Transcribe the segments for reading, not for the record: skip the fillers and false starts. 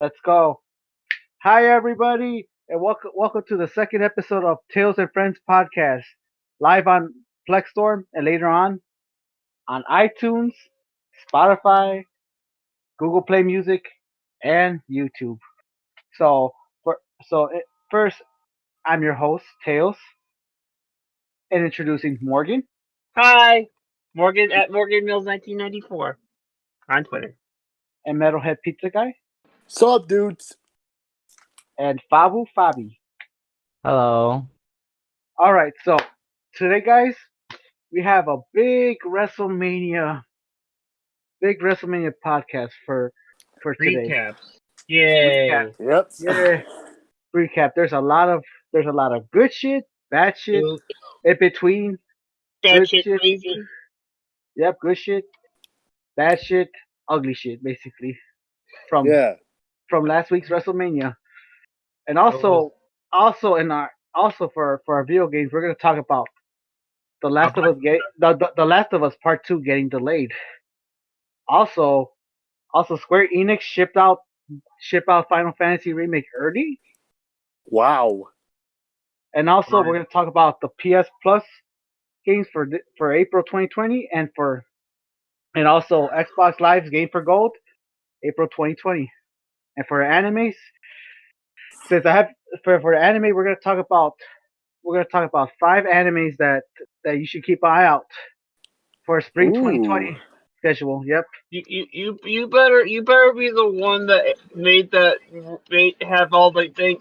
Let's go. Hi, everybody, and welcome to the second episode of Tales and Friends podcast, live on Plexstorm and later on iTunes, Spotify, Google Play Music, and YouTube. So, first, I'm your host, Tails, and introducing Morgan Hi, Morgan at Morgan Mills 1994 on Twitter. and Metalhead Pizza Guy Sup, dudes? and Fabu Fabi. Hello. All right, so today, guys, we have a big WrestleMania podcast for today. Recaps. Yay. Yep. Yeah, recap. There's a lot of good shit, bad shit, Ooh, in between. that Good shit shit. crazy. Yep, good shit, bad shit, ugly shit, basically from Yeah. from last week's WrestleMania. And Oh. also for our video games, we're gonna talk about the Last of Us Part Two getting delayed. Also, Square Enix ship out Final Fantasy Remake early. Wow. And also, Fine. we're going to talk about the PS Plus games for April 2020 and also Xbox Live's Game for Gold April 2020. And for animes, since I have for the anime, we're going to talk about 5 animes that you should keep an eye out for spring 2020 schedule. Yep. You better be the one that made have all the thing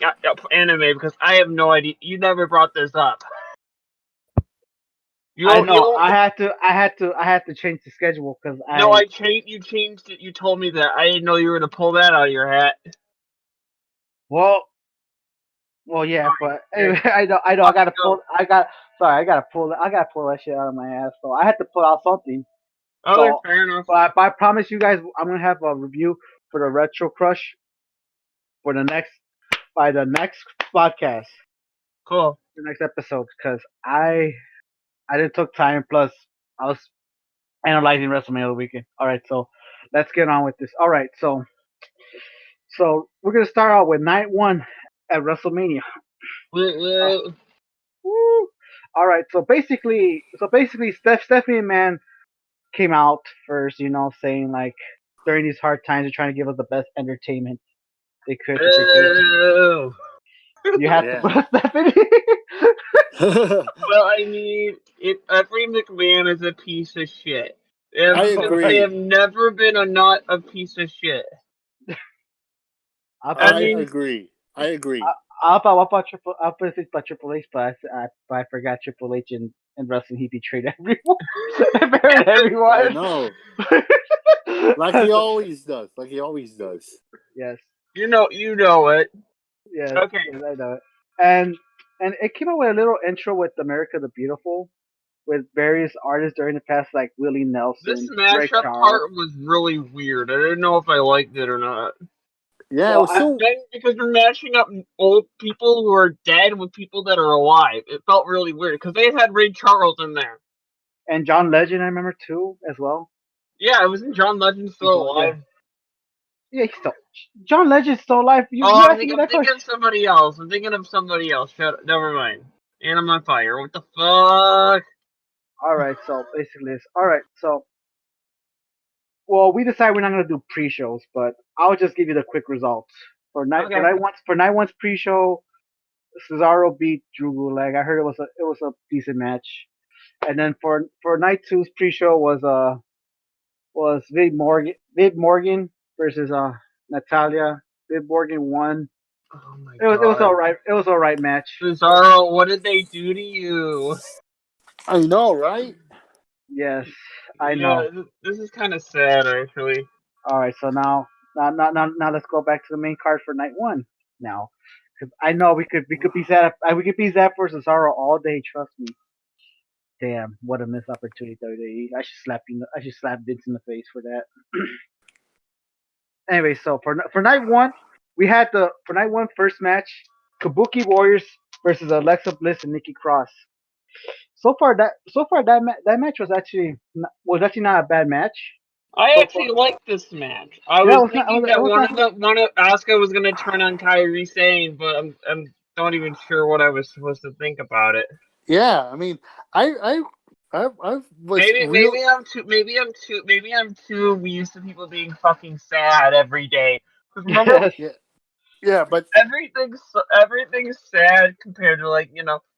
anime because I have no idea. You never brought this up. I know. I had to change the schedule because I changed. You changed it. You told me that. I didn't know you were gonna pull that out of your hat. well, yeah, but anyway, I know. I gotta pull. I gotta pull that shit out of my ass. So I had to pull out something. Okay, So, fair enough. but I promise you guys, I'm gonna have a review for the Retro Crush for the next podcast, Cool. the next episode, because I didn't took time. Plus, I was analyzing WrestleMania the weekend. All right, so let's get on with this. All right, so we're gonna start out with night one at WrestleMania. Well, Woo. All right, so basically, Stephanie and Man came out first, saying like during these hard times, they're trying to give us the best entertainment they could. oh. You have Yeah. to put Stephanie. Well, I mean, every McMahon is a piece of shit. I agree. They have never been not a piece of shit. I mean- agree. I thought about Triple H, but I forgot Triple H in wrestling. He betrayed everyone. Buried I everyone. know. Like he always does. Yes. You know it. Yes. Okay. Yes, I know it. And it came out with a little intro with America the Beautiful, with various artists during the past, like Willie Nelson. This Ray mashup Charles. part was really weird. I didn't know if I liked it or not. Yeah, Well, it was so. Because you're mashing up old people who are dead with people that are alive. It felt really weird because they had Ray Charles in there. And John Legend, I remember too, as well. Yeah, wasn't John Legend still alive? Yeah, John Legend's still alive. I'm thinking of somebody else. Shut up. Never mind. And I'm on fire. What the fuck? Alright, so basically well, we decided we're not gonna do pre-shows, but I'll just give you the quick results. For night one's pre-show, Cesaro beat Drew Gulak. I heard it was a decent match. And then for night two's pre-show was Viv Morgan versus Natalia. Viv Morgan won. Oh my It was god. alright. It was alright match. Cesaro, what did they do to you? I know, right? Yes, I know. Yeah, this is kind of sad, actually. All right, so now let's go back to the main card for night one. Now, because I know we could be Zap versus Cesaro all day. Trust me. Damn, what a missed opportunity, WWE. I should slap Vince in the face for that. Anyway, so for night one, we had for night one first match, Kabuki Warriors versus Alexa Bliss and Nikki Cross. So far that match was actually not a bad match. I So actually like this match. I yeah, was thinking it that was not. one of Asuka was gonna turn on Kairi Sane, but I'm not even sure what I was supposed to think about it. Yeah, I mean, I was real. Maybe I'm too used to people being fucking sad every day. Because remember, Yes. Yeah, yeah, but everything's sad compared to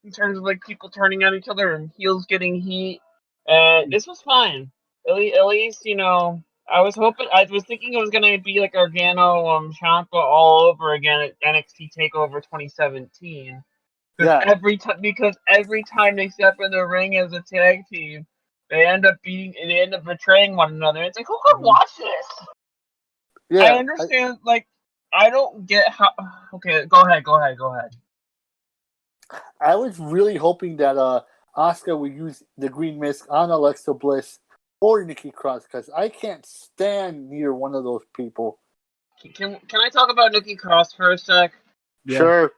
in terms of like people turning on each other and heels getting heat. And this was fine. At least I was thinking it was gonna be like Gargano Ciampa all over again at NXT Takeover 2017. yeah, Because every time they step in the ring as a tag team, they end up betraying one another. It's like, who could Mhm. watch this? I yeah. understand, like, I don't get how. Okay, go ahead. I was really hoping that Asuka would use the Green Mist on Alexa Bliss or Nikki Cross because I can't stand neither one of those people. Can I talk about Nikki Cross for a sec? Yes. Sure.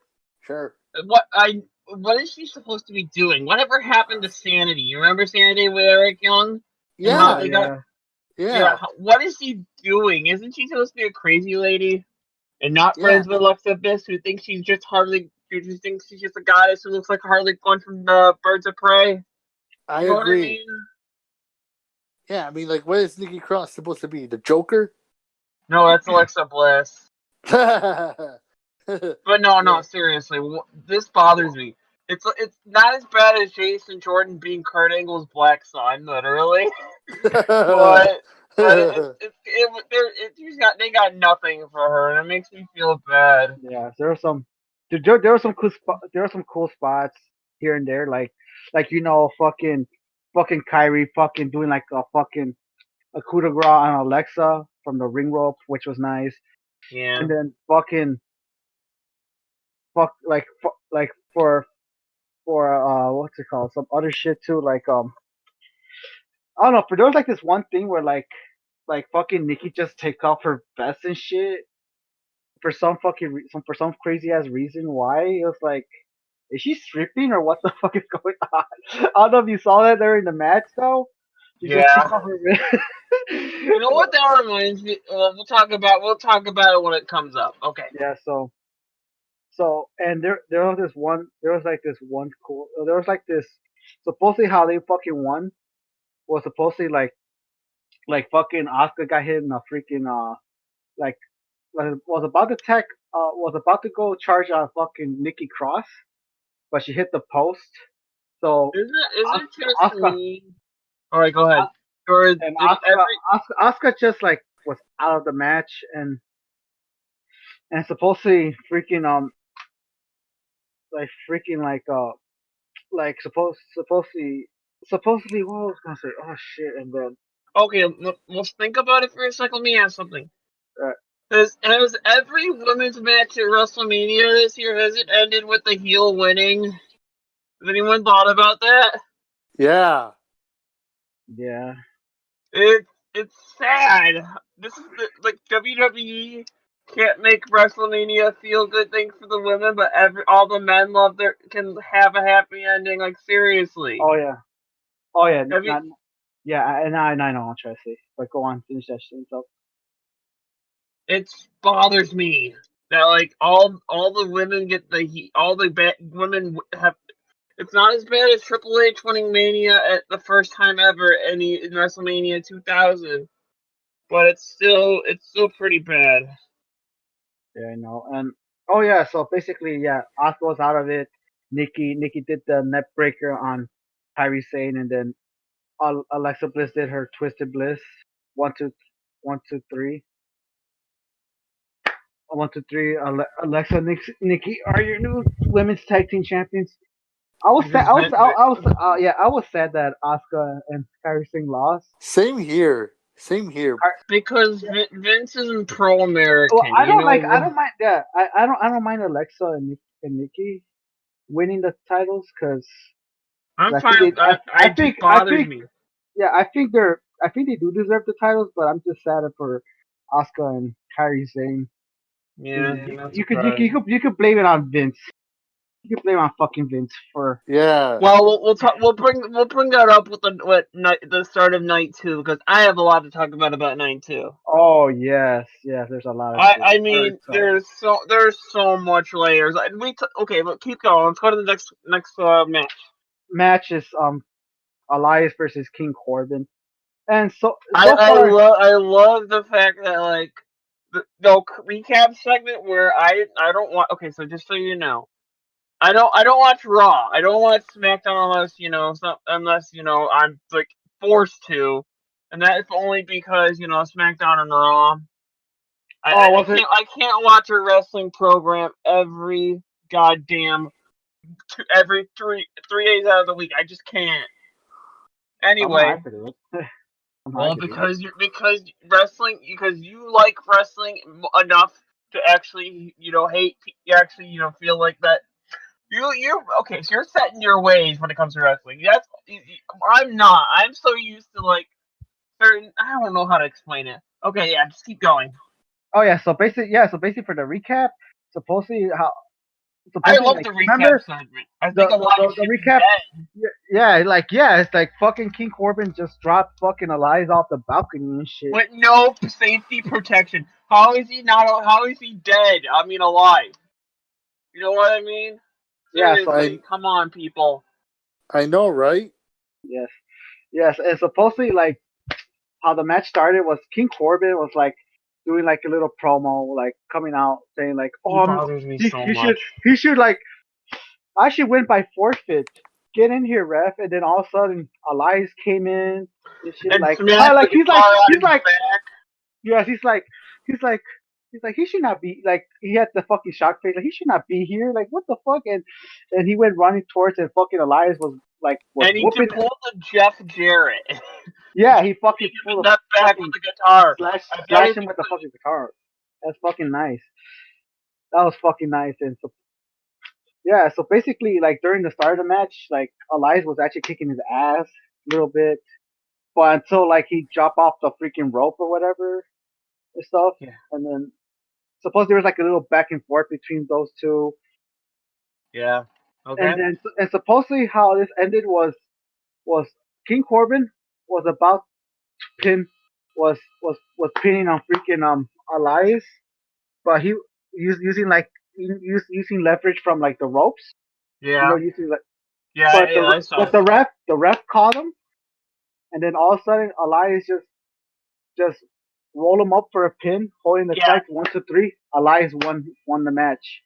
What is she supposed to be doing? Whatever happened to Sanity? You remember Sanity with Eric Young and how Oh Yeah, they got. yeah. Yeah, yeah, what is she doing? Isn't she supposed to be a crazy lady and not yeah. friends with Alexa Bliss, who just thinks she's just a goddess who looks like Harley Quinn from the Birds of Prey? I You know what I agree. mean? Yeah, I mean, like, what is Nikki Cross supposed to be? The Joker? No, that's Alexa Bliss. Yeah, But no, seriously, this bothers me. It's not as bad as Jason Jordan being Kurt Angle's black son, literally. But they got nothing for her, and it makes me feel bad. Yeah. There were some there were some cool spots here and there, like fucking Kyrie fucking doing like a coup de grace on Alexa from the ring rope, which was nice, Yeah. and then fucking like for what's it called, some other shit too, like I don't know, for there was like this one thing where like fucking Nikki just take off her vest and shit for for some crazy ass reason. Why? It was like, is she stripping or what the fuck is going on? I don't know if you saw that during the match though. She just Yeah. took off her You know what that reminds me? We'll talk about it when it comes up. Okay. yeah. So and there was like this one cool there was like this supposedly how they fucking won was supposedly like fucking Oscar got hit in a freaking like was about to tech was about to go charge on fucking Nikki Cross, but she hit the post. So Is it just Oscar me? All right, go ahead. Or and did every Oscar just like was out of the match, and supposedly freaking like freaking like supposedly what was I gonna say, oh shit, and then Okay, let's think about it for a second. Let me ask something. uh, Has every women's match at WrestleMania this year has it ended with the heel winning? Has anyone thought about that? yeah. yeah. It's sad. This is like WWE can't make WrestleMania a feel good thing for the women, but all the men can have a happy ending. Like seriously, Oh yeah. Oh yeah, have you? not yeah, and I know what I'm trying to say. But go on, finish that shit. So It bothers me that like all the women get the heat. All the women have. It's not as bad as Triple H winning Mania at the first time ever in WrestleMania 2000, but it's still pretty bad. yeah, I know. And oh yeah, so basically, yeah, Asuka was out of it. Nikki did the net breaker on Kairi Sane, and then Alexa Bliss did her Twisted Bliss. One two, one two three, 1 2 3. Alexa, Nikki are your new women's tag team champions. I was sad. Because I was sad that Asuka and Kairi Sane lost. Same here. Same here. Vince isn't Well, pro-American, I you don't like. I know. don't mind. Yeah, I don't mind Alexa and Nikki winning the titles because I'm I think fine. It just I bothers think me. yeah, I think they do deserve the titles, but I'm just sad for Asuka and Kairi Sane. Yeah, I'm not You surprised. could blame it on Vince. You can blame on fucking Vince for. Yeah. Well, we'll talk. We'll bring that up with the start of night 2 because I have a lot to talk about night 2. Oh yes, yes. There's a lot of shit. I mean, there's so much layers. Okay, but keep going. Let's go to the next match. match is Elias versus King Corbin, and so I love the fact that like the recap segment where I don't want. Okay, so just so you know, I don't watch Raw. I don't watch SmackDown unless I'm like forced to, and that's only because SmackDown and Raw. I can't watch a wrestling program every goddamn every 3 days out of the week. I just can't. Anyway, well, because because you like wrestling enough to actually hate you actually feel like that you okay, so you're set in your ways when it comes to wrestling. I'm not. I'm so used to like certain. I don't know how to explain it. Okay, yeah, just keep going. Oh yeah, so basically for the recap, supposedly I love the recap segment. I think a lot of the recap. It's like fucking King Corbin just dropped fucking Elias off the balcony and shit. With no safety protection. How is he not? How is he dead? I mean, alive. You know what I mean? Seriously, come on, people. I know, right? Yes, and supposedly like how the match started was King Corbin was like doing like a little promo, like coming out saying like, "Oh, bothers me so much. He should like, I should win by forfeit. Get in here, ref." And then all of a sudden, Elias came in. And shit, and like, yes, he's like, he should not be like. He had the fucking shock face. Like, he should not be here. Like, what the fuck? And he went running towards, and fucking Elias was and he whooping. pulled the Jeff Jarrett. Yeah, he fucking pulled that back with the guitar. Slash him with the fucking guitar. That's fucking nice. That was fucking nice. And so, yeah, so basically, like during the start of the match, like Elias was actually kicking his ass a little bit, but until like he dropped off the freaking rope or whatever and stuff, and then suppose there was like a little back and forth between those two. Yeah. Okay. And supposedly how this ended was King Corbin was about to pin was pinning on freaking Elias, but he using using leverage from like the ropes. Yeah. Using like but the ref caught him, and then all of a sudden Elias just roll him up for a pin, holding the strike 1, 2, 3. Elias won the match.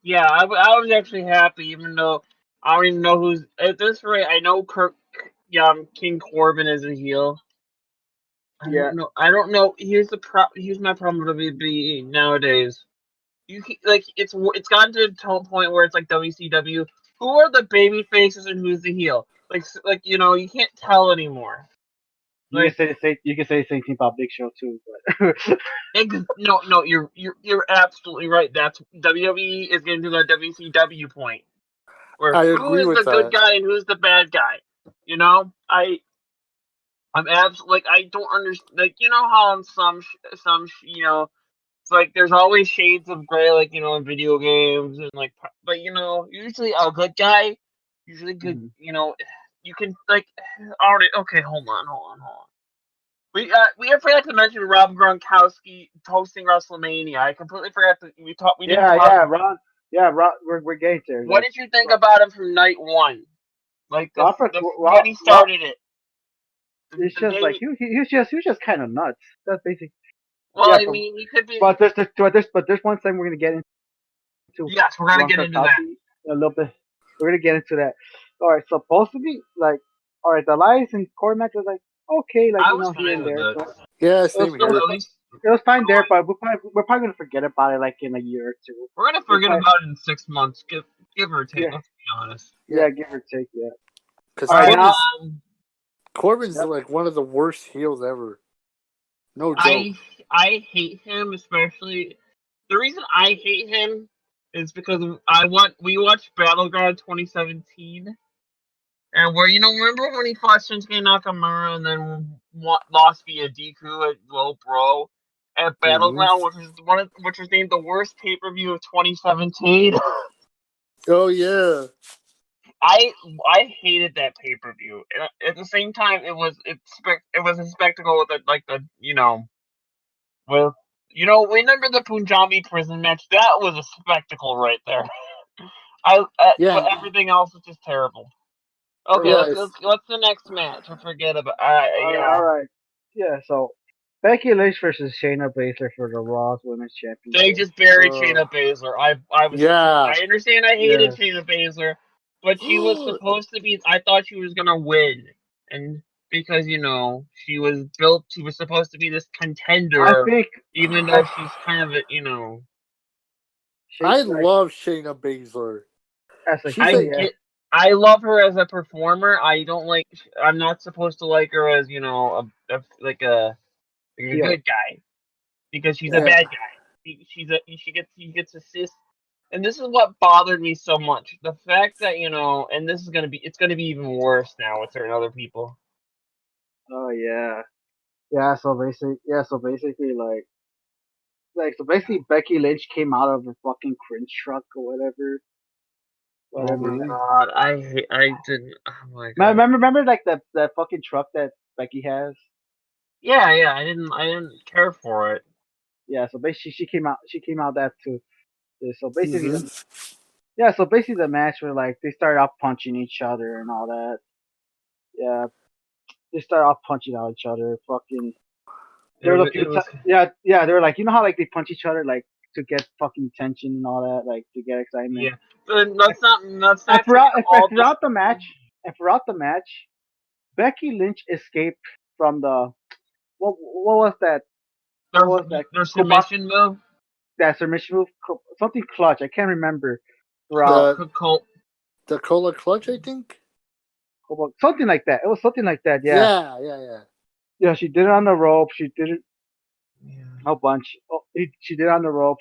Yeah, I was actually happy, even though I don't even know who's at this rate. I know King Corbin is a heel. I don't know. Here's my problem with WWE nowadays. It's gotten to a point where it's like WCW. Who are the baby faces and who's the heel? You can't tell anymore. You can say the same thing about Big Show too, but no, you're absolutely right. That's WWE is getting to that WCW point where who is the good guy and who's the bad guy. I'm absolutely I don't understand. How in some it's like there's always shades of gray, in video games and but usually a good guy, usually good. You can already. Okay, hold on. We forgot to mention Rob Gronkowski hosting WrestleMania. I completely forgot that we talked. We didn't. Ron. We're getting there. What did you think about him from night 1? When he started it. It's just like he was just kind of nuts. That's basically. Well, I mean, he could be. But there's one thing we're gonna get into. Yes, we're gonna get into that a little bit. We're gonna get into that. All right, supposed to be all right. The Elias and Corbin match was okay, here and there. So, yeah, same here. It was fine there, but we're probably gonna forget about it in a year or two. We're gonna forget about it in 6 months, give or take. Let's be honest. Yeah, give or take. Yeah. Because Corbin's one of the worst heels ever. No joke. I hate him, especially. The reason I hate him is because we watched Battleground 2017, and where remember when he fought Shinsuke Nakamura and then lost via DQ at Low Bro at Battleground, which was named the worst pay-per-view of 2017. Oh yeah. I hated that pay per view. At the same time, it was a spectacle with the with remember the Punjabi prison match? That was a spectacle right there. But Yeah. everything else was just terrible. Okay, Yeah. what's the next match? I forget about. All Yeah, right. Yeah. So Becky Lynch versus Shayna Baszler for the Raw's Women's they Championship. just buried Uh, Shayna Baszler. yeah. I understand. I hated Yes. Shayna Baszler, but she was supposed to be. I thought she was gonna win, and because she was built. She was supposed to be this I contender, think even I though she's kind of Shay I like love Shayna Baszler. as a She's I heel. a Yeah. get. I love her as a performer. I don't like. I'm not supposed to like her as like a Heel. good guy because she's a yeah. bad guy. She gets assists, and this is what bothered me so much. The fact that and it's gonna be even worse now with certain other people. Oh yeah. Yeah. So basically, so basically, Becky Lynch came out of a fucking cringe truck or whatever. Oh my Whatever. god, I didn't. Oh my god. Remember, like that fucking truck that Becky has. Yeah, I didn't care for it. Yeah. So basically, she came out. She came out that too. Yeah, so basically, hmm the match where like they started off punching each other and all that. Yeah, they started off punching out each other. Fucking. There was a few It was times. Yeah. They were like, how like they punch each other like to get fucking tension and all that, like to get excitement. yeah. But let's And not forget all this. throughout the match, Becky Lynch escaped from the what was that? What Their was that? their submission move. That submission move, something clutch. I can't remember. Throughout The the Cola Clutch, I think. something like that. It was something like that. Yeah, Yeah. yeah. She did it on the rope. She did it Yeah. a bunch. She did it on the rope.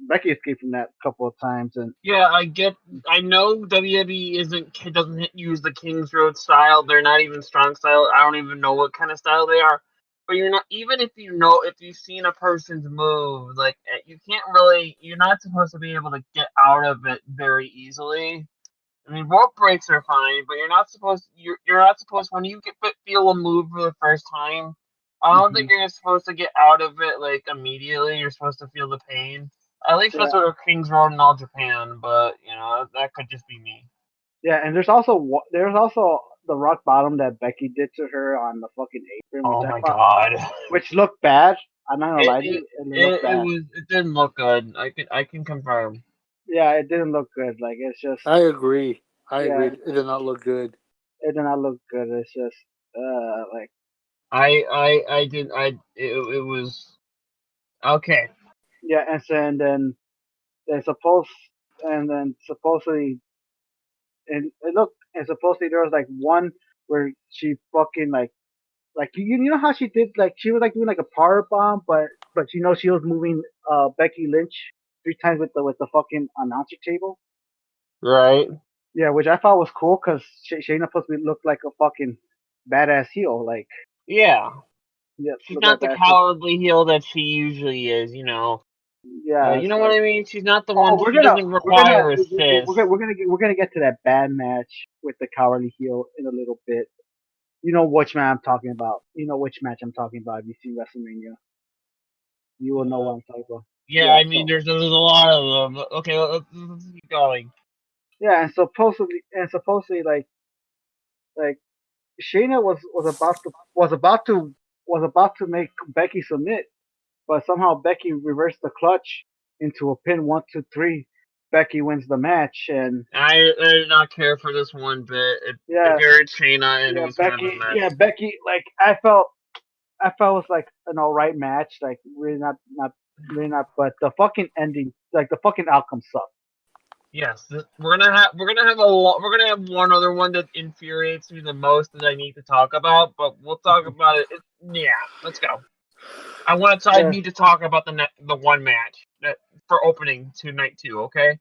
Becky escaped from that a couple of times, and Yeah, I get. I know WWE doesn't use the Kings Road style. They're not even strong style. I don't even know what kind of style they are. But you're not even if you've seen a person's move, like you can't really. You're not supposed to be able to get out of it very easily. I mean, rope breaks are fine, but you're not supposed when you feel a move for the first time. I don't think mhm. you're supposed to get out of it like immediately. You're supposed to feel the pain. At least Yeah, that's what Kings Road in all Japan, but that could just be me. yeah. And there's also the rock bottom that Becky did to her on the fucking apron, Oh my god, which looked bad. I'm not gonna it lie to it, you, it looked it, it bad. was it didn't look good. I can confirm. Yeah, it didn't look good. Like it's just I agree. I yeah, agree. It did not look good. it did not look good. It's just like I did I it was okay. yeah, and then they suppose and then supposedly and it looked and supposedly there was like one where she fucking like you know how she did like she was like doing like a power bomb, but she was moving Becky Lynch three times with the fucking announcer table. Right? Yeah, which I thought was cool because Shayna supposed to look like a fucking badass heel, like Yeah. yeah, She's look like not a the badass heel. cowardly heel that she usually is. Yeah, You it's know what like I mean? She's not the oh one. She doesn't require assists. we're gonna get to that bad match with the cowardly heel in a little bit. You know which man I'm talking about. You know which match I'm talking about. If you've seen WrestleMania, you will know Uh, what I'm talking about. yeah, Yeah, I mean, so there's a lot of them. Okay, let's keep going. yeah, and supposedly like Shayna was about to make Becky submit, but somehow Becky reversed the clutch into a pin 1, 2, 3. Becky wins the match, and I did not care for this one bit. It yeah, buried Shayna, and it was kind of a mess. Becky. Like I felt it was like an alright match, like really not, but the fucking ending, like the fucking outcome sucked. Yes, we're gonna have one other one that infuriates me the most that I need to talk about, but we'll talk about it. Yeah, let's go. I Yeah, need to talk about the one match that for opening to night two. Okay,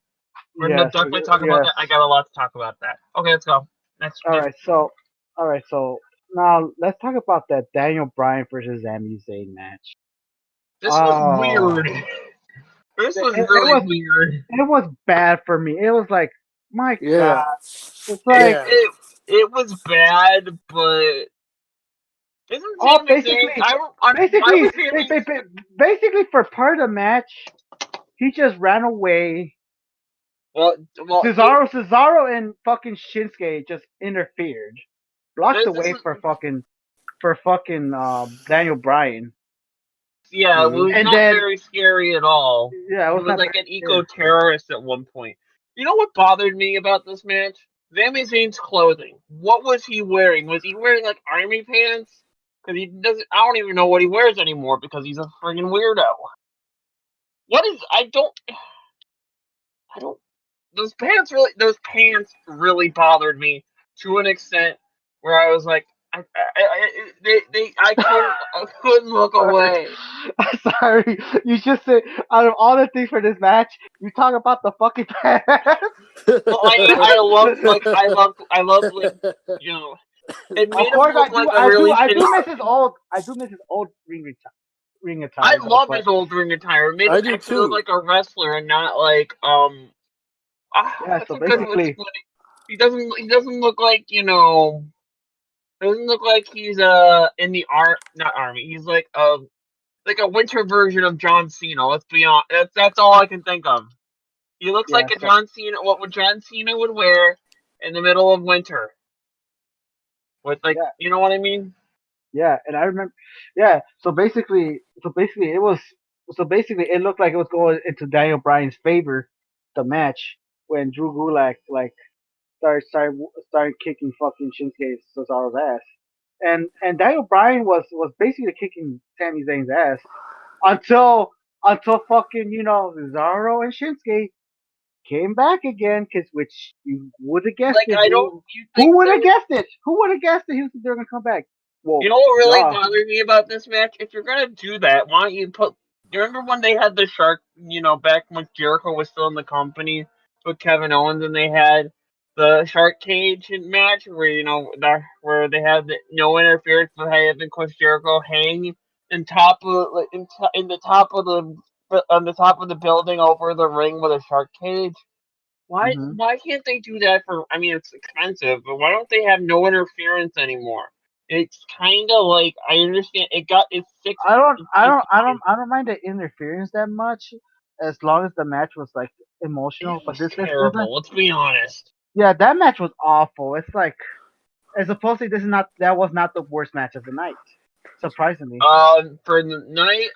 we're gonna yes, definitely talk about yes. that. I got a lot to talk about that. Okay, let's go. All Next. right, so all right, so now let's talk about that Daniel Bryan versus Sami Zayn match. This was Oh, weird. This was it really was weird. it was bad for me. It was like My Yeah. God, it's like Yeah. It was bad, but isn't oh, Sami Zayn? Why basically, was Sami? basically for part of the match, he just ran away. Well, Cesaro and fucking Shinsuke just interfered, blocked the this way is for fucking Daniel Bryan, yeah, it Mhm. was and not then very scary at all. yeah, it He was was not like very an scary. eco-terrorist at one point. You know what bothered me about this match? Sami Zayn's clothing. What was he wearing? Was he wearing like army pants? Because he doesn't. I don't even know what he wears anymore because he's a friggin' weirdo. What is? I don't. I don't. Those pants really bothered me to an extent where I was like, I couldn't look Sorry. away. I'm sorry. You just said out of all the things for this match, you talk about the fucking pants. Well, I love like you know, it Of made him course, look like a really I shitty. do miss his old, ring I attire though. love But his old ring attire. It made him I do actually look too. like a wrestler and not like yeah, What's so a good way to basically, put it? He doesn't look like doesn't look like he's in the not army. He's like a winter version of John Cena. Let's be honest. That's all I can think of. He looks yeah, like a so John Cena. What would John Cena would wear in the middle of winter? With like, yeah, you know what I mean? yeah, and I remember, yeah. So basically, it looked like it was going into Daniel Bryan's favor, the match when Drew Gulak like started kicking fucking Shinsuke Cesaro's ass, and Daniel Bryan was basically kicking Sami Zayn's ass until fucking Cesaro and Shinsuke came back again, cause which you would have guessed Like, it. I don't. You Who think would there have was? guessed it? Who would have guessed that they're gonna come back? Well, You know what really yeah, bothered me about this match? If you're gonna do that, why don't you put? You remember when they had the shark? Back when Jericho was still in the company with Kevin Owens, and they had the shark cage match where where they had no interference but having Chris Jericho hang in top of like, in the top of the on the top of the building over the ring with a shark cage. Why hmm why can't they do that for? I mean, it's expensive, but why don't they have no interference anymore? It's kind of like I understand it's six. I don't mind the interference that much, as long as the match was like It emotional. But was this terrible. Let's be honest. yeah, that match was awful. It's like, as opposed to that was not the worst match of the night, surprisingly. For the night,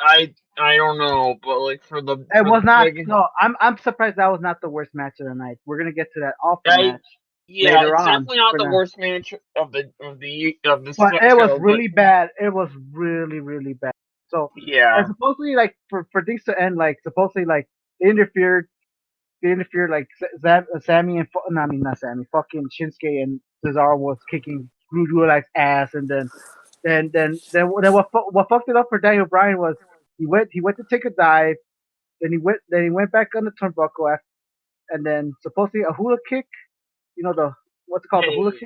I don't know, but like It for the was not. friggin' No, I'm surprised that was not the worst match of the night. We're gonna get to that awful I match yeah, later it's on. definitely not For the now. worst match of the But it was show, but really bad. It was really, really bad. So, and yeah, supposedly, like for things to end, like supposedly, like they interfered. They interfered, like Sammy and no, I mean not Sammy, fucking Shinsuke and Cesaro was kicking Gulak's ass, and then what fucked it up for Daniel Bryan was he went to take a dive, then he went back on the turnbuckle, and then supposedly a hula kick. The what's it called, the hula hey, kick?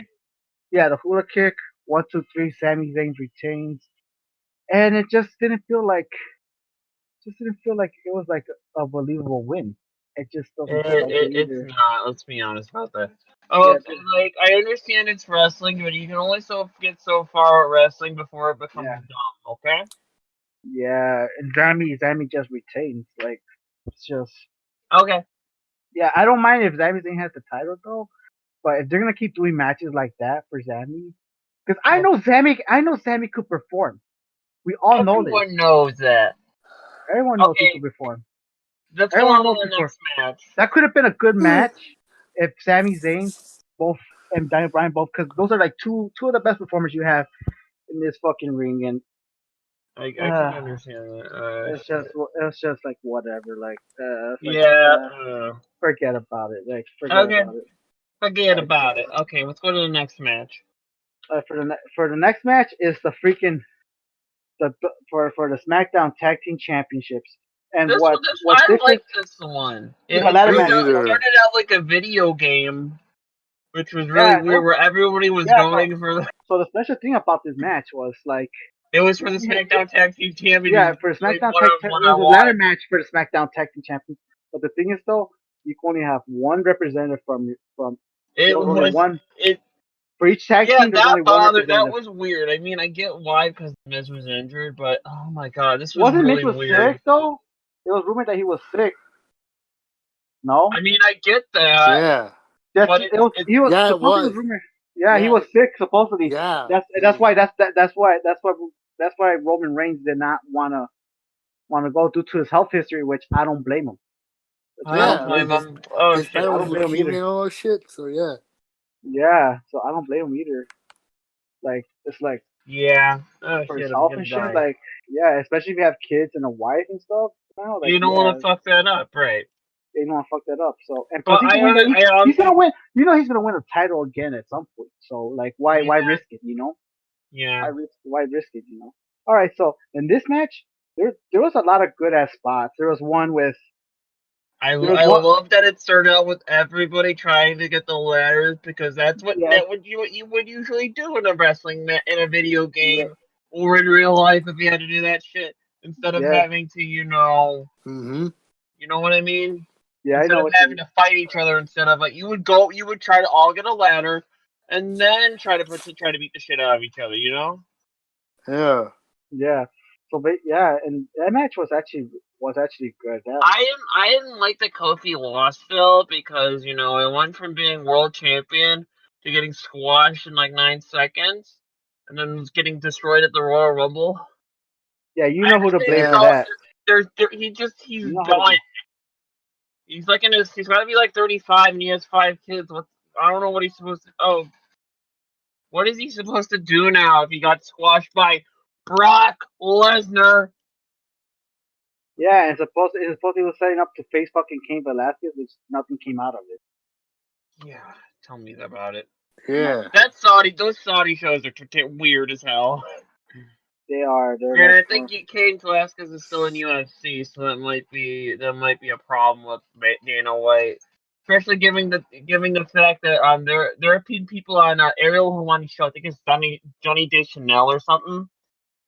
Yeah, the hula kick. 1, 2, 3. Sami Zayn retains, and it just didn't feel like it was like a believable win. It just doesn't feel like it it's either. not. Let's be honest about that. Yeah, Like I understand it's wrestling, but you can only get so far at wrestling before it becomes yeah, dumb. Okay. yeah. And Sami just retains. Like it's just Okay. yeah. I don't mind if Sami Zayn has the title though, but if they're gonna keep doing matches like that for Sami, because I know Sami could perform. We all know this. Everyone knows that. Everyone knows he could Okay, perform. let's go Everyone on knows to the before. next match. That could have been a good match if Sami Zayn both and Daniel Bryan both, because those are like two of the best performers you have in this fucking ring, and I can uh, understand that. it's just like whatever, like it's like Yeah. forget about it, like forget Okay. about it, Forget like about it. Okay, let's go to the next match. for the next match is the freaking the for the SmackDown Tag Team Championships, and what's I like different, this one. the It ladder Me match, either. started out like a video game, which was really yeah, weird, where everybody was yeah, no. going for So the special thing about this match was like, it was for the SmackDown Tag Team yeah, Champions, for like SmackDown one Tag, on one it was on a ladder one. match for the SmackDown Tag Team Champions. But the thing is though, you can only have one representative from. It There was only was one it. for each tag Yeah, team. There's that only one bothered. That representative. was weird. I mean, I get why because Miz was injured, but oh my god, this was Wasn't Mitch really was weird. sick though? It was rumored that he was sick. No, I mean, I get that, Yeah. that's but it was. it He was Yeah, it supposedly was. was rumored. Yeah, he Yeah. was sick supposedly. Yeah. That's why that's why Roman Reigns did not wanna go due to his health history, which I don't blame him. Which I I don't don't Yeah. I blame mean, blame him. him. Oh his shit, man I was don't blame him leukemia either. and all that shit. So yeah. Yeah, so I don't blame him either. Like it's like yeah. Oh for his shit, I'm health gonna and shit. die. Like yeah, especially if you have kids and a wife and stuff. Like You don't yeah, want to fuck that up, right? they don't want to fuck that up. So and plus But he I can win. heard. He's gonna win. You know he's gonna win a title again at some point. So like why Yeah, risk it? You know yeah. why risk it? You know. All right. So in this match, there was a lot of good ass spots. There was one with there was I one. love that it started out with everybody trying to get the ladders because that's Yeah, what you would usually do in a in a video yeah, game or in real life if you had to do that shit instead of yeah, having to Mm-hmm. you know what I mean, yeah. I instead know of what you having mean. to fight each other instead of like you would try to all get a ladder and then try to beat the shit out of each other, you know. Yeah. Yeah. So but yeah, and that match was actually good. That I didn't like that Kofi lost Phil because it went from being world champion to getting squashed in like 9 seconds, and then was getting destroyed at the Royal Rumble. yeah, you I know who to understand blame it's for Yeah. all that. he's You know how to done. blame. He's got to be like 35 and he has 5 kids. I don't know what he's supposed to. Oh, what is he supposed to do now if he got squashed by Brock Lesnar? Yeah, and supposed he was setting up to face fucking Cain Velasquez, which nothing came out of it. Yeah, tell me about it. Yeah. Those Saudi shows are weird as hell. They are. They're And like, I think Cain Velasquez is still in UFC, so that might be a problem with Dana White, especially given the fact that there are people on Ariel who won the show. I think it's Johnny Deschanel or something,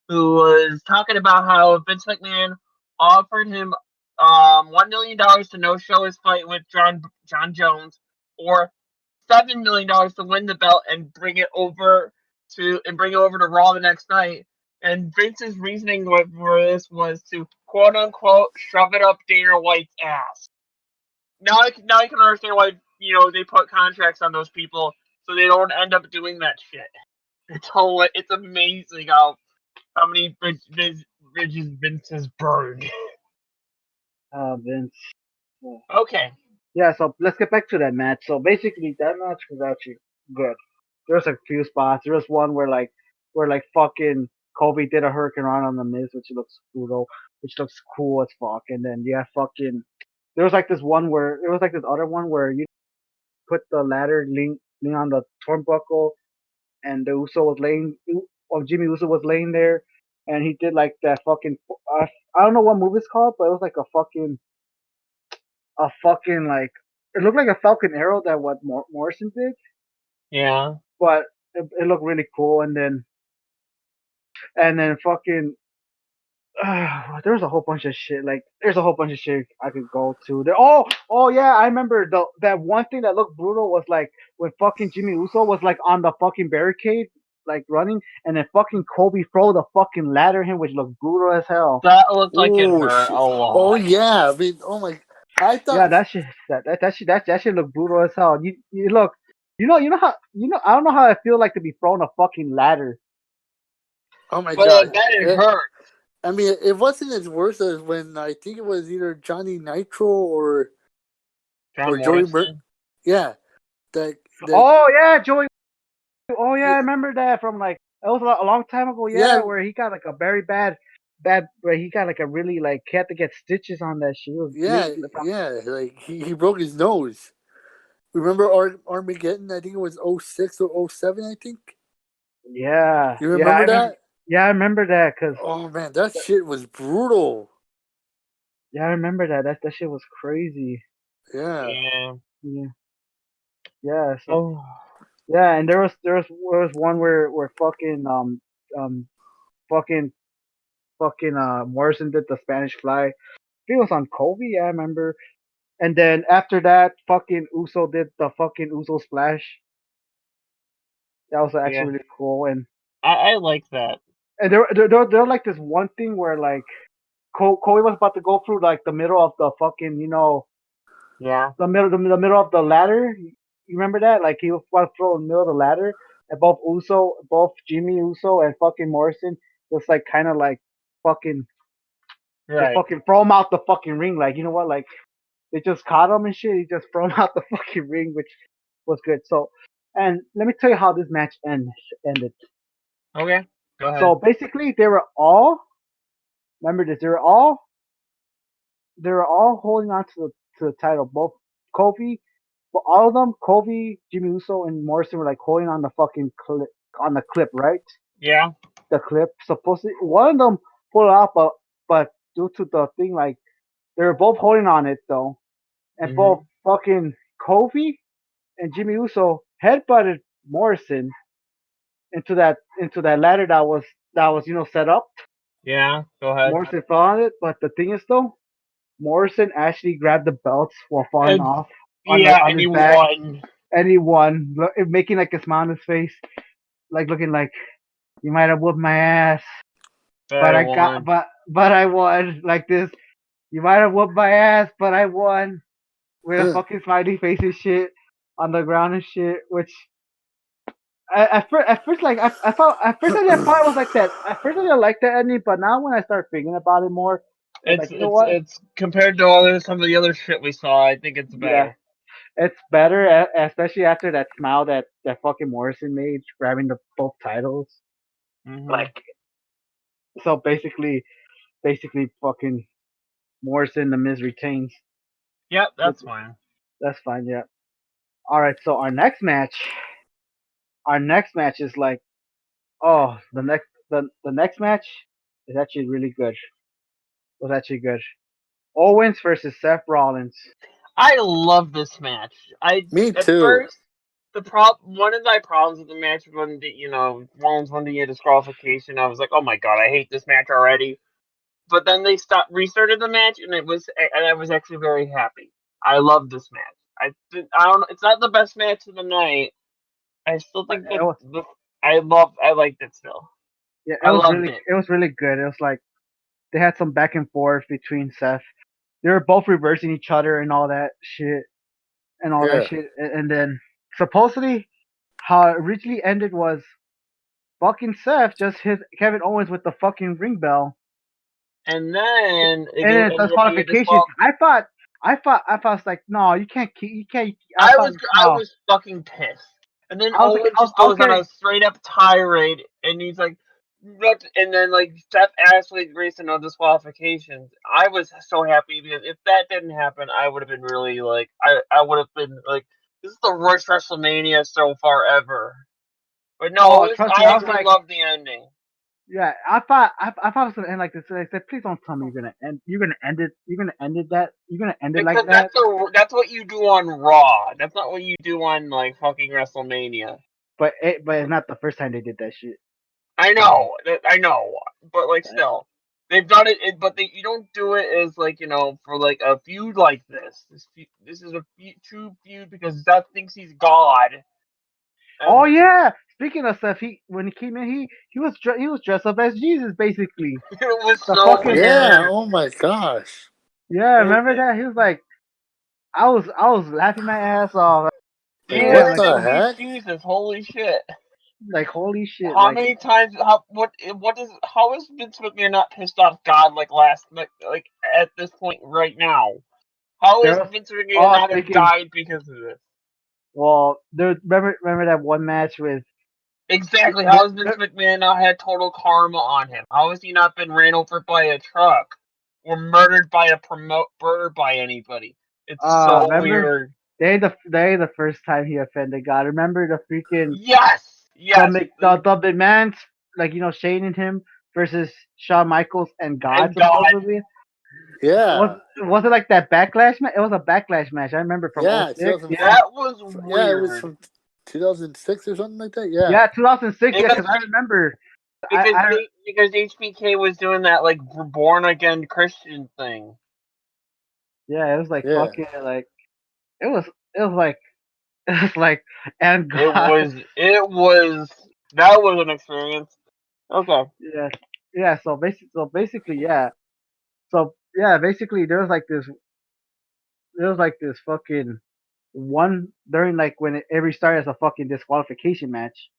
who was talking about how Vince McMahon offered him $1 million to no show his fight with John Jones, or $7 million to win the belt and bring it over to Raw the next night. And Vince's reasoning for this was to quote unquote shove it up Dana White's ass. Now I can understand why they put contracts on those people so they don't end up doing that shit. It's amazing how many bridges Vince has burned. Vince. Yeah. Okay. Yeah, so let's get back to that match. So basically, that match was actually good. There was a few spots. There was one where fucking Kobe did a Hurricane Run on the Miz, which looks cool as fuck. And then yeah, fucking there was like this one where there was like this other one where you put the ladder lean on the turnbuckle, and the Uso was laying, or Jimmy Uso was laying there, and he did like that fucking. I don't know what move it's called, but it was like a fucking like it looked like a Falcon Arrow that what Morrison did, Yeah. but it looked really cool. And then fucking there's a whole bunch of shit. Like there's a whole bunch of shit I could go to. Oh yeah, I remember that one thing that looked brutal was like when fucking Jimmy Uso was like on the fucking barricade, like running, and then fucking Kobe throw the fucking ladder at him, which looked brutal as hell. That looked like it Oh hurt shit. a Oh lot. yeah. I mean, oh my. I Yeah, thought. that shit look brutal as hell. You look, I don't know how I feel like to be thrown a fucking ladder. Oh my But god. that it hurt. I mean, it wasn't as worse as when I think it was either Johnny Nitro or John Joey Morrison. Yeah. That. Oh yeah, Joey. Oh yeah, I remember that from like it was a long time ago. Yeah, Yeah. where he got like a very where he got like a really like he had to get stitches on that shit. It was Yeah. Yeah. Like he broke his nose. Remember Armageddon? I think it was 06 or 07, I think. Yeah, You yeah, I remember remember. that? Yeah, I remember that because Oh man, that shit was brutal. yeah, I remember that. That shit was crazy. Yeah. Yeah. Yeah, yeah. So Oh. yeah, and there was one where um fucking Morrison did the Spanish Fly. I think it was on Kobe. Yeah, I remember. And then after that, fucking Uso did the fucking Uso splash. That was Yeah, actually really cool. I like that. And there like this one thing where like Cody was about to go through like the middle of the fucking Yeah, the middle of the ladder. You remember that? Like he was about to throw in the middle of the ladder, and both Jimmy Uso and fucking Morrison just like kind of like fucking just right. fucking throw him out the fucking ring. Like you know what? Like they just caught him and shit. He just throw him out the fucking ring, which was good. So, and let me tell you how this match ended. Okay, go ahead. So basically, they were all remember this. They were all holding on to the title. Both Kofi, but all of them, Kofi, Jimmy Uso, and Morrison were like holding on the fucking clip on the clip, right? Yeah. The clip. Supposedly, one of them pulled it out, but due to the thing, like they were both holding on it though, and both Mhm. fucking Kofi and Jimmy Uso headbutted Morrison into that ladder that was set up. Yeah. Go ahead. Morrison fell on it, but the thing is though, Morrison actually grabbed the belts while falling And off yeah, on and his he back, won. and he won, making like a smile on his face, like looking like you might have whooped my ass, But but I I got, won. but I won, like this. You might have whooped my ass, but I won, with a fucking smiley face and shit on the ground and shit. Which at first, like I thought I thought it was like that. At first I didn't like that ending, but now when I start thinking about it more, it's It's like you know it's what? it's compared to some of the other shit we saw. I think it's Yeah, better. it's better, especially after that smile that fucking Morrison made, grabbing the both titles. Mhm. Like, so basically, fucking Morrison, the Miz retains. Yep, Which, that's fine. that's fine, yeah. All right, so our next match is like, oh, the next match is actually really good. Was actually good. Owens versus Seth Rollins. I love this match. I Me At too. first one of my problems with the match was when Rollins won the disqualification. I was like, oh my god, I hate this match already. But then they restarted the match, and I was actually very happy. I love this match. I don't. It's not the best match of the night. I still think It that was I liked it still. Yeah, I loved it. it was really good. It was like they had some back and forth between Seth. They were both reversing each other and all that shit Yeah. and then supposedly how it originally ended was fucking Seth just hit Kevin Owens with the fucking ring bell, And then and then ended up being a disqualification. disqual. I thought it's like no, you can't. I I thought was I no, was fucking pissed. And then I was like Owen just I was goes on getting a straight up tirade, and he's like, and then like Steph actually agrees to no disqualifications. I was so happy because if that didn't happen, I would have been really like I would have been like, this is the worst WrestleMania so far ever. But no, oh trust me, I I was actually like loved the ending. yeah, I thought it was gonna end like this. I said, please don't tell me you're gonna end it. You're gonna end it like Because that. that's what you do on Raw. That's not what you do on like fucking WrestleMania. But it's not the first time they did that shit. I know, but like still, they've done but you don't do it as like for like a feud like this. This is a true feud because Seth thinks he's God. Oh And yeah. Speaking of stuff, when he came in, he was dressed up as Jesus basically. it was The so fucking Yeah. weird. Oh my gosh. yeah. It, Remember that? He was like, I was laughing my ass off. he Like, Damn, what literally like the said he's heck? Jesus. Holy shit! holy shit, How many times? How is Vince McMahon not pissed off God like at this point right now? How is there was. Vince McMahon Oh, not have speaking. died because of this? Remember that one match with. Exactly. Re- How has Vince McMahon not had total karma on him? How has he not been ran over by a truck or murdered by anybody? It's so Remember weird. the first time he offended God. Remember the freaking Yes, yes, the McMahon's like shading him versus Shawn Michaels and God and God. supposedly. Yeah. Was it like that backlash match? It was a backlash match. I remember from Yeah. '06. Yeah, That was Yeah. It was weird from 2006 or something like that. Yeah. yeah, 2006. Yeah, because because I remember. because I because HBK was doing that like born again Christian thing. Yeah, it was like Yeah. fucking like it was it was like it was like and It God. was that was an experience. Okay. Yeah, yeah. So basically, yeah. So yeah, basically there was like this fucking one during like when it every started as a fucking disqualification match,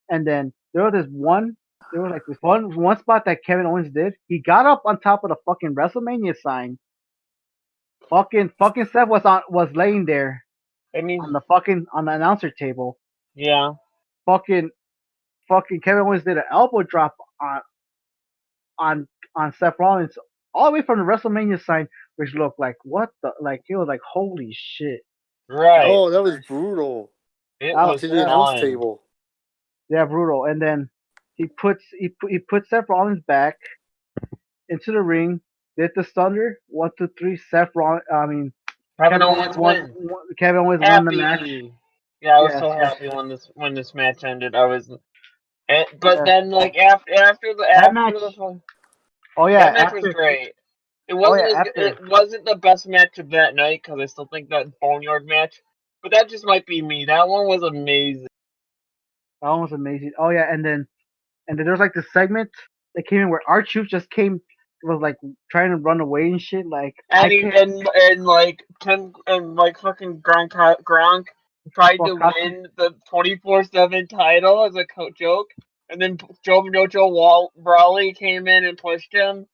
and then there was like this one spot that Kevin Owens did. He got up on top of the fucking WrestleMania sign. Fucking Seth was laying there I on mean, the announcer table. yeah. Fucking fucking Kevin Owens did an elbow drop on on Seth Rollins all the way from the WrestleMania sign, which looked like what the like he was like holy shit. Right. Oh, that was brutal. It That was was To the announce fun. table. yeah brutal. And then he puts Seth Rollins back into the ring. Did the Thunder 1, 2, 3. Seth Rollins. I mean Kevin Kevin Owens Owens wins. Kevin Owens won the match. Happy. Yeah, I was Yeah, so so happy when this match ended. I was, but yeah. then like after That match. Oh yeah, that match was after. great. It Oh yeah, wasn't after. it wasn't the best match of that night because I still think that Boneyard match, but that just might be me. That one was amazing. That one was amazing. Oh yeah, and then there was like this segment that came in where R-Truth just came was like trying to run away and shit. Like I And he, can't. and like Tim and like fucking Gronk tried Well, to win the 24/7 title as a joke, and then Jojo Brawley came in and pushed him,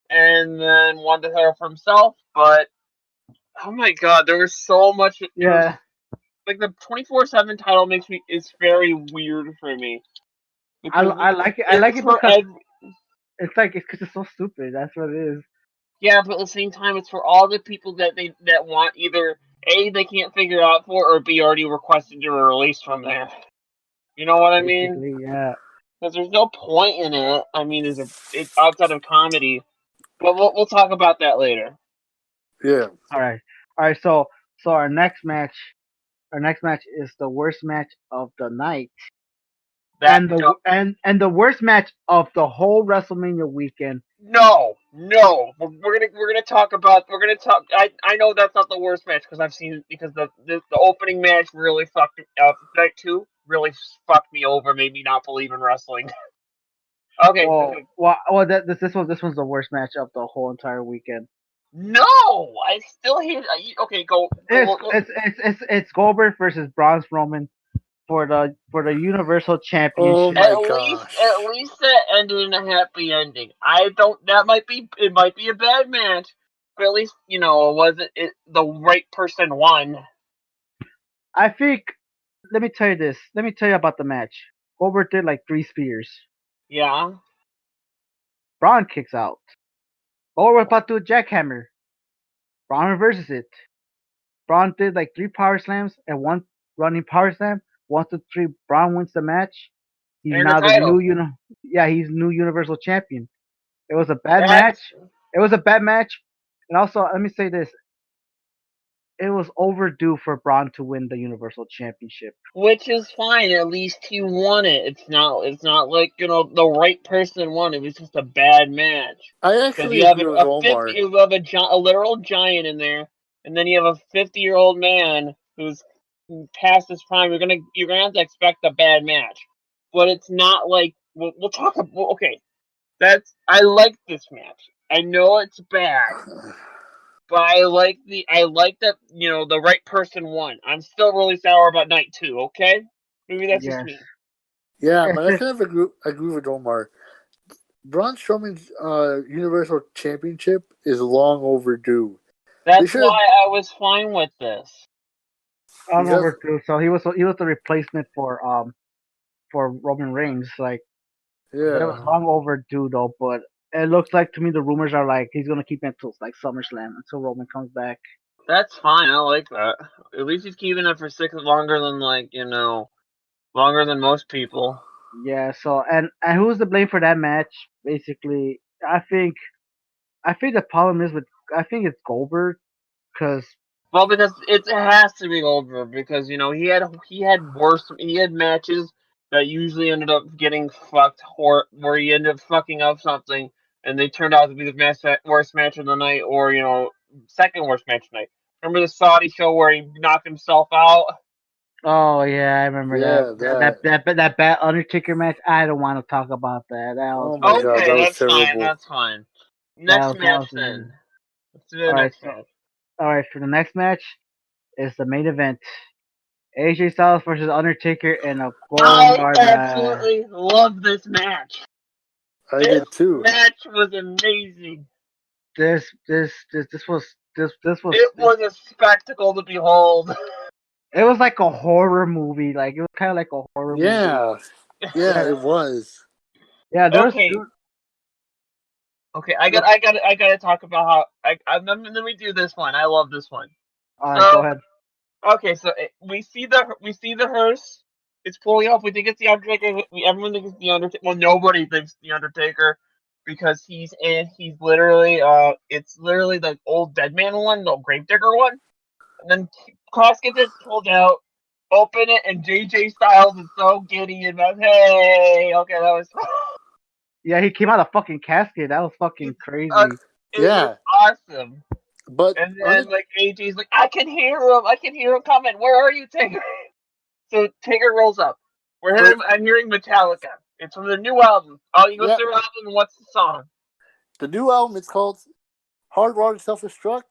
and then wanted to hire for himself. But oh my god, there was so much. It was yeah, like the 24/7 title is very weird for me because I like it. I like it's it for because it's like it's because it's so stupid. That's what it is. yeah, but at the same time, it's for all the people that want either A, they can't figure out for, or B, already requested to be released from there. You know what I mean? Basically, yeah. Because there's no point in it. I mean, it's outside of comedy. But we'll talk about that later. Yeah. All right. So our next match is the worst match of the night, That and the worst match of the whole WrestleMania weekend. no, we're gonna talk about we're gonna talk. I know that's not the worst match because I've seen it because the opening match really fucked night two really fucked me over, made me not believe in wrestling. Okay, This one's the worst match of the whole entire weekend. no, I still hate. Okay, go. It's Goldberg versus Braun Strowman for the Universal Oh Championship. my At gosh. least that ended in a happy ending. I don't. It might be a bad match, but at least it wasn't. The right person won. I think. Let me tell you this. Let me tell you about the match. Goldberg did like 3 spears. Yeah. Braun kicks out. Goldberg about to do a jackhammer. Braun reverses it. Braun did like 3 power slams and one running power slam. 1, 2, 3. Braun wins the match. He's And the now the new title. he's new Universal Champion. It was a bad match. That's It was a bad match. And also, let me say this: it was overdue for Braun to win the Universal Championship. which is fine. At least he won it. It's not. It's not like the right person won. It was just a bad match. I Because actually you have agree with a 50, Omar. you have a literal giant in there, and then you have a 50-year-old man who's past his prime. You're gonna have to expect a bad match, but it's not like we'll talk. Okay, I like this match. I know it's bad, but I like that the right person won. I'm still really sour about night two. Okay, maybe that's just Yes. me. Yeah, It's but I just, kind of agree with Omar. Braun Strowman's Universal Championship is long overdue. They That's should have, why I was fine with this. all because overdue. So he was the replacement for Roman Reigns. Like it was yeah, long overdue though, but it looks like to me the rumors are like he's gonna keep it until like SummerSlam until Roman comes back. That's fine. I like that. At least he's keeping it for 6 longer than longer than most people. Yeah. So and who's to blame for that match? Basically, I think the problem is with I think it's Goldberg because Well, because it has to be Goldberg because he had matches that usually ended up getting fucked or where he ended up fucking up something and they turned out to be the worst match of the night or second worst match tonight. Remember the Saudi show where he knocked himself out? Oh yeah, I remember Yeah, that. that bad Undertaker match. I don't want to talk about that. That was Oh my fucking god, Okay, that was that's fine. terrible. That's fine. that Next was that match was then. Let's do the all right. next So match. all right, for the next match is the main event: AJ Styles versus Undertaker in a I gold. absolutely love this match. I This did too. match was amazing. This was It was a spectacle to behold. it was like a horror movie. Like it was kind of like a horror movie. Yeah, yeah, Yeah, it was. yeah. Okay, okay. I gotta talk about how. Let me do this one. I love this one. All right, go So ahead. okay, so we see the hearse. It's pulling off. We think it's the Undertaker. Everyone thinks it's the Undertaker. Well, nobody thinks it's the Undertaker because he's literally it's literally the old dead man one, the Gravedigger one. And then casket is pulled out. Open it, and JJ Styles is so giddy and like, hey, okay, that was Yeah, he came out of fucking casket. That was fucking uh, crazy. it was Yeah, awesome. but And then like AJ's like, I can hear him coming. Where are you, Taker? So Taker rolls up. but I'm hearing Metallica. It's from the new album. Oh, you go yeah, through the album and what's the song? the new album is called Hard Rock Self Destruct,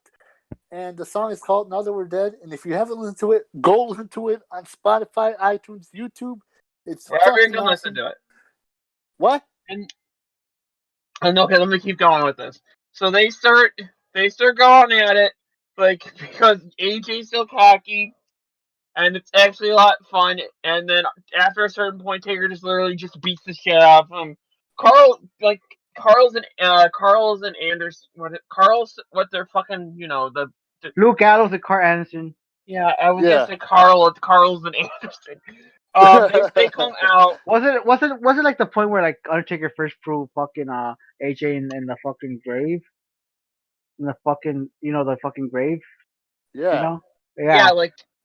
and the song is called Now That We're Dead. And if you haven't listened to it, go listen to it on Spotify, iTunes, YouTube. It's Wherever you fucking can listen awesome. to it. What? And okay, let me keep going with this. So they start going at it, like because AJ's so cocky, and it's actually a lot of fun. And then after a certain point, Taker just literally just beats the shit out of him. Carl's and Anderson. What they're fucking the Luke Gallows and Carl Anderson. yeah. I was gonna Yeah. say Carl's and Anderson. They come out. Was it like the point where like Undertaker first proved fucking AJ in the fucking grave? In the fucking the fucking grave? You Yeah. know? Yeah, Yeah.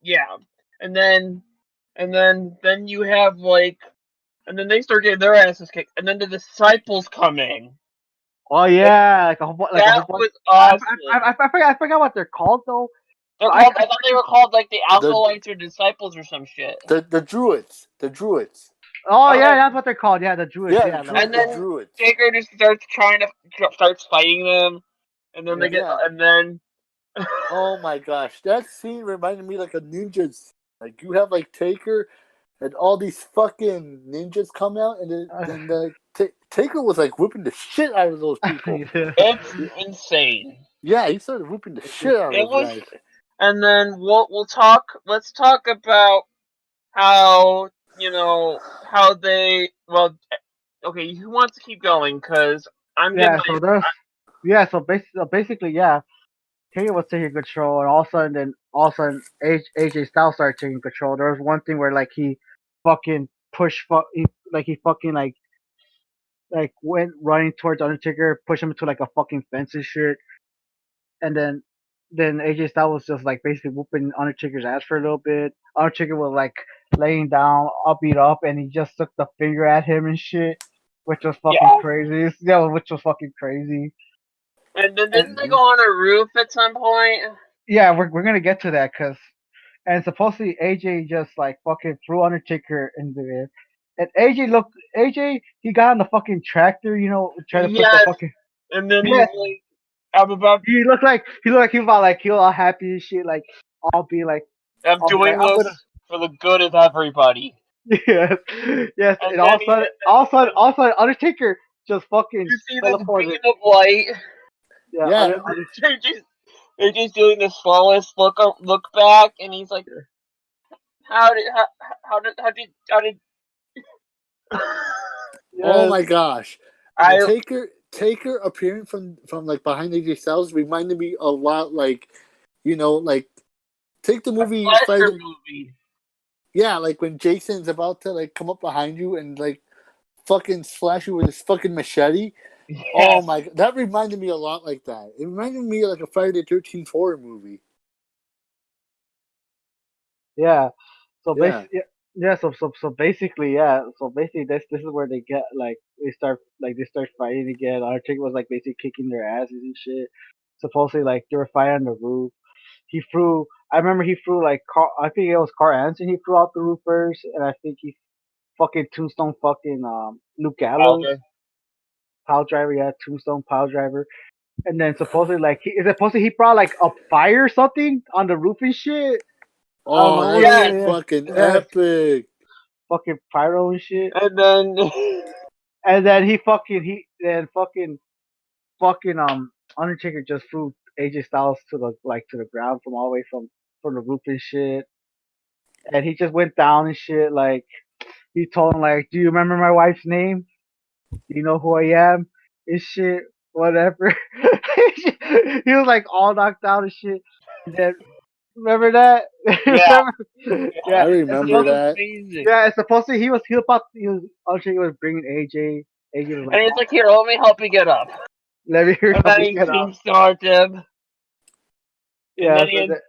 yeah, and then you have and then they start getting their asses kicked, and then the disciples come in. Oh yeah, like a whole That bunch. was awesome. I forgot what they're called though. They're But called. I thought they were called like the The Alkalites or Disciples or some shit. the Druids. The Druids. oh yeah, Okay, that's what they're called. Yeah, the Druids. Yeah, Yeah, and the then Druids. Taker just starts fighting them, and then they get Yeah. and then Oh my gosh, that scene reminded me like a ninjas. Like you have like Taker, and all these fucking ninjas come out, and then Taker was like whipping the shit out of those people. yeah. it's insane. Yeah, he started whipping the shit out It of those was, guys. and then we'll talk. Let's talk about how how they okay, who wants to keep going because I'm getting Yeah. So basically, yeah. Taker was taking control, and all of a sudden, AJ Styles started taking control. There was one thing where like he fucking he fucking like went running towards Undertaker, pushed him into like a fucking fence and shit, and then AJ Styles was just like basically whooping Undertaker's ass for a little bit. Undertaker was like laying down, all beat up, and he just took the finger at him and shit, which was fucking yeah. crazy. Yeah, which was fucking crazy. And then And didn't they go on a roof at some point? yeah, we're gonna get to that because and supposedly AJ just like fucking threw Undertaker into there. And AJ he got on the fucking tractor, trying to put the Yes. fucking And then yeah. he's like, I'm about, He was all like he was all happy and shit, like I'll be like I'm I'll be like doing I'm this gonna for the good of everybody. yes yes And and then he, all of a sudden Undertaker just fucking you see this beam teleported. of light, Yeah, Yeah, and they're just doing the slowest look back, and he's like, how did, how did, oh yes. my gosh, the I, Taker appearing from like behind AJ Styles reminded me a lot like, like take the a movie slasher Friday. movie. Yeah, like when Jason's about to like come up behind you and like fucking slash you with his fucking machete. Oh Yes. my! That reminded me a lot like that. It reminded me of like a Friday the 13th horror movie. Yeah. So Yeah, basically, yeah. So basically, this is where they get like they start fighting again. Undertaker was like basically kicking their asses and shit. supposedly like they were fighting on the roof. He threw. I remember he threw like I think it was Carl Anderson. He threw out the roof first, and I think he fucking tombstone fucking Luke Gallows, Powder. pile driver. Yeah, tombstone pile driver. And then supposedly like he brought like a fire or something on the roof and shit. I don't Oh, know. that's Yes. Yeah, fucking yeah, epic. fucking pyro and shit. And then And then he fucking Undertaker just threw AJ Styles to the ground from all the way from the roof and shit. And he just went down and shit. Like he told him like, "Do you remember my wife's name? Do you know who I am?" And shit, whatever. He was like all knocked out and shit. And then remember that? yeah, Remember? I Yeah, it's it remember supposed. was that. amazing. Yeah, it's supposed to. He was Undertaker was bringing AJ. AJ was like, And it's like, here, let me help you get up. "Let me hear And then something he get up." tombstone him. And Yeah, then he had, and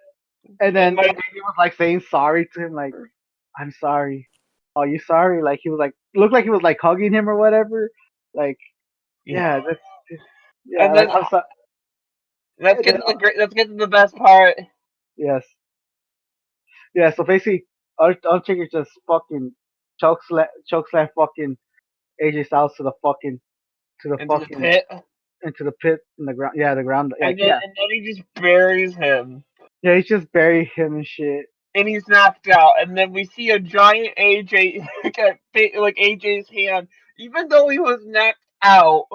and then my AJ was like saying sorry to him, like, "I'm sorry." Oh, you sorry? Like he was like looked like he was like hugging him or whatever. Like, yeah. yeah, yeah, And like then I'm sorry. let's get to the great. Let's get to the best part. Yes. Yeah, so basically, Undertaker just fucking choke slam fucking AJ Styles to the Into the fucking pit, into the pit in the ground. Yeah, the ground. Like and then he just buries him, yeah, he just buried him and shit. and he's knocked out. And then we see a giant AJ, like AJ's hand, even though he was knocked out,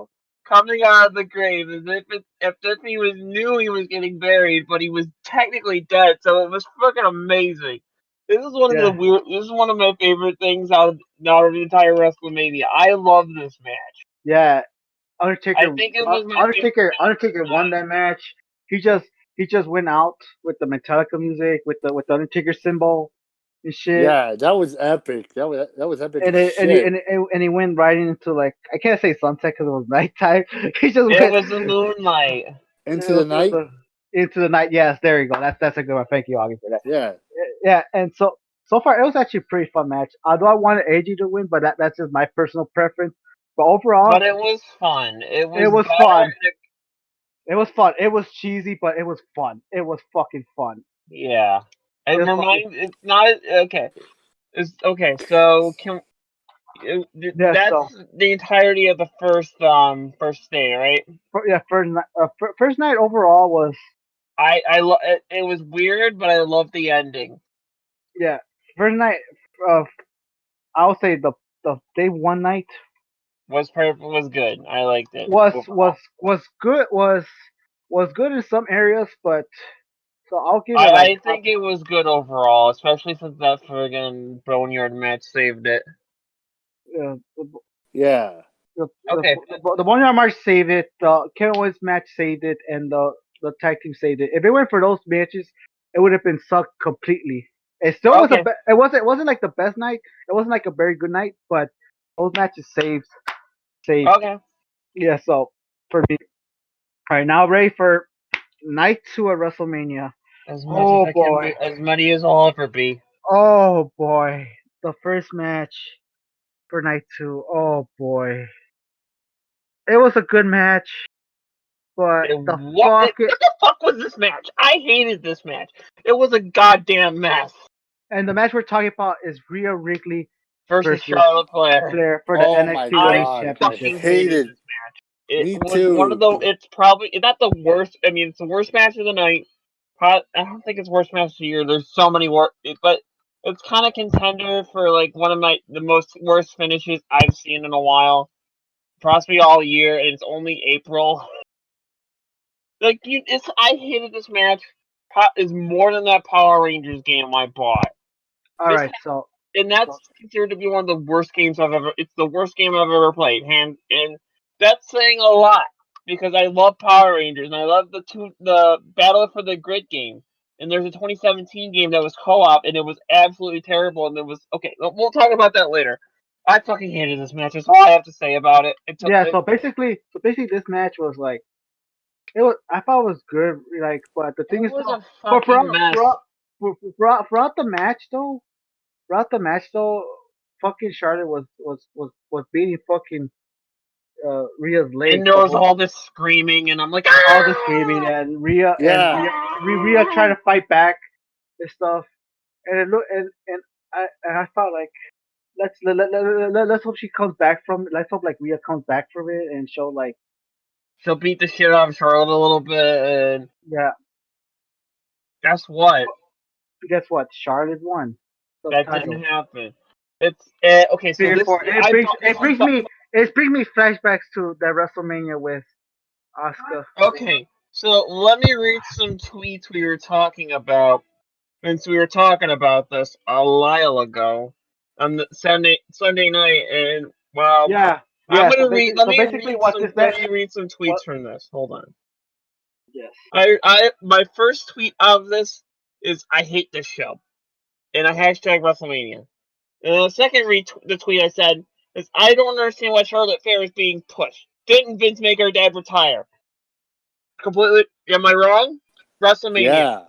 coming out of the grave, as if he was knew he was getting buried, but he was technically dead. So it was fucking amazing. This is one of the Yeah, weird. This is one of my favorite things out of the entire WrestleMania. I love this match. yeah. I think it was my favorite Undertaker match. won that match. He just he just went out with the Metallica music with the Undertaker symbol and shit. Yeah, that was epic. That was epic And as it, and he shit. and he went right into like I can't say sunset because it was nighttime. He just It went was the moonlight. Into the night. into the night. Yes, there you go. That's a good one. Thank you, Augie, for that. Yeah. Yeah, and so far it was actually a pretty fun match. Although I wanted AJ to win, but that's just my personal preference. But overall, But it was fun. It it was was better. fun. It was fun. It was cheesy, but it was fun. It was fucking fun. Yeah. It It was fucking reminds. It's not okay. It's okay. So yeah. that's So the entirety of the first day, right? yeah, first night overall was it was weird, but I love the ending. yeah. First night, uh, I would say the day one night Was good. I liked it was overall. good was good in some areas, but so I'll give it like I think it was good overall, especially since that friggin' Boneyard match saved it. uh, Yeah. Okay. the Boneyard match saved it. The Kevin Owens match saved it, and the tag team saved it. If it went for those matches, it would have been sucked completely. It still was Okay. it wasn't like the best night. It wasn't like a very good night, but those matches saved. Okay. Yeah. So for me, all right, now ready for night two of WrestleMania. As much as Oh I can boy. be, as many as I'll ever be. Oh boy. The first match for night two. Oh boy. It was a good match, but the What fuck it the fuck was this match? I hated this match. It was a goddamn mess. and the match we're talking about is Rhea Ripley Versus versus Charlotte Flair. Flair for the Oh my NXT Women's I god. I Championship. fucking hated hated. this match. It Me was one of too. the. It's probably not the worst. I mean, it's the worst match of the night. I don't think it's worst match of the year. There's so many but it's kind of contender for like one of the most worst finishes I've seen in a while, possibly all year, and it's only April. Like I hated this match. Is more than that Power Rangers game I bought. All This right, so and that's considered to be one of the worst games I've ever. It's the worst game I've ever played, and that's saying a lot because I love Power Rangers and I love the Battle for the Grid game. And there's a 2017 game that was co-op and it was absolutely terrible. And it was okay. We'll talk about that later. I fucking hated this match. That's all I have to say about it. yeah, so basically this match was like it was I thought it was good, like but the thing It is was though a fucking mess. throughout the match though throughout the match though fucking Charlotte was beating fucking Rhea's leg. And there was all this screaming, and I'm like, all the screaming, and Rhea trying to fight back and stuff. And it look and I felt like let's hope she comes back from it. Let's hope like Rhea comes back from it and show like she'll beat the shit out of Charlotte a little bit. And yeah. Guess what? Guess what? Charlotte won. That didn't happen. It's okay. So it brings me flashbacks to that WrestleMania with Asuka. Okay, so let me read some tweets we were talking about. Since we were talking about this a while ago on the Sunday night, and well, I'm gonna read. Let me read some tweets from this. Hold on. Yes. My first tweet of this is I hate this show, and I hashtag WrestleMania. And the second the tweet I said is I don't understand why Charlotte Flair is being pushed. Didn't Vince make her dad retire? Completely. Am I wrong? WrestleMania.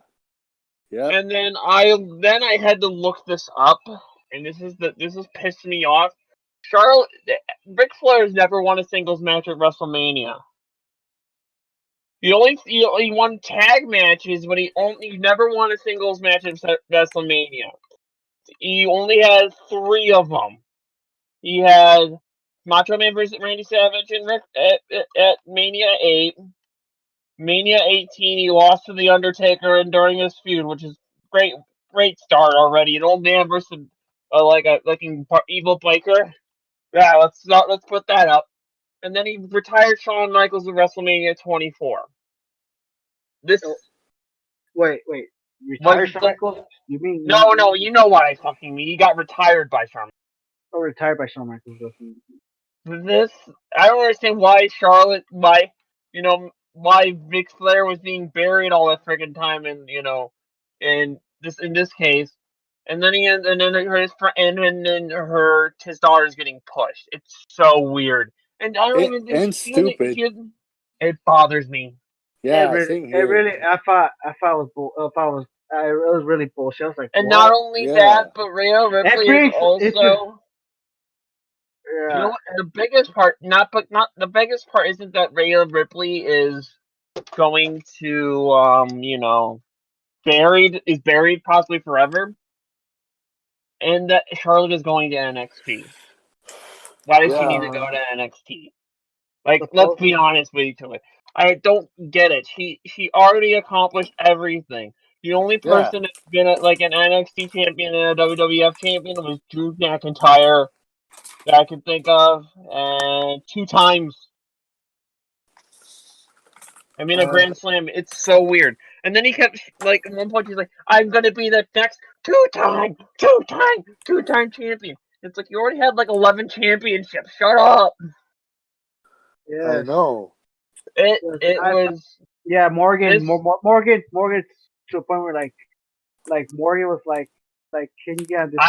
Yeah. And then I had to look this up, and this is pissed me off. Ric Flair has never won a singles match at WrestleMania. He won tag matches, but he never won a singles match at WrestleMania. He only had 3 of them. He had Macho Man versus Randy Savage at Mania 8. Mania 18, he lost to The Undertaker, and during this feud, which is great start already. An old man versus an evil biker. Yeah, let's put that up. And then he retired Shawn Michaels at WrestleMania 24. Wait. Retired Shawn Michaels? You mean no? You know what I fucking mean. He got retired by Shawn. Oh, retired by Shawn Michaels. I don't understand why why Ric Flair was being buried all that friggin' time, and in this case, and then his daughter's getting pushed. It's so weird, and I don't even think and stupid. It bothers me. Yeah, it really. I thought it was really bullshit. I was like, and what? Not only that, but Rhea Ripley is also. Yeah. You know what? The biggest part, the biggest part isn't that Rhea Ripley is going to, buried possibly forever, and that Charlotte is going to NXT. Why does she need to go to NXT? Like, let's be honest with each other. I don't get it. She already accomplished everything. The only person that's been an NXT champion and a WWF champion was Drew McIntyre that I can think of, and 2 times. I mean, a Grand Slam. It's so weird. And then he kept, at one point, he's like, I'm going to be the next two-time champion. It's like, you already had, 11 championships. Shut up. Yeah. I know. It was... Yeah, Morgan to a point where, Morgan was like, can you get on this?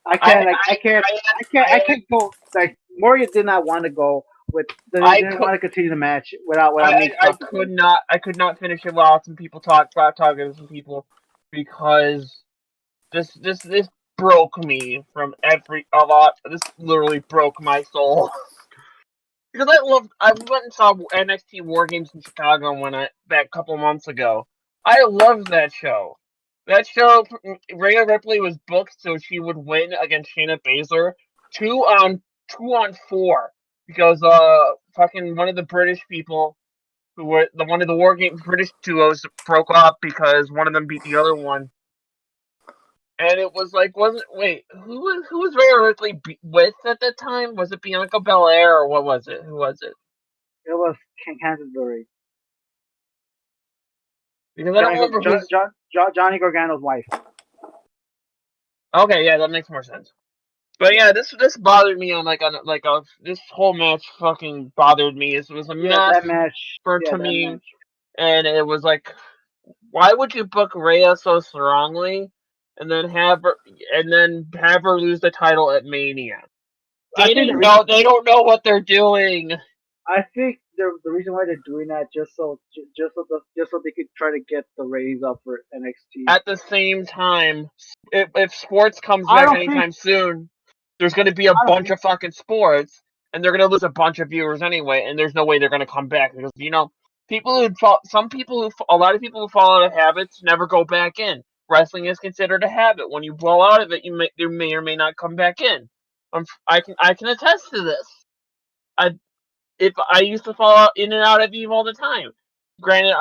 I can't go. Morgan did not want to go. I didn't want to continue the match without me. I could not finish it while some people talking to some people, because this broke me from this literally broke my soul. Because I went and saw NXT War Games in Chicago back a couple months ago. I loved that show. That show, Rhea Ripley was booked so she would win against Shayna Baszler 2 on 4. Because fucking one of the British people who were one of the War Games British duos broke up because one of them beat the other one, and it was who was Rhea Ripley with at the time? Was it Bianca Belair or what was it? Who was it? It was Canterbury. Because I don't remember Johnny Gargano's wife. Okay, yeah, that makes more sense. But yeah, this bothered me this whole match fucking bothered me. It was a mess to me, and it was like, why would you book Rhea so strongly, and then have her lose the title at Mania? They don't know what they're doing. I think the reason why they're doing that just so they could try to get the ratings up for NXT. At the same time, if sports comes back anytime soon, there's going to be a bunch of fucking sports, and they're gonna lose a bunch of viewers anyway, and there's no way they're gonna come back because a lot of people who fall out of habits never go back in. Wrestling is considered a habit. When you blow out of it, you may or may not come back in. I can attest to this. I used to fall in and out of Eve all the time. Granted,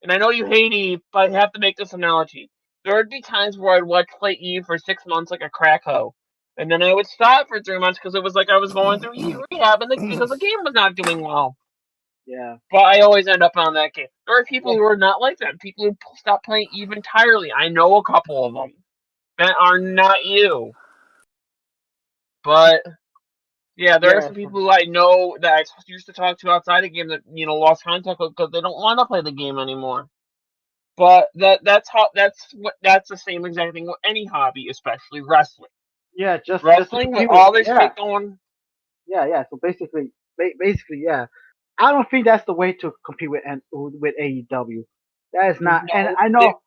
and I know you hate Eve, but I have to make this analogy. There would be times where I'd watch play Eve for 6 months like a crack hoe, and then I would stop for 3 months because it was like I was going through rehab, because the game was not doing well. Yeah. But I always end up on that game. There are people who are not like that. People who stop playing Eve entirely. I know a couple of them that are not you, but. Yeah, there are some people who I know that I used to talk to outside the game that lost contact with because they don't want to play the game anymore. But that's the same exact thing with any hobby, especially wrestling. Yeah, Wrestling with all this shit going. Yeah. So basically, yeah. I don't think that's the way to compete with AEW. That is not, and I know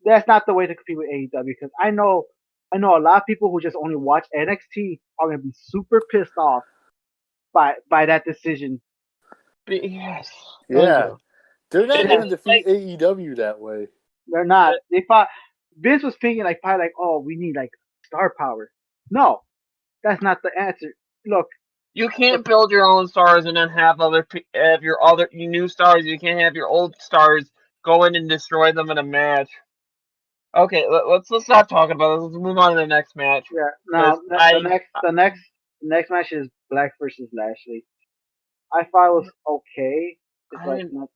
that's not the way to compete with AEW because I know a lot of people who just only watch NXT are gonna be super pissed off by that decision. Yes. Yeah. They're not going to defeat AEW that way. They're not. They thought Vince was thinking probably oh, we need star power. No, that's not the answer. Look, you can't build your own stars and then have your other new stars. You can't have your old stars go in and destroy them in a match. Okay, let's stop talking about this. Let's move on to the next match. Yeah, no, the next match is Black versus Lashley. I thought it was okay.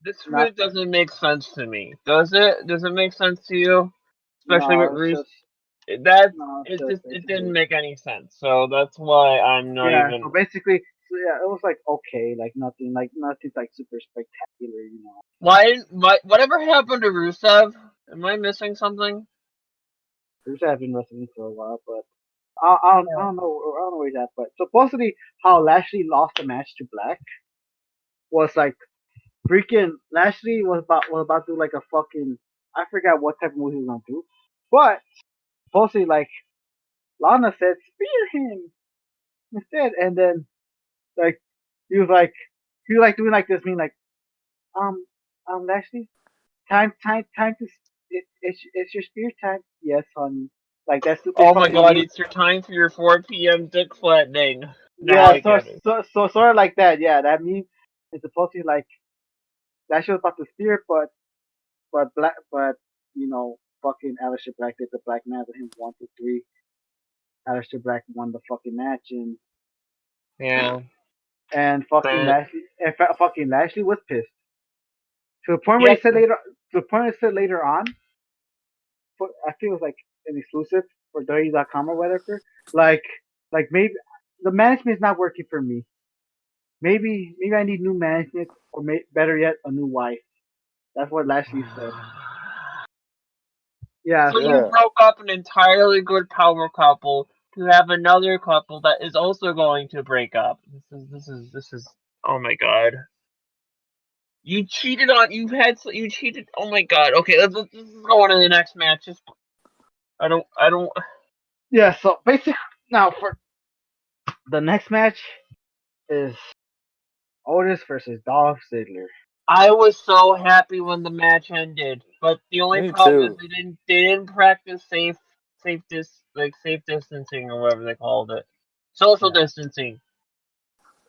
This really doesn't make sense to me. Does it? Does it make sense to you? Especially with Reese. It didn't make any sense. So that's why I'm not even. So basically, it was okay, nothing super spectacular, Whatever happened to Rusev? Am I missing something? Rusev has been wrestling for a while, but I don't know where he's at. But supposedly, how Lashley lost the match to Black was freaking Lashley was about to do a fucking, I forgot what type of move he was gonna do, but supposedly Lana said spear him instead, and then he was doing this, mean Lashley, time to it's your spear time. Yes, honey. That stupid. Oh my god, it's your time for your 4 p.m. dick flattening. Yeah, so sort of like that. Yeah, that means it's supposed to be Lashley was about to spear, but fucking Aleister Black did the Black Mass with him 1, 2, 3. Aleister Black won the fucking match, and and fucking Lashley was pissed to the point where he said later on. I think it was an exclusive for WWE.com or whatever. Maybe the management is not working for me. Maybe I need new management, or better yet, a new wife. That's what Lashley said. Yeah. So you broke up an entirely good power couple to have another couple that is also going to break up. This is. Oh my god. You cheated. Oh my god. Okay, let's go on to the next match. I don't. Yeah. So basically, now for the next match is Otis versus Dolph Ziggler. I was so happy when the match ended, but the only problem is they didn't practice safe distancing or whatever they called it, social distancing.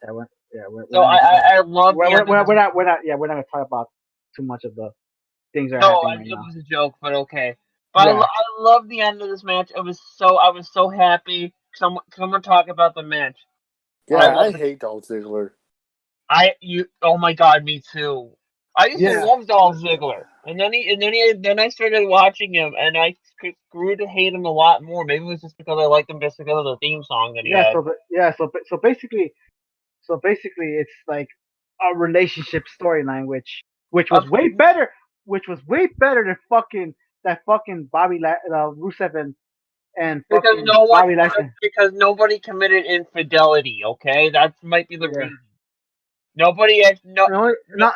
I love. We're not gonna talk about too much of the things that are happening right now. No, it was a joke, but okay. But I love the end of this match. I was so happy. Someone talk about the match. Yeah, I hate Dolph Ziggler. Oh my god, me too. I used to love Dolph Ziggler, and then I started watching him, and I grew to hate him a lot more. Maybe it was just because I liked him just because of the theme song that he had. So basically, it's a relationship storyline, which was way better. Which was way better than fucking Bobby Rusev and because nobody committed infidelity. Okay, that might be the reason. Nobody. Not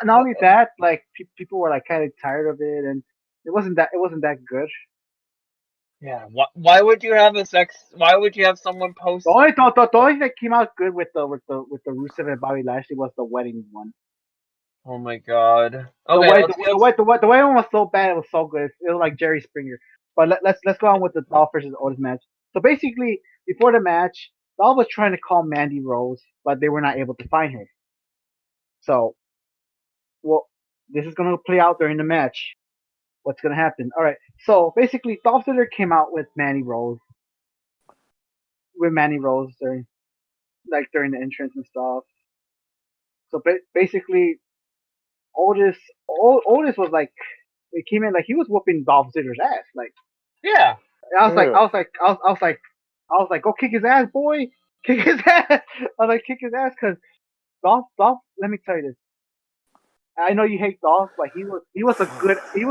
only that, people were kind of tired of it, and it wasn't that good. Yeah. Why would you have a sex? Why would you have someone post? The only thing that came out good with the Rusev and Bobby Lashley was the wedding one. Oh my god. The Okay, way let's get. the way one was so bad, it was so good. It was like Jerry Springer. But let's go on with the Dolph versus Otis match. So basically, before the match, Dolph was trying to call Mandy Rose, but they were not able to find her. So, well, this is gonna play out during the match. What's gonna happen? All right. So basically, Dolph Ziggler came out with Mandy Rose, during during the entrance and stuff. So basically, Otis was like, he came in like he was whooping Dolph Ziggler's ass. Like Yeah. I was like, go kick his ass, boy, kick his ass. I was like, kick his ass, cause Dolph. Let me tell you this. I know you hate Dolph, but he was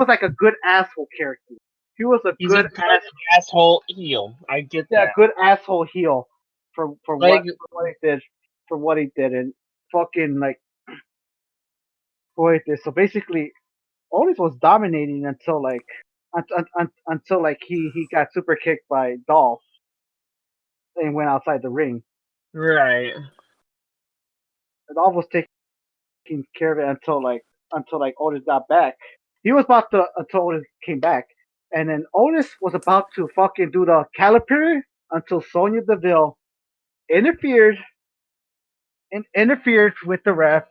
like a good asshole character. He was a He's a good good asshole heel. I get that. good asshole heel for Like, what he did and fucking like what he did. So basically, Otis was dominating until like he got super kicked by Dolph and went outside the ring. right. And Dolph was taking care of it until like Otis got back. He was about to until Otis came back, and then Otis was about to fucking do the caliper until Sonya Deville interfered interfered with the ref,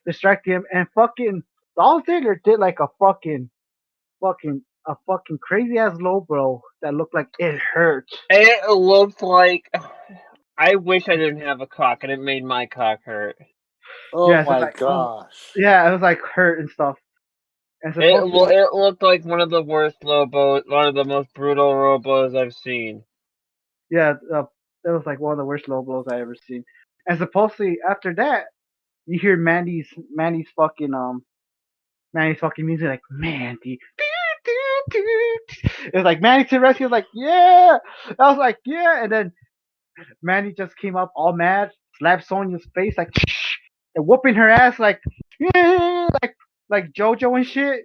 distracted him, and fucking Dolph Ziggler did like a fucking crazy ass low blow that looked like it hurt. It looked like. I wish I didn't have a cock and it made my cock hurt. Oh Yeah, so my like gosh. yeah, it was like hurt and stuff. And supposedly, It looked like one of the worst low blows, one of the most brutal low blows I've seen. yeah, it was like one of the worst low blows I ever seen. And supposedly after that, you hear Mandy's fucking music like Mandy. It was like Mandy to the rescue. Was like yeah, I was like yeah, and then Mandy just came up all mad, slapped Sonya's face like, and whooping her ass like, yeah, like JoJo and shit.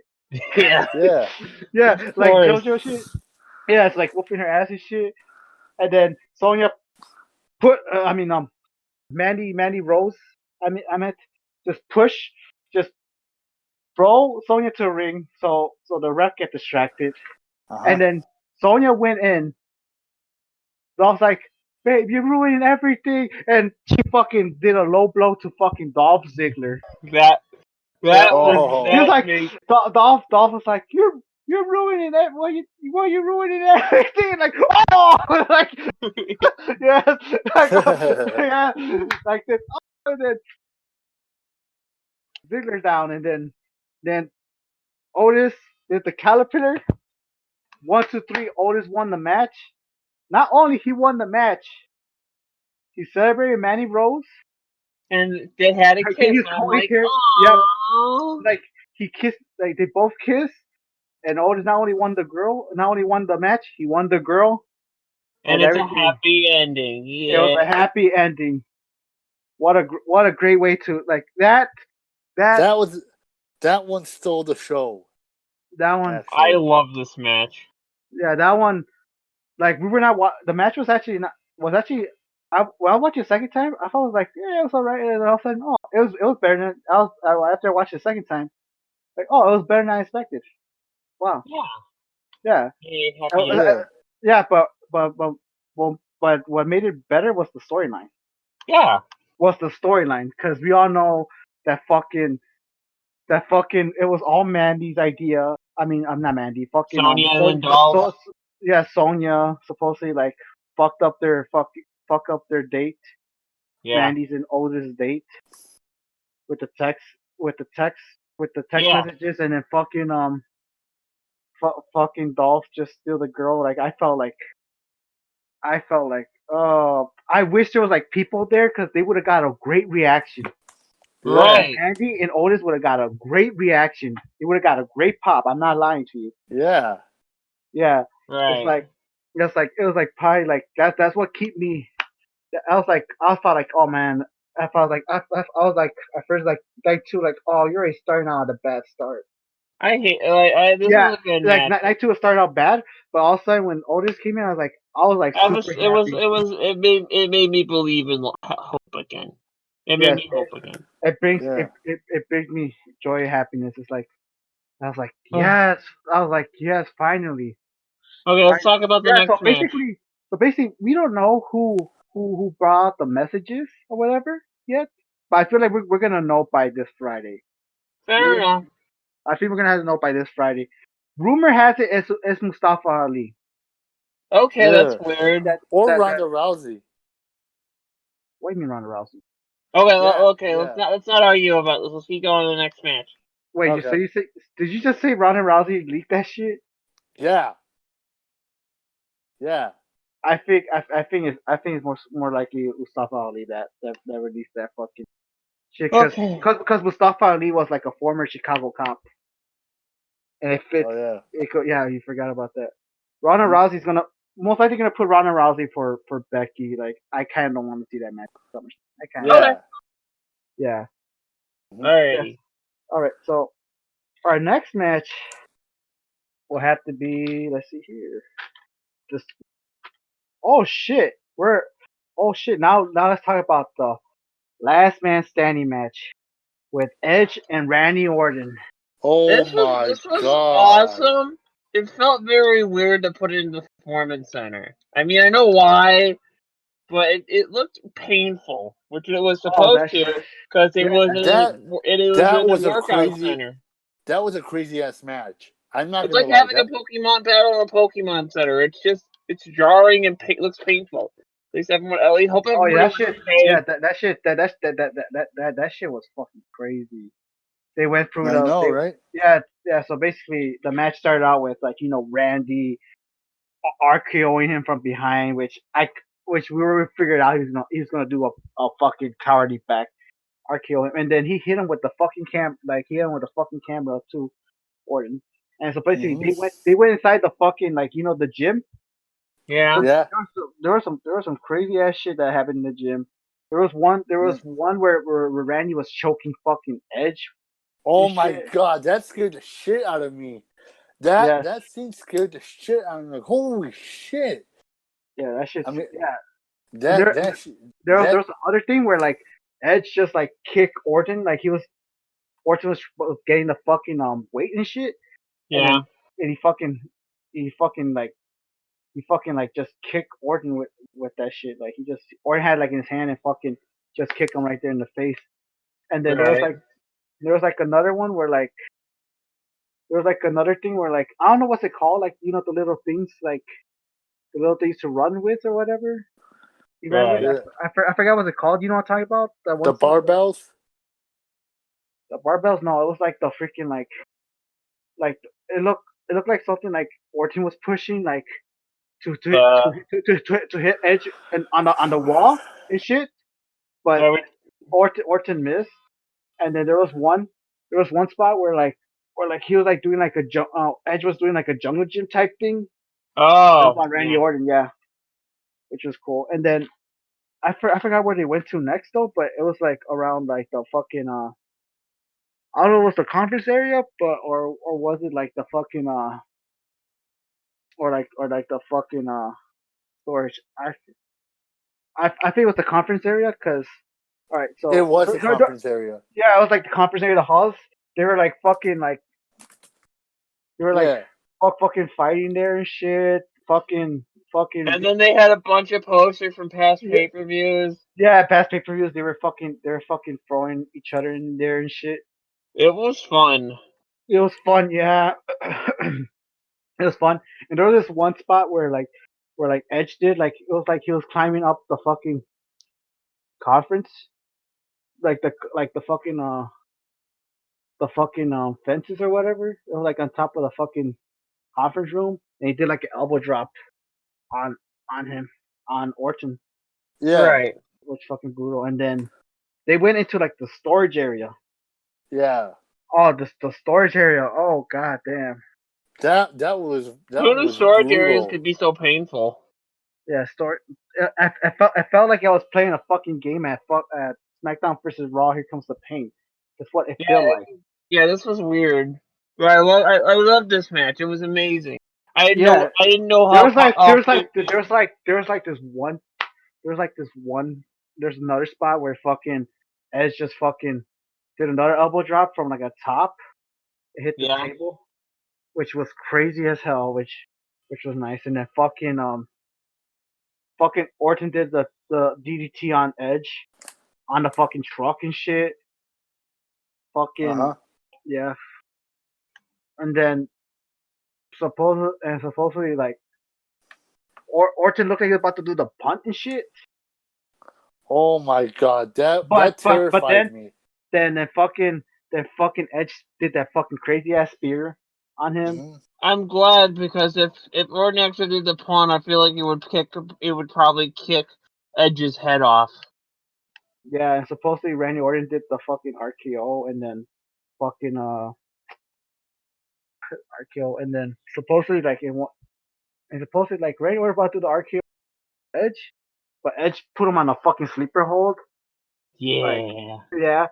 Yeah. Yeah. Yeah, Of like course. JoJo shit. Yeah, it's like whooping her ass and shit. And then Sonya put, Mandy Rose. I meant just push, just throw Sonya to the ring, so the ref get distracted, Uh-huh. and then Sonya went in. Dolph's like, babe, you're ruining everything, and she fucking did a low blow to fucking Dolph Ziggler. That Oh. He was that like, made Dolph was like, you're ruining it. Why you ruining everything? Like, oh, like, yeah, like, yeah, like this. Oh, and then Ziggler down, and then Otis did the caliper. 1, 2, 3. Otis won the match. Not only he won the match, he celebrated Manny Rose. and they had a Like, kiss. he And was I'm holding like, her. Yeah, oh. like he kissed. Like they both kissed, and Otis not only won the match, he won the girl, And and it's a everything. happy ending. It was Yeah. a happy ending. What a great way to like that That one stole the show. one. Actually. I love this match. Yeah, that one. Like we were not. The match was actually not. Was actually. When I watched it the second time, I thought it was like, yeah, it was alright. And all of a sudden, oh, it was better than after I watched it the second time. Like, oh, it was better than I expected. Wow. Yeah. Yeah. Hey, Uh, happy uh, ending. yeah, but what made it better was the storyline. Yeah. Because we all know that fucking it was all Mandy's idea. I mean, I'm not Mandy. Fucking Sonya and Dolph. yeah, Sonya supposedly like fucked up their fuck up their date. Yeah. Mandy's and Otis' date with the text Yeah. messages, and then fucking Dolph just steal the girl. Like I felt like I wish there was like people there because they would have got a great reaction. Right. Andy and Otis would have got a great reaction. They would have got a great pop. I'm not lying to you. Yeah. Right. It was like probably like that's what keep me. I thought like oh man. I was like at first like two like oh you're already starting out at a bad start. I hate this Yeah, was a good like match. night two was started out bad, but all of a sudden when Otis came in, I was like super happy. It made me believe in hope again. It made Yes, me hope again. Yeah. it brings me joy, happiness. It's like I was like Okay, yes, I was like yes, finally. let's talk about the Yeah, next match. so basically, we don't know who brought out the messages or whatever yet, but I feel like we're gonna know by this Friday. Fair enough. I think we're gonna have to know by this Friday. Rumor has it it's Mustafa Ali. Okay, that's Yeah. weird. Or That Ronda Rousey. what do you mean Ronda Rousey? Okay, Yeah. okay. Yeah. Let's not argue about this. Let's keep going to the next match. Wait, so Okay. you say did you just say Ronda Rousey leaked that shit? Yeah. Yeah. I think it's more likely Mustafa Ali that released that fucking shit Okay. because Mustafa Ali was like a former Chicago cop and it fits. Oh yeah. Yeah, you forgot about that. Ronda Mhm. Rousey's gonna most likely gonna put Ronda Rousey for Becky. Like I kind of don't want to see that match. So much. I kind of Okay. Yeah. yeah. Mhm. Yes. Alrighty. All right. So our next match will have to be. Let's see here. Just oh shit. Now let's talk about the last man standing match with Edge and Randy Orton. Oh my This was god. awesome. It felt very weird to put it in the performance center. I mean, I know why, but it looked painful, which it was Oh, supposed to, because yeah, That it was that in the was a workout crazy center. ass match. I'm not It's gonna like lie. having a That Pokemon battle in a Pokemon center. It's jarring and looks painful. At least hope oh yeah, everybody that was shit. Yeah, okay. that shit was fucking crazy. They went through I know, right? yeah. So basically, the match started out with like Randy RKOing him from behind, which we were figured out he was gonna do a fucking cowardly back RKO him, and then he hit him with the fucking he hit him with the fucking camera too, Orton. And so basically, Hmm. they went inside the fucking the gym. Yeah. Yeah. There was some crazy ass shit that happened in the gym. There Yeah. was one where Randy was choking fucking Edge Oh and my shit. god, that scared the shit out of me. Yes, That scene scared the shit out of me. Like, holy shit! yeah, that I shit's mean, yeah. And that that sh- there that was the other thing where like Edge just like kicked Orton, like Orton was getting the fucking weight and shit, and Yeah. then and he fucking like just kicked Orton with that shit. Like Orton had like in his hand and fucking just kicked him right there in the face. And then Right. there was like another one where like there was like another thing where like I don't know what's it called, like the little things like the little things to run with or whatever. You ran with? Right. yeah, I forgot what it's called. You know what I'm talking about? That the one spot, barbells. the barbells. No, it was like the freaking like it looked like something like Orton was pushing like Uh, to hit Edge and on the wall and shit, but are we, Orton missed. And then there was one spot where like he was like doing like Edge was doing like a jungle gym type thing. That was oh, on Randy yeah. Orton, yeah, which was cool. And then I forgot where they went to next though, but it was like around like the fucking I don't know if it was the conference area, but or was it like the fucking or like the fucking storage? I think it was the conference area because all right, It so was the conference area. yeah, it was like the conference area, the halls. They were like fucking like they were like Yeah, fucking fighting there and shit. Fucking And then they had a bunch of posters from past yeah, pay-per-views. yeah, past pay per views. They were fucking throwing each other in there and shit. It was fun. It was fun, yeah. It was fun. And there was this one spot where like Edge did like it was like he was climbing up the fucking conference, like the fucking fences or whatever. It was like on top of the fucking conference room, and he did like an elbow drop on on him on Orton, yeah, Right. which fucking brutal. And then they went into like the storage area. yeah. Oh, the storage area. Oh god damn. That Who knew was storage areas brutal. could be so painful? Yeah, storage. I felt like I was playing a fucking game at SmackDown versus Raw. Here comes the pain. That's what it Yeah, felt like. yeah, this was weird. Right. Well, I love this match. It was amazing. Yeah, I didn't know there how was like how quick. this one there's another spot where fucking Edge just fucking did another elbow drop from like a top. It hit the Yeah. table, which was crazy as hell, which was nice. And then fucking Orton did the DDT on Edge on the fucking truck and shit. Uh Fucking huh. yeah. And then supposedly like Orton looked like he was about to do the punt and shit. Oh my god, But that but terrified me. then fucking Edge did that fucking crazy ass spear on him. Hmm. I'm glad because if Orton actually did the pawn, I feel like it would probably kick Edge's head off. Yeah, and supposedly Randy Orton did the fucking RKO and then fucking RKO and then supposedly like Randy Orton about to do the RKO Edge, but Edge put him on a fucking sleeper hold. Like Yeah. yeah,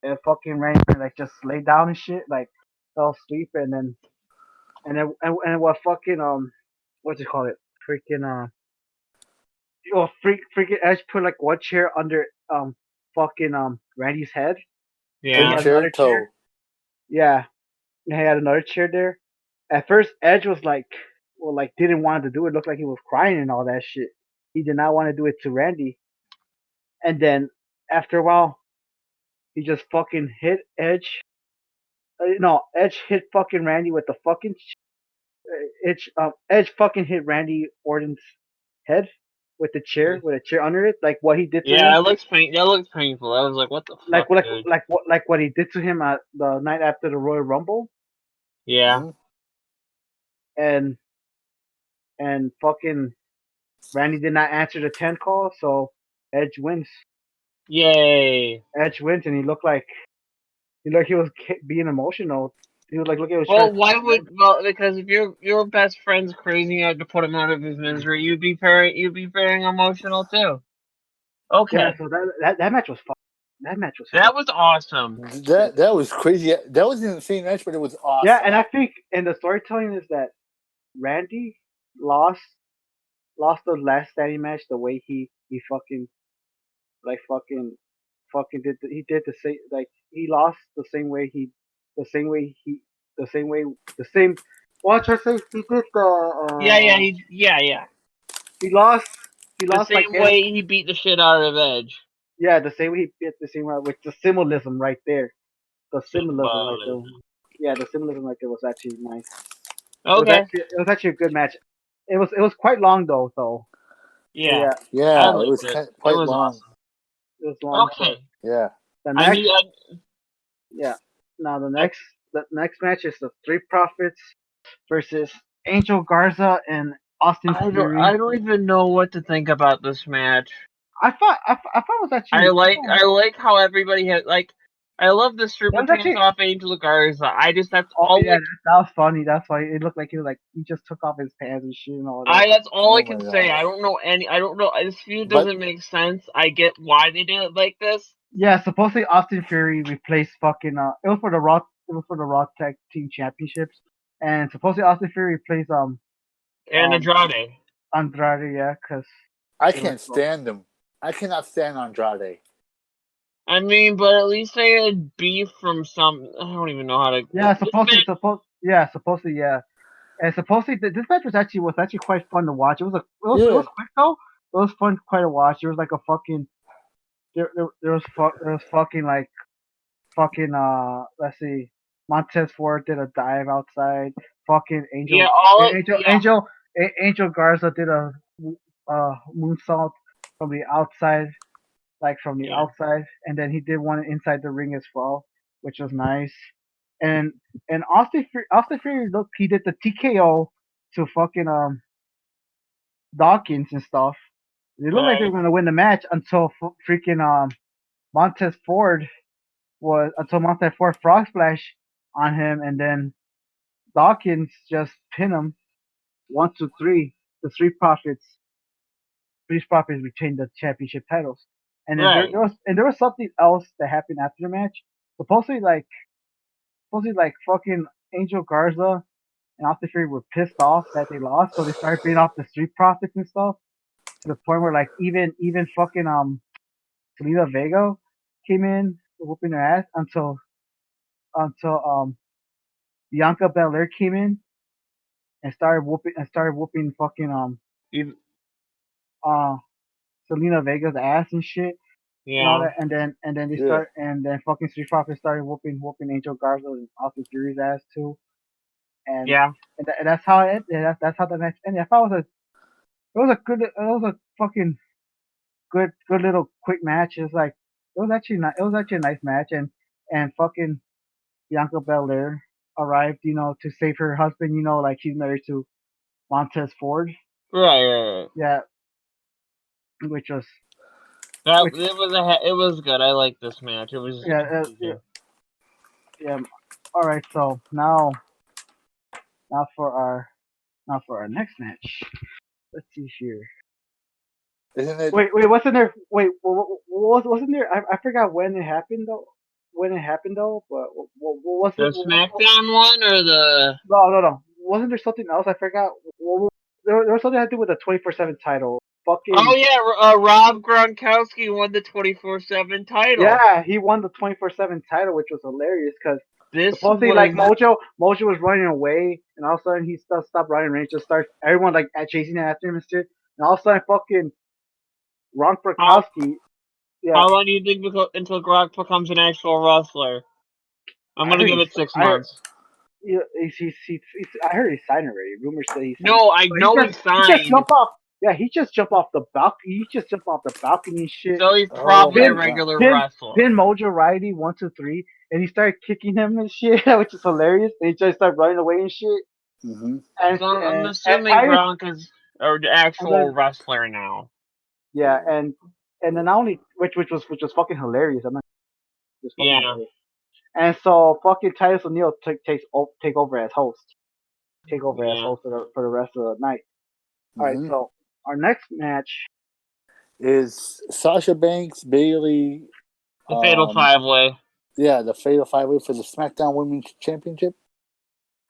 and fucking Randy Orton like just lay down and shit like fell asleep and then what fucking what you call it freaking freaking Edge put like one chair under fucking Randy's head. And he Yeah. had another chair. Concerto. Yeah, and he had another chair there. At first, Edge was like, well, like didn't want to do it. Looked like he was crying and all that shit. He did not want to do it to Randy. And then after a while, he just fucking hit Edge. No, Edge hit fucking Randy with the fucking Edge fucking hit Randy Orton's head with a chair under it, like what he did to Yeah, him, that looks painful. I was like, what the fuck, dude? like what he did to him at the night after the Royal Rumble, Yeah. Hmm. and fucking Randy did not answer the 10 call, so Edge wins. Yay. Edge wins, and he was being emotional. He was like, look, he was trying Well, to why talk to would Randy. well because if your best friend's crazy and you had to put him out of his misery, you'd be very emotional too. Yeah, Okay. so that match was fun. That match was That fucking was awesome. That was crazy. That was an insane match, but it was yeah, awesome. and I think and the storytelling is that Randy lost the last standing match the way he fucking like fucking he did the same like he lost the same way he the same way the same what I say he did Yeah. he lost The like same way he beat the shit out of Edge. yeah the same way he did the same way with the symbolism right there the symbolism right there Symbolism. yeah the symbolism right there was actually nice Okay. it was actually a good match it was quite long though so Yeah. yeah I Yeah, it liked was it. It quite was long. awesome. it was long but Okay. Yeah. the I next need yeah now the next match is the Three Profits versus Angel Garza and Austin I Fury. don't even know what to think about this match. I thought it was actually I like how everybody had like I love the that stripper was pants actually off Angel Garza. I just that's oh all yeah like that was funny. That's why it looked like he just took off his pants and shit and all that. I that's all I Oh my can say. god. I don't know this feud But doesn't make sense. I get why they did it like this. Yeah, supposedly Austin Fury replaced fucking it was for the Raw Tag Team Championships, and supposedly Austin Fury replaced And um Andrade. Andrade, yeah, because I he was can't stand them. I cannot stand Andrade. I mean, but at least they had beef from some I don't even know how to yeah this match supposedly yeah. And supposedly this match was actually quite fun to watch. It was Yeah. quick though. It was fun quite to watch. It was like a fucking there was fucking like fucking let's see Montez Ford did a dive outside. Fucking yeah, all yeah, Angel Garza did a moonsault from the outside, like from the yeah. outside, and then he did one inside the ring as well, which was nice. And Austin Fury look he did the TKO to fucking Dawkins and stuff. It looked like they Right. were gonna win the match until freaking Montez Ford Montez Ford frog splash on him, and then Dawkins just pin him 1, 2, 3. The Three Profits retained the championship titles. And then Right. there was something else that happened after the match. Supposedly like fucking Angel Garza and Austin Theory were pissed off that they lost, so they started beating off the Street Profits and stuff to the point where like even fucking Selena Vega came in whooping their ass until Bianca Belair came in and started whooping fucking You- uh Selena Vega's ass and shit and all Yeah. that, and then they Yeah. start and then fucking Street Profits started whooping Angel Garza and Austin Fury's ass too, and Yeah. and that's how it that's how the match ended. I thought it was a fucking good little quick match. It was actually a nice match, and fucking Bianca Belair arrived, to save her husband, like she's married to Montez Ford. Right. Yeah, which was That which it was good. I like this match. It was yeah yeah. All right, so now for our next match. Let's see here. Isn't it? Wait, wasn't there? Wait, wasn't there? I forgot when it happened though. When it happened though, but what was the it? SmackDown one or the No. Wasn't there something else? I forgot. There was something I had to do with the 24/7 title. Fucking oh yeah, Rob Gronkowski won the 24/7 title. yeah, he won the 24/7 title, which was hilarious because This supposedly was like Mojo was running away, and all of a sudden he stopped running, and he just starts everyone like chasing after him and shit, and all of a sudden fucking Ron how Prakowski, yeah, how long do you think until Gronk becomes an actual wrestler? I'm I gonna heard give he's it 6 I heard months. I heard he signed already. Rumors say he signed. No, I But know he he just signed, jumped off. Yeah, he just jumped off the balcony. He just jumped off the balcony and shit. so he's Oh probably a my Pin, god. regular pin, wrestler. pin Mojo Riley 1, 2, 3, and he started kicking him and shit, which is hilarious. And he just started running away and shit. Mm-hmm. And So I'm and assuming I Gronk is an and actual then wrestler now. yeah, and then not only which was fucking hilarious. I'm not just fucking Yeah, hilarious. And so fucking Titus O'Neil take over as host. Take over as yeah. host for the rest of the night. All right, Mm-hmm. so our next match. Is Sasha Banks, Bailey, The Fatal 5-Way. yeah, the Fatal 5-Way for the SmackDown Women's Championship?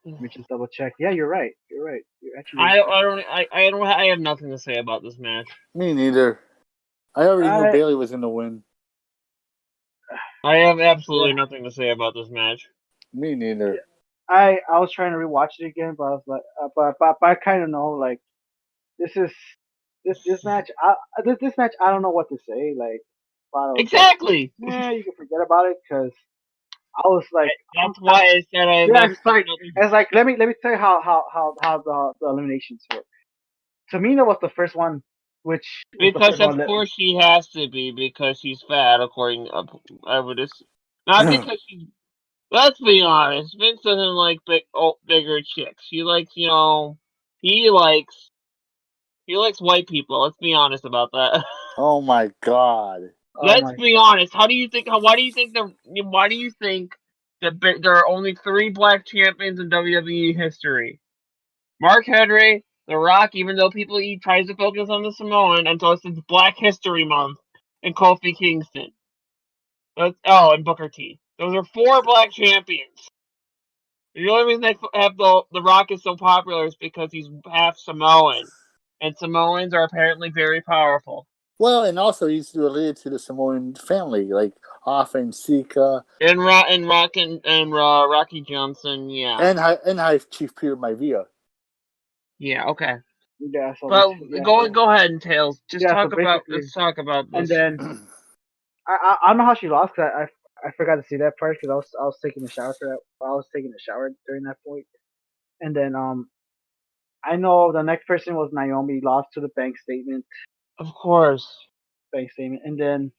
Let me just double check. Yeah, you're right. You're actually. I have nothing to say about this match. Me neither. I already knew I Bailey was going to win. I have absolutely yeah, nothing to say about this match. Me neither. I was trying to rewatch it again, but I was like, but I kind of know like this is this match. This match I don't know what to say. Like, but I was Exactly. like, you can forget about it because I was like, That's why I said I have yeah, absolutely nothing. it's like let me tell you how the eliminations work. Tamina was the first one, which was the Because first of one that course she has to be because she's fat. According, I would not because she's. Let's be honest. Vince doesn't like bigger chicks. He likes, he likes white people. Let's be honest about that. Oh my god. oh Let's my be honest. Why do you think that there are only 3 black champions in WWE history? Mark Henry, The Rock, even though he tries to focus on the Samoan until it's Black History Month, and Kofi Kingston. And Booker T. Those are 4 black champions. The only reason they have the Rock is so popular is because he's half Samoan, and Samoans are apparently very powerful. Well, and also he's related to the Samoan family, like Hoff and Sika. And Rocky Johnson, yeah. And High Chief Peter Maivia. Yeah, okay. yeah. So But yeah, go ahead and Tails. Let's talk about and this. then I don't know how she lost. Cause I forgot to see that part because I was taking a shower for that. I was taking a shower during that point, and then I know the next person was Naomi lost to the bank statement, Of course. and then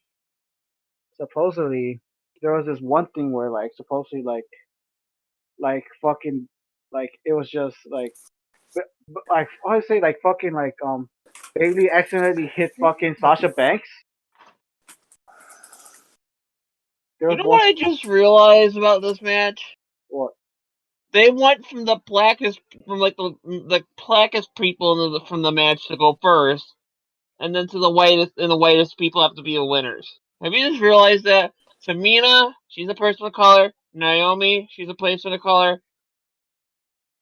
supposedly there was this one thing where like supposedly like fucking like it was just like I would say like fucking like Bailey accidentally hit fucking Sasha Banks. There You was know one what I just realized about this match? what They went from the blackest people from the match to go first, and then to the whitest people have to be the winners. Have you just realized that? Tamina, she's a person of color. Naomi, she's a person of color.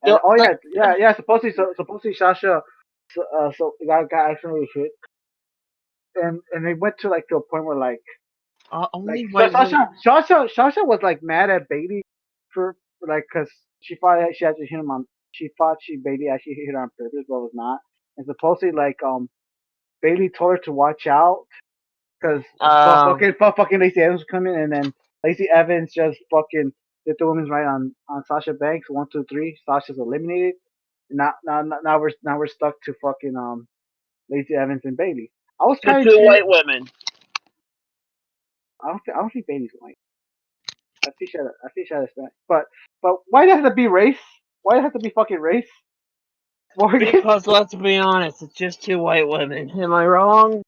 And No, like, yeah. Supposedly Sasha, got accidentally hit, and they went to to a point where only white women. Sasha was mad at Bailey for because she thought she actually hit him on. She thought Bailey actually hit her on purpose, but was not. And supposedly Bailey told her to watch out because fucking Lacey Evans was coming, and then Lacey Evans just fucking did the women's right on Sasha Banks. 1, 2, 3. Sasha's eliminated. Now we're stuck to fucking Lacey Evans and Bailey. I was The kind of two cheering. white women. I don't think Bailey's white. I think she had a snack. But why does it have to be race? Why does it have to be fucking race? Morgan? Because let's be honest, it's just two white women. Am I wrong?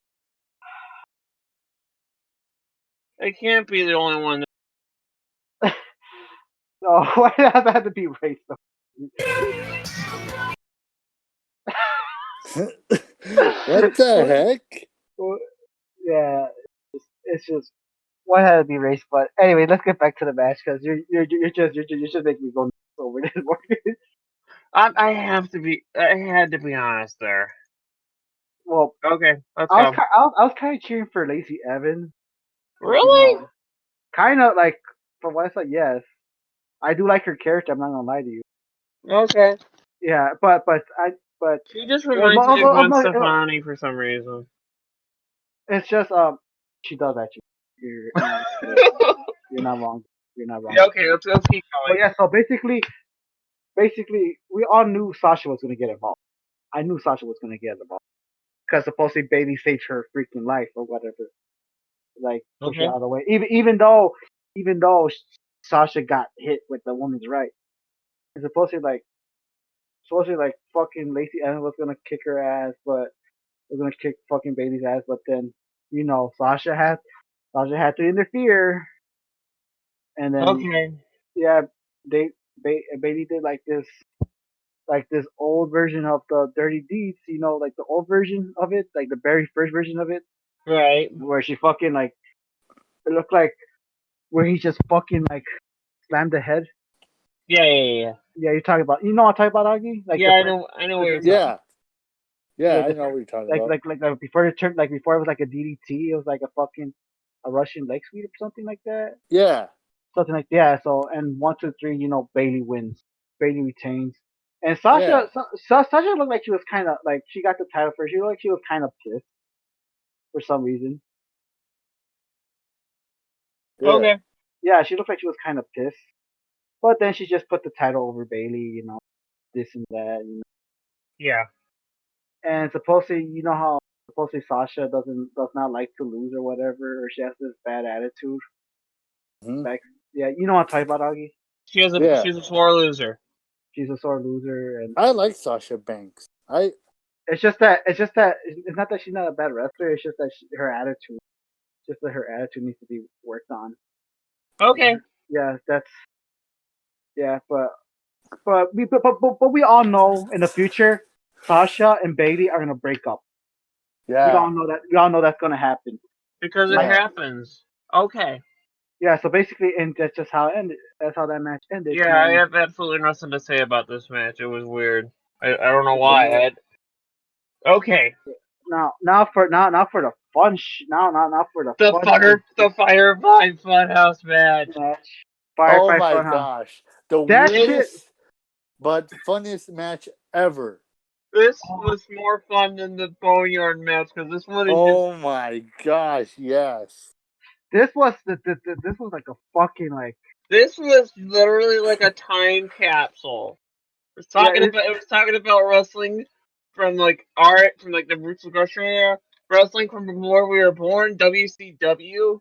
I can't be the only one. No, why does it have to be race though? What the heck? Well, yeah, it's just why had to be race. But anyway, let's get back to the match because you're just making me go nuts over this. Morgan. I have to be. I had to be honest there. Well, Okay, let's I go. was kind of cheering for Lacey Evans. Really? Kind of from what I said, yes. I do like her character. I'm not gonna lie to you. Okay. Yeah, but She just well, reminds me of Gwen no, Stefani for some reason. it's just she does that. You're not wrong. You're not wrong. Yeah, okay, let's keep But going. yeah, so basically, we all knew Sasha was gonna get involved. I knew Sasha was gonna get involved because supposedly Bailey saved her freaking life or whatever. Push her Okay. out of the way. Even though Sasha got hit with the woman's right, and supposedly fucking Lacey Evans was gonna kick her ass, but was gonna kick fucking Bailey's ass. But then Sasha had to interfere, and then Okay. yeah, Bailey did this old version of the Dirty Deeds, the old version of it, like the very first version of it, Right. where she fucking it looked like where he just fucking slammed the head. Yeah. Yeah, you know what I'm talking about, Augie? Yeah, I know what you're talking about. Yeah, I know what you're talking about. Before it turned before it was like a DDT, it was like a Russian leg sweep or something like that. Yeah. Something like that. So and 1, 2, 3, Bailey wins. Bailey retains. And Sasha Sasha looked like she was kind of she got the title first. She looked like she was kind of pissed for some reason. Yeah. Okay. Yeah, she looked like she was kind of pissed. But then she just put the title over Bailey, this and that. Yeah. And supposedly Sasha does not like to lose or whatever, or she has this bad attitude. Mhm. Yeah, you know what I'm talking about, Augie? She's Yeah. a sore loser. She's a sore loser, and I like Sasha Banks. it's not that she's not a bad wrestler. It's just that her attitude, her attitude needs to be worked on. Okay. Yeah, but we all know in the future, Sasha and Bailey are gonna break up. Yeah. We all know that. We all know that's gonna happen. Because it Yeah. happens. Okay. Yeah, so basically, and that's just how it ended. That's how that match ended. Yeah, I have absolutely nothing to say about this match. It was weird. I don't know why. Okay. Now for the fun now for the The Firefly Funhouse match. Oh my Funhouse. gosh. The That weirdest but funniest match ever. This was more fun than the Boneyard match because this one is Oh my gosh, yes. This was this was like a fucking This was literally like a time capsule. It was talking about wrestling from from the roots of Russia era, wrestling from before we were born, WCW.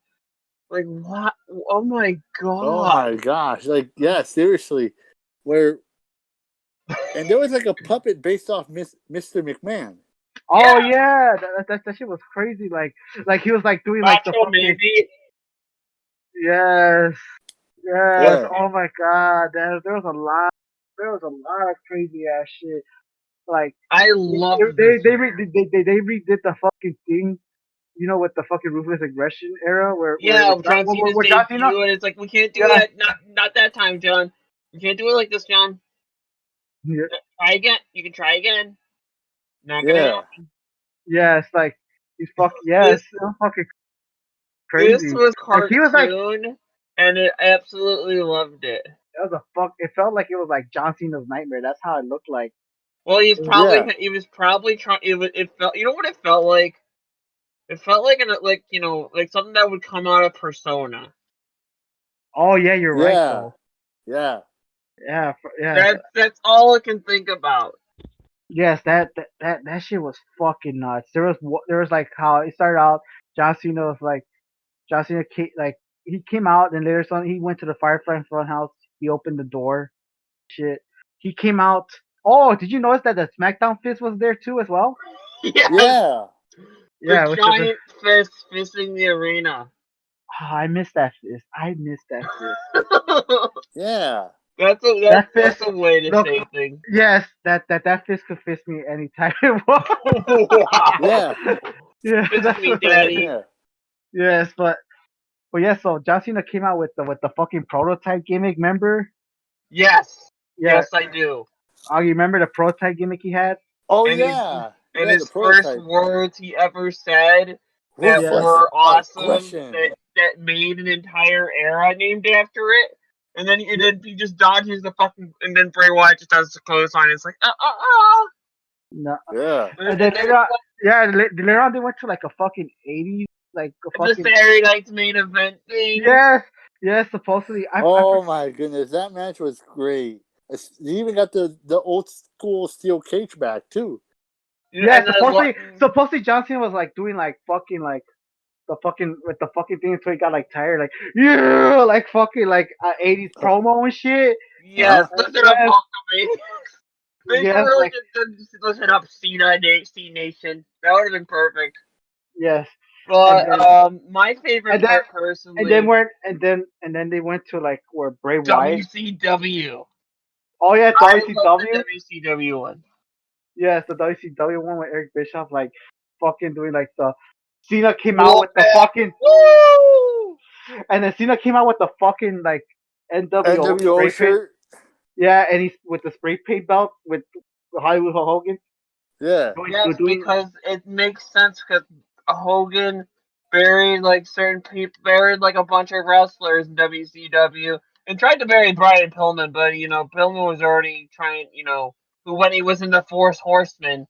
Like what? Oh my god! Oh my gosh. Yeah, seriously. And there was a puppet based off Mr. McMahon. Oh yeah, that shit was crazy. Like he was doing the Macho fucking Mandy. yes. Yeah. Oh my god, there was a lot of crazy ass shit. I love they redid the fucking thing, with the fucking ruthless aggression era where John Cena's where John Cena. debut, and it's like we can't do that. Not that time, John. We can't do it like this, John. Try again. You can try again. Not gonna happen. Yeah, it's like he's fucking. Yeah, it's so fucking This crazy. was Like he was like, cartoon, and I absolutely loved it. that was a fuck. It felt like it was like John Cena's nightmare. That's how it looked like. Well, he Yeah. was probably trying. It felt. You know what it felt like? It felt like like something that would come out of Persona. Oh yeah, you're right Yeah. though. Yeah. Yeah. That's all I can think about. Yes, that shit was fucking nuts. There was like how it started out. John Cena was like John Cena like he came out and later on he went to the Firefly front house. He opened the door. Shit. He came out. Oh, did you notice that the SmackDown fist was there too as well? Yes, Yeah. Yeah, the which was giant fist fisting the arena. I missed that fist. I missed that fist. Yeah. That That's fist. a way to Look, say things. yes, that fist could fist me anytime it wants. Wow, Yeah. Yeah, fist that's me, what. daddy. Yeah. Yes, but yeah. So John Cena came out with the fucking prototype gimmick. Remember? Yes, Yeah. yes, I do. Oh, you remember the prototype gimmick he had? Oh And yeah. and Yeah, the his first prototype. words he ever said that Ruthless were awesome, aggression. that made an entire era named after it. And then he just dodges the fucking, and then Bray Wyatt just does the clothesline. It's like No. Yeah. And then later on, yeah, later on they went to like a fucking 80s, like a the fucking Saturday Night's main event thing. yes, supposedly. Oh my goodness, that match was great. You even got the old school steel cage back too. Yeah, And supposedly John Cena was like doing like fucking like the fucking with the fucking thing until he got like tired, like yeah, like fucking like 80s promo and shit. yes, Huh? listen up, Yes, Hulkamania. They should yes, really like just listen up, C Nation. That would have been perfect. yes, and But then my favorite and then part personally, and then they went to like where Bray Wyatt. WCW. Oh yeah, I love the WCW. WCW one. Yes, the WCW one with Eric Bischoff, like fucking doing like the Cena came out Roll with the back. fucking, Woo! and then Cena came out with the fucking like NWO NWO spray paint. shirt. Yeah, and he's with the spray paint belt with Hollywood Hogan. Yeah. Yes, Doing because it makes sense because Hogan buried like certain people, buried like a bunch of wrestlers in WCW, and tried to bury Brian Pillman, but Pillman was already trying, when he was in the Force Horsemen.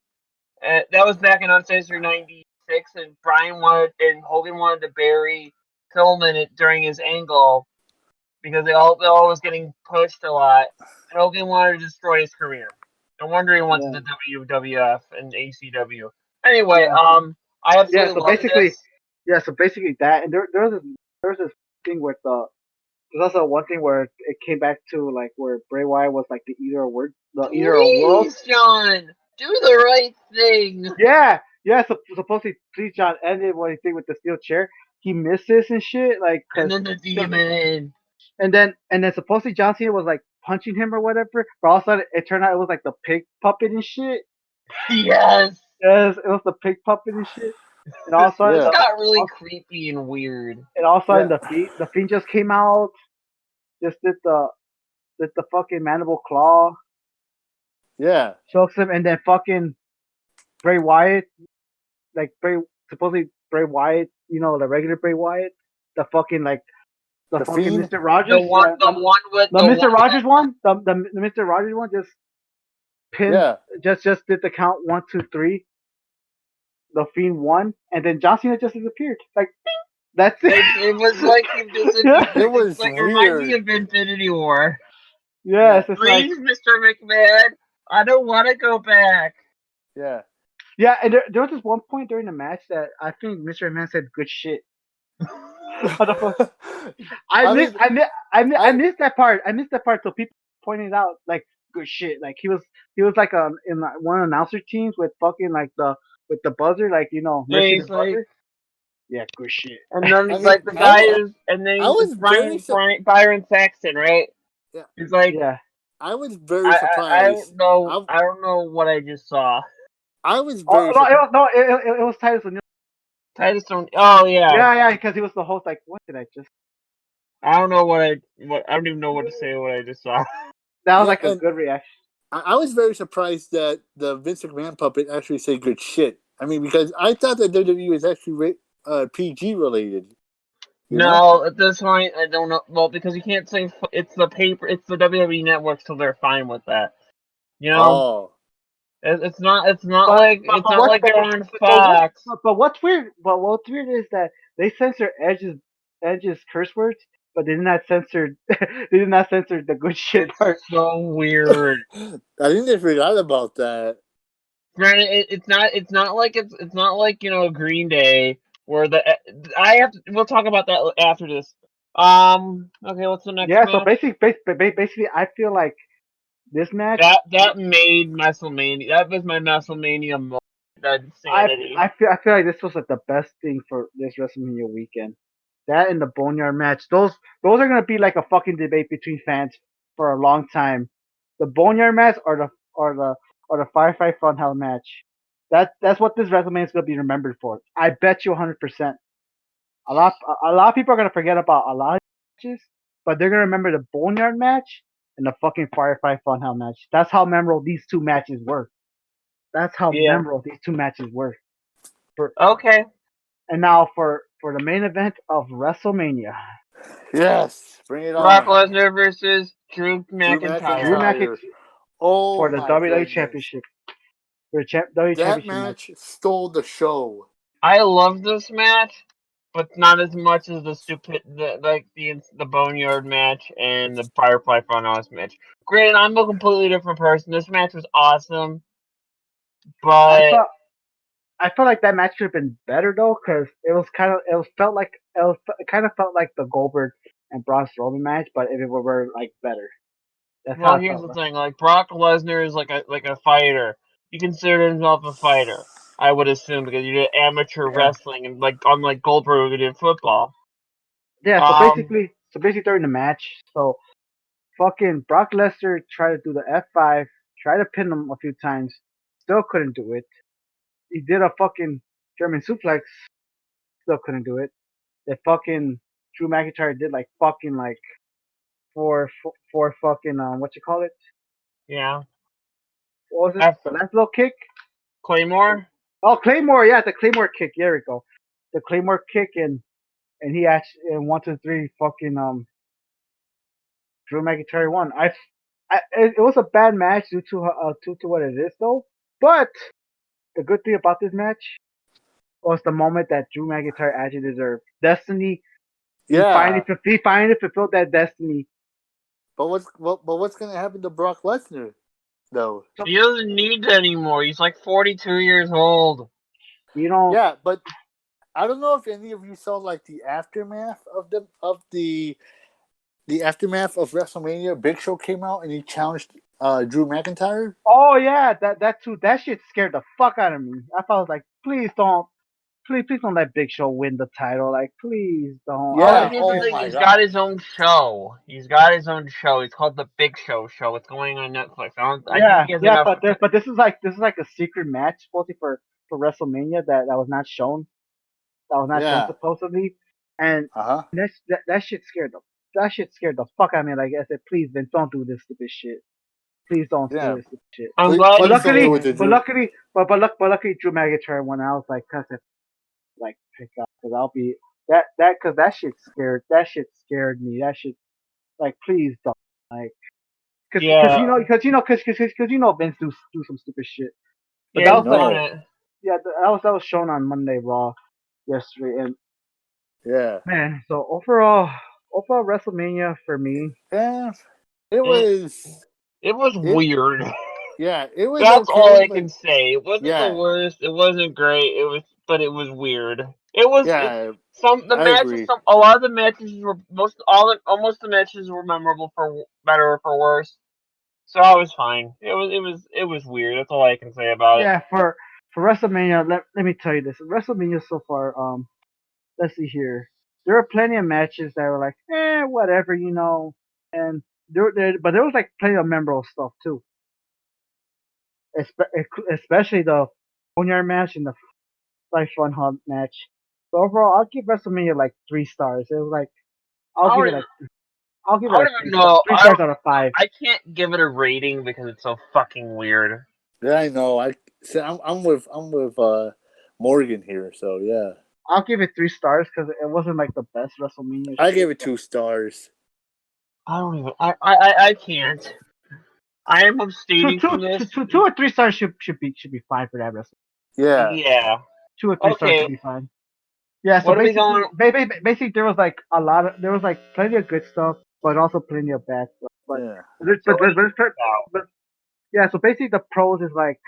That was back in Uncensored '96, and Hogan wanted to bury Pillman during his angle because they all was getting pushed a lot. And Hogan wanted to destroy his career. No wonder he went to the WWF and ACW. Anyway, yeah, I yeah. absolutely So love basically, this. that, and there was this thing with the. There's also one thing where it came back to like where Bray Wyatt was like the eater of worlds. Please, John, do the right thing. Yeah, yeah. Supposedly, please, John ended what he did with the steel chair. He misses and shit, like, And then the demon. and then supposedly John Cena was like punching him or whatever. But all of a sudden, it turned out it was like the pig puppet and shit. Yes. Yes, it was the pig puppet and shit. And all of a sudden, This Yeah. got really creepy and weird. and all of a sudden, Yeah. the fiend just came out, just did the fucking mandible claw, Yeah. chokes him, and then fucking Bray Wyatt, like supposedly Bray Wyatt, the regular Bray Wyatt, the fucking like the fucking Fiend? Mr. Rogers, the Mr. Rogers one, the Mr. Rogers one just pinned, Yeah. just did the count 1, 2, 3. The Fiend won, and then John Cena just disappeared. Like that's it. It was like It was it's like it reminds me weird. of Infinity War. Yes, it's like Please, Mr. McMahon, I don't want to go back. Yeah. yeah. And there was this one point during the match that I think Mr. McMahon said good shit. What the fuck? I missed that part. I missed that part. So people pointed out like good shit. Like he was like in like, one announcer teams with fucking like with the buzzer, like Mercy He's the like, buzzer. Yeah, good shit. and then I mean, like the guy is, and then I was very Byron Saxton, right? Yeah. He's like, Yeah, I was very I surprised. don't know what I just saw. I was oh very no, surprised. it was Titus O'Neil. Titus don't. Oh yeah. Yeah, because he was the host. Like, what did I just? I don't know what I don't even know what to say. What I just saw. That was Yeah, like a good reaction. I was very surprised that the Vince McMahon puppet actually said good shit. I mean, because I thought that WWE was actually PG related. You know? No, at this point, I don't know. Well, because you can't say it's the paper, it's the WWE network, so they're fine with that. You know, Oh. it's not. It's not But like but what's they're on what Fox. but what's weird? But what's weird is that they censor Edge's curse words, but they did not censor they did not censor the good shit It's part. so weird. I think they forgot about that. Granted, it's not like it's not like Green Day where I have to, we'll talk about that after this. Okay, what's the next Yeah, so match? basically, I feel like this match. That made WrestleMania. That was my WrestleMania moment. That insanity. I feel like this was like the best thing for this WrestleMania weekend. That and the Boneyard match. Those are gonna be like a fucking debate between fans for a long time. The Boneyard match or the Firefly Funhouse match. That's what this WrestleMania is gonna be remembered for. I bet you 100%. A lot of people are gonna forget about a lot of matches, but they're gonna remember the Boneyard match and the fucking Firefly Funhouse match. That's how memorable these two matches were. That's how Yeah. memorable these two matches were. For Okay. And now for the main event of WrestleMania, Yes, bring it Brock on. Lesnar versus Drew Drew Drew McIntyre. McIntyre McIntyre. Oh for the my WWE goodness. Championship, for the WWE That Championship match. match stole the show. I love this match, but not as much as the Boneyard match and the Firefly Funhouse match. Granted, I'm a completely different person. This match was awesome, I but felt I felt like that match should have been better though, because it kind of felt like the Goldberg and Braun Strowman match, but if it were like better, that's how well, it here's felt. the thing: like Brock Lesnar is like a fighter. He considered himself a fighter, I would assume, because he did amateur Yeah, wrestling and like unlike Goldberg who did football. yeah. Um, So basically during the match, so fucking Brock Lesnar tried to do the F5, tried to pin him a few times, still couldn't do it. He did a fucking German suplex, still couldn't do it. The fucking Drew McIntyre did like fucking like four fucking what you call it? yeah, What was it? F The last little kick? Claymore. Oh, Claymore, yeah, the Claymore kick. There we go. The Claymore kick and he actually in 1 2 3 fucking Drew McIntyre won. It was a bad match due to what it is though. But the good thing about this match was the moment that Drew McIntyre actually deserved. Destiny. Yeah. He finally fulfilled that destiny. But what's gonna happen to Brock Lesnar though? So, He doesn't need it anymore. He's like 42 years old. you know, Yeah, but I don't know if any of you saw like the aftermath the aftermath of WrestleMania. Big Show came out and he challenged Drew McIntyre. oh yeah, that too. That shit scared the fuck out of me. I was like, please don't let Big Show win the title. Like, please don't. I was Well, Yeah. like, here's the Oh thing. my He's got god. his own show. He's got his own show. It's called the Big Show Show. It's going on Netflix. I think yeah, he has yeah, enough. but this is like a secret match supposedly for WrestleMania that was not shown. That was not shown Yeah. supposedly, and Uh huh. that shit scared the fuck out of me. Like I said, please Vince, don't do this stupid shit. Please don't do Yeah. this stupid shit. I'm Please, glad But he's please don't do luckily, it to doing. but Drew. luckily, but luckily, Drew McIntyre won. I was like, cause it, like pick up, cause I'll be cause that shit scared me. That shit, like, please don't, like, Yeah, cause you know Vince do some stupid shit. But yeah, that I was he's like, done know. it. yeah, that was shown on Monday Raw yesterday, and Yeah. man, so overall WrestleMania for me, Yeah. It It was it was it. weird. Yeah. It was That's all okay, I but can say. It wasn't the yeah. worst. It wasn't great. But it was weird. It was Yeah. some the I matches. agree. A lot of the matches were almost the matches were memorable for better or for worse. So I was fine. It was weird. That's all I can say about it. yeah, for WrestleMania, let me tell you this, WrestleMania so far, let's see here. There are plenty of matches that were like, whatever, and but there was like plenty of memorable stuff too, especially the Boneyard match and the Fight Fun Hunt match. So overall, I'll give WrestleMania like 3 stars. It was like I'll I give it already like I'll give I it don't a even know. three stars out of 5. I can't give it a rating because it's so fucking weird. Yeah, I know. I'm with Morgan here, so yeah. I'll give it 3 stars because it wasn't like the best WrestleMania. I shit, gave it but 2 stars. I don't even. I can't. I am abstaining from this. two or 3 stars should be fine for that WrestleMania. Yeah. Yeah. 2 or 3 stars should Okay. be fine. Yeah, so What are we going? basically there was like there was like plenty of good stuff, but also plenty of bad stuff. But Yeah. So what is let's this start. But yeah, so basically the pros is like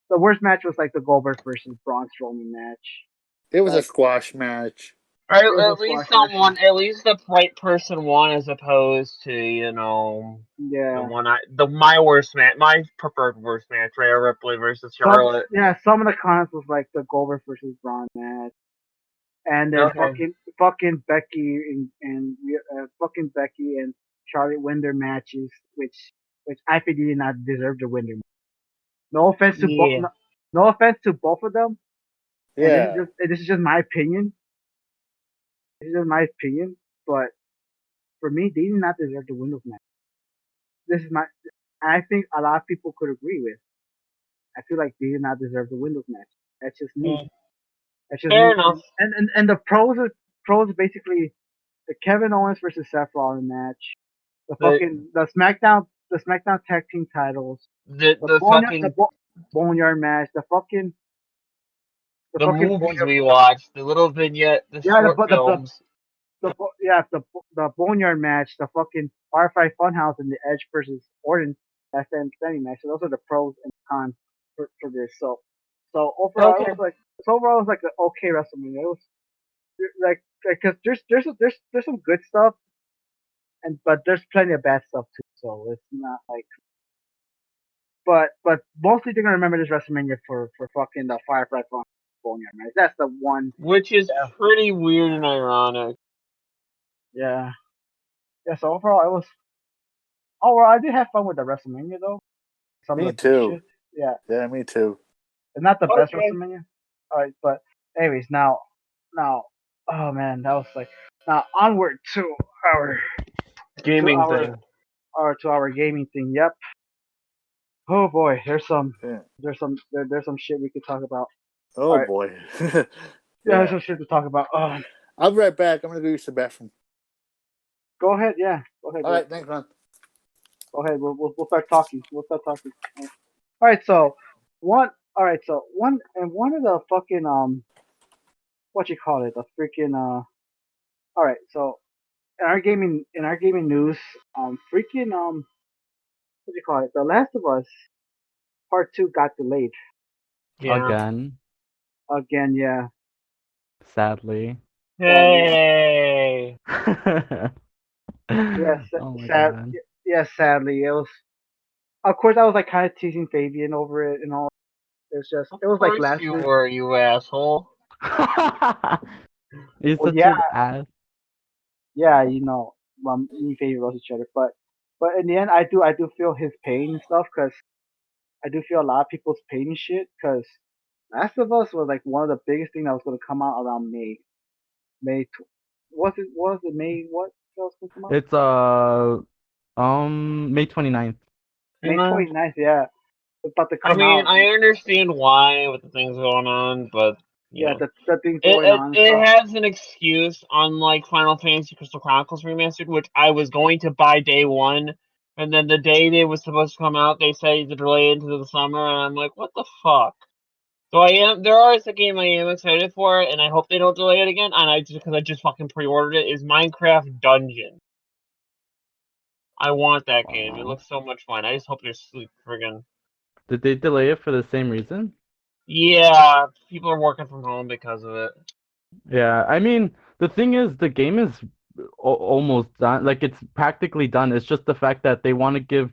the worst match was like the Goldberg versus Braun Strowman match. It was a Like squash match. about? it was a At least squash match. someone, at least the right person won, as opposed to Yeah. my worst match, my preferred worst match, Rhea Ripley versus Charlotte. Some of the comments was like the Goldberg versus Braun match, and then Okay. fucking Becky and fucking Becky and Charlotte win their matches, which I think they did not deserve to win their. No offense to both, Yeah. no offense to both of them, and Yeah. this is just my opinion. This is just my opinion, but for me, they did not deserve to win those matches. This is my. I think a lot of people could agree with. I feel like they did not deserve to win those matches. That's just me. That's just Fair me. enough. And the pros are basically the Kevin Owens versus Seth Rollins match, the SmackDown tag team titles, The fucking boneyard match, the the fucking movies boneyard, we watched, the little vignette, the yeah, short films. the boneyard match, the fucking Firefly Funhouse, and the Edge versus Orton last man standing match. So those are the pros and cons for this. So overall, Okay. it was like an okay WrestleMania. It was like because there's some good stuff, but there's plenty of bad stuff too. So it's not like. But mostly they're gonna remember this WrestleMania for fucking the Firefly Funhouse boneyard match. That's the one. Which is Yeah. pretty weird and ironic. Yeah. Yeah. So overall I did have fun with the WrestleMania though. Some of Me the good too. shit. Yeah. Yeah, me too. It's not the best Okay. WrestleMania. Alright, but anyways, now oh man, that was like now onward to our Gaming thing. to our gaming thing. Yep. Oh boy, Yeah. there's some shit we could talk about. Oh Alright. boy. Yeah, there's some shit to talk about. I'll be right back. I'm gonna go use the bathroom. Go ahead, yeah. Go ahead. All right, thanks, man. Go ahead. We'll start talking. All right. So one. All right. So one of the fucking what you call it? The freaking All right. So in our gaming news, freaking what do you call it? The Last of Us Part 2 got delayed Yeah. again. Yeah. Sadly. Hey. Yes. Oh my Sad. god. Yeah. Sadly, it was. Of course, I was like kind of teasing Fabian over it and all. It was like Of course last you week. were, you asshole. He's Well, such yeah. an ass. Yeah, me and Fabian roast each other, but in the end, I do feel his pain and stuff because I do feel a lot of people's pain and shit because Last of Us was like one of the biggest thing that was going to come out around May. Was it May? What that was going to come out? It's May 29th. May 29th. Yeah, it's about to I come mean, out. I understand why with the things going on, but Yeah, yeah. the things going on. It has an excuse, unlike Final Fantasy Crystal Chronicles Remastered, which I was going to buy day one, and then the day they was supposed to come out, they say to delay it into the summer, and I'm like, what the fuck? So there is a game I am excited for, and I hope they don't delay it again, and because I just fucking pre-ordered it, is Minecraft Dungeon. I want that game. It looks so much fun. I just hope there's friggin'. Did they delay it for the same reason? Yeah, people are working from home because of it. Yeah, I mean, the thing is, the game is almost done. Like, it's practically done. It's just the fact that they want to give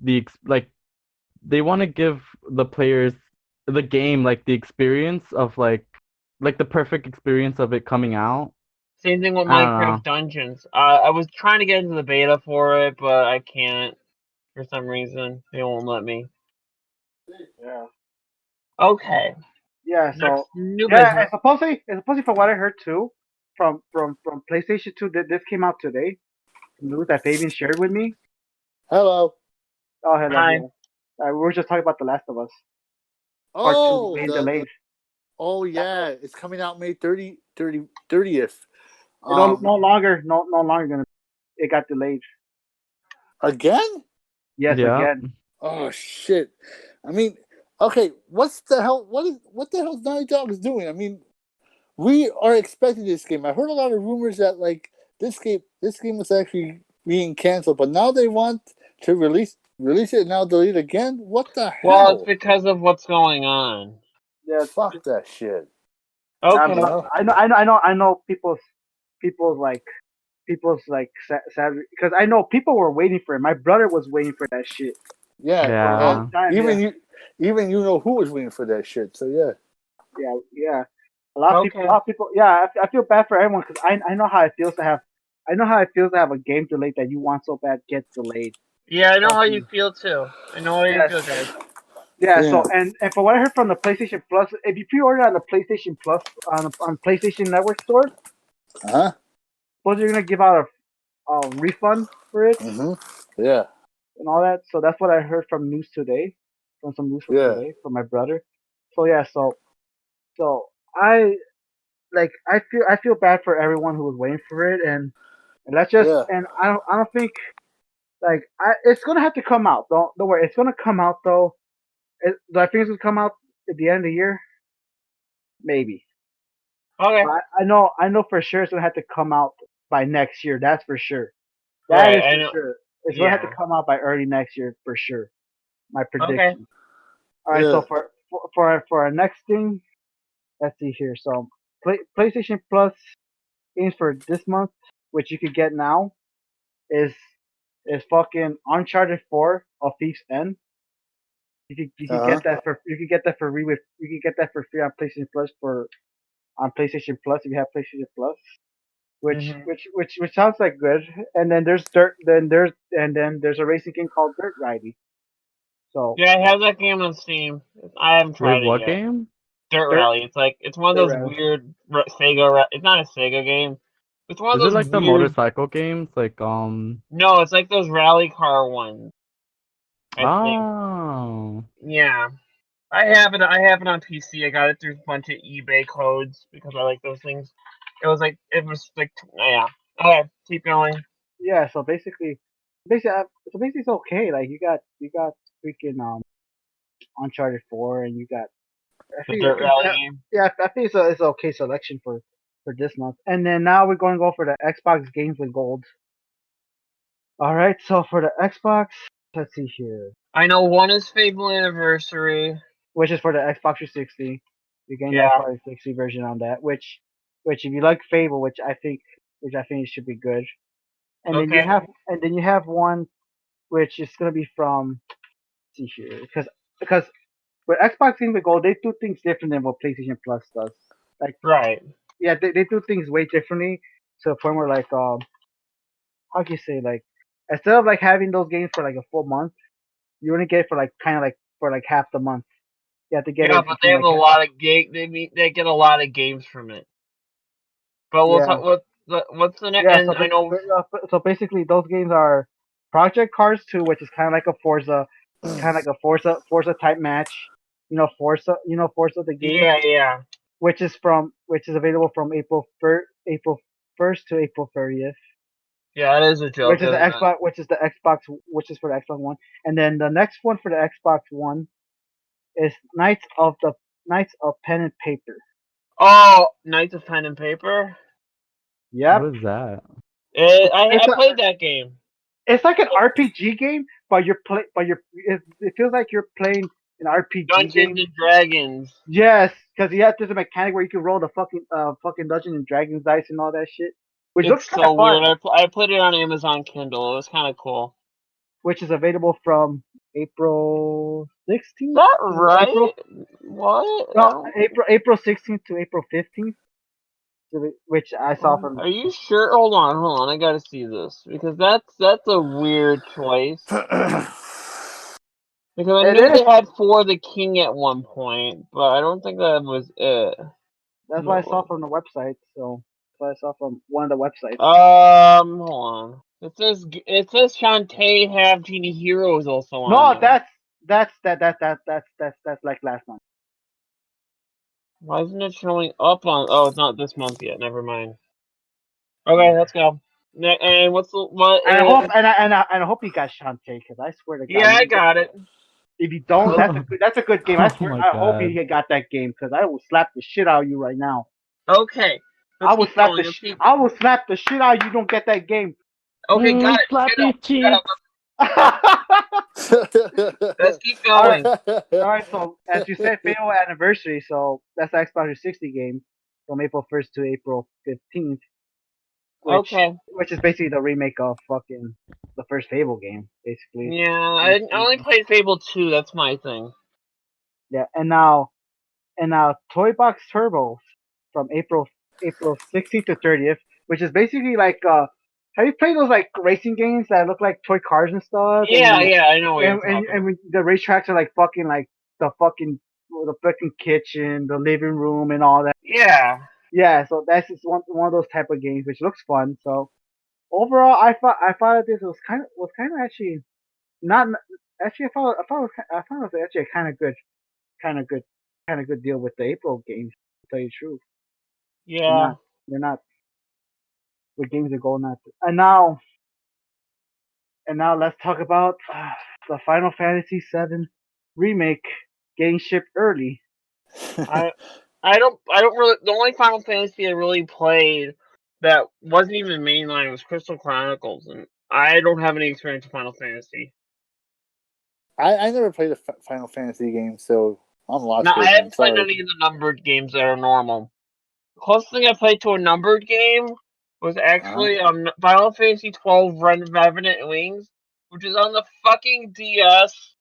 they want to give the players the game, like the experience of like the perfect experience of it coming out. Same thing with I don't Minecraft know. Dungeons. I was trying to get into the beta for it, but I can't for some reason. They won't let me. Yeah. Okay. Yeah. Next So new yeah, business. it's supposedly from what I heard too, from PlayStation 2 that this came out today. news that Fabian shared with me. Hello. Oh, hello. Hi. Yeah. We were just talking about The Last of Us Part 2 Oh, being delayed. yeah, it's coming out May 30th. No longer gonna. It got delayed. Again? Yes, Yeah. again. Oh shit! I mean, okay, what the hell is Naughty Dog is doing? I mean, we are expecting this game. I heard a lot of rumors that like this game was actually being canceled, but now they want to release it and now delete it again. What the Well, it's hell? because of what's going on. Yeah. Fuck that shit. Okay. You know? I know people's like sad because I know people were waiting for it. My brother was waiting for that shit Yeah, for a long Yeah. time. even Yeah, you know who was waiting for that shit. So yeah. yeah. A lot of people. Yeah, I feel bad for everyone because I know how it feels to have. I know how it feels to have a game delayed that you want so bad gets delayed. Yeah, I know how you Fucking feel too. I know how you yes. feel, guys. Yeah. So Damn. and from what I heard from the PlayStation Plus, if you pre-order on the PlayStation Plus on PlayStation Network store, Huh? suppose you're gonna give out a refund for it Yeah. and all that. So that's what I heard from news today, from some news from Yeah. today from my brother. So yeah, so I I feel bad for everyone who was waiting for it, and that's just Yeah. and I don't think it's gonna have to come out. Don't worry, it's gonna come out though. Do I think it's gonna come out at the end of the year? Maybe. Okay. But I know for sure it's gonna have to come out by next year. That's for sure. That Right, is I for know. sure. It's gonna have to Yeah. come out by early next year for sure. My Okay. prediction. All right, so Yeah. for our next thing, let's see here. So PlayStation Plus games for this month, which you could get now, is fucking Uncharted 4 of Thief's End. You could Uh-huh. get that for free with you could get that for free on PlayStation Plus for on PlayStation Plus if you have PlayStation Plus. Mhm. Which sounds like good. And then there's dirt. Then there's a racing game called Dirt Riding. So Yeah, I have that game on Steam. I haven't Wait, tried it what yet. game? Dirt Dirt Rally. It's like it's one of Dirt those Rally. weird Sega. It's not a Sega game. It's one of Is it those like the weird. motorcycle games? Like No, it's like those rally car ones. I think. Oh. Yeah, I have it. I have it on PC. I got it through a bunch of eBay codes because I like those things. It was like yeah. Okay, keep going. Yeah. So basically it's okay. Like you got freaking Uncharted 4, and you got I The think Dirt Rally game. yeah I think it's a okay selection for this month. And then now we're going to go for the Xbox games with gold. All right, so for the Xbox, let's see here, I know one is Fable Anniversary. which is for the Xbox 360. You're getting that Yeah. 360 version on that, which if you like Fable, which I think it should be good. And then Okay. you have one which is gonna be from let's see here because with Xbox Games with Gold they do things different than what PlayStation Plus does. Like Right. yeah, they do things way differently to the point where like how can you say like instead of like having those games for like a full month, you only get it for like kind of like for like half the month. You have to get Yeah, it but they between have like a lot of they get a lot of games from it. But we'll yeah talk. What's the next? yeah. And I know. So basically those games are Project Cars 2, which is kind of like a Forza, Forza type match. You know Forza the game, Yeah, yeah, which is available from April 1st to April 30th. yeah. It is a joke, isn't it? Which is for the Xbox One, and then the next one for the Xbox One is Knights of Pen and Paper. Oh, Knights of Pen and Paper. Yep, What is that? it's I a played that game. it's like an RPG game, but it feels like you're playing an RPG Dungeons game. and Dragons. Yes, because there's a mechanic where you can roll the fucking Dungeons and Dragons dice and all that shit, which looks It's kind of so fun. weird. I put it on Amazon Kindle. It was kind of cool. Which is available from April Is 16th that to April right? What? I no don't. April 16th to April 15th, which I saw from. Are you sure? Hold on. I gotta see this because that's a weird choice. Because I It knew is. they had For the King at one point, but I don't think that was it. That's what I saw No. from the website. So that's what I saw from one of the websites. Hold on. It says Shantae have Genie Hero is also on No, there. that's like last month. Why isn't it showing up on? Oh, it's not this month yet. Never mind. Okay, Yeah. let's go. And what's the what? And I hope and I hope you got Shantae, because I swear to God, Yeah, I got it. if you don't, that's a good game. I Oh swear, my I hope god. you got that game, because I will slap the shit out of you right now. Okay, I let's will keep slap going. Let's keep. I will slap the shit out of you. You don't get that game. Okay, got it. Slap Shut up. these Shut up. cheeks. Let's keep All right, going. all right. So as you said, Fatal Anniversary. So that's the Xbox 360 game from April 1st to April 15th, Okay. which is basically the remake of fucking the first Fable game, basically. Yeah, I only played Fable 2. That's my thing. Yeah, and now Toy Box Turbo from April 16th to 30th, which is basically like have you played those like racing games that look like toy cars and stuff, Yeah, yeah, I know what you're talking and about. when the racetracks are like fucking like the fucking kitchen, the living room, and all that. Yeah. Yeah, so that's just one of those type of games which looks fun. So overall, I thought that this was kind of actually not actually I thought it was actually a kind of good kind of good deal with the April games. To tell you the truth, they're Yeah. not they're not the games are going at. And now let's talk about the Final Fantasy VII remake getting shipped early. I I don't really, the only Final Fantasy I really played that wasn't even mainline was Crystal Chronicles, and I don't have any experience with Final Fantasy. I never played a Final Fantasy game, so I'm No, lost I here, man. haven't played Sorry. any of the numbered games that are normal. The closest thing I played to a numbered game was Uh-huh. actually Final Fantasy 12 Revenant Wings, which is on the fucking DS,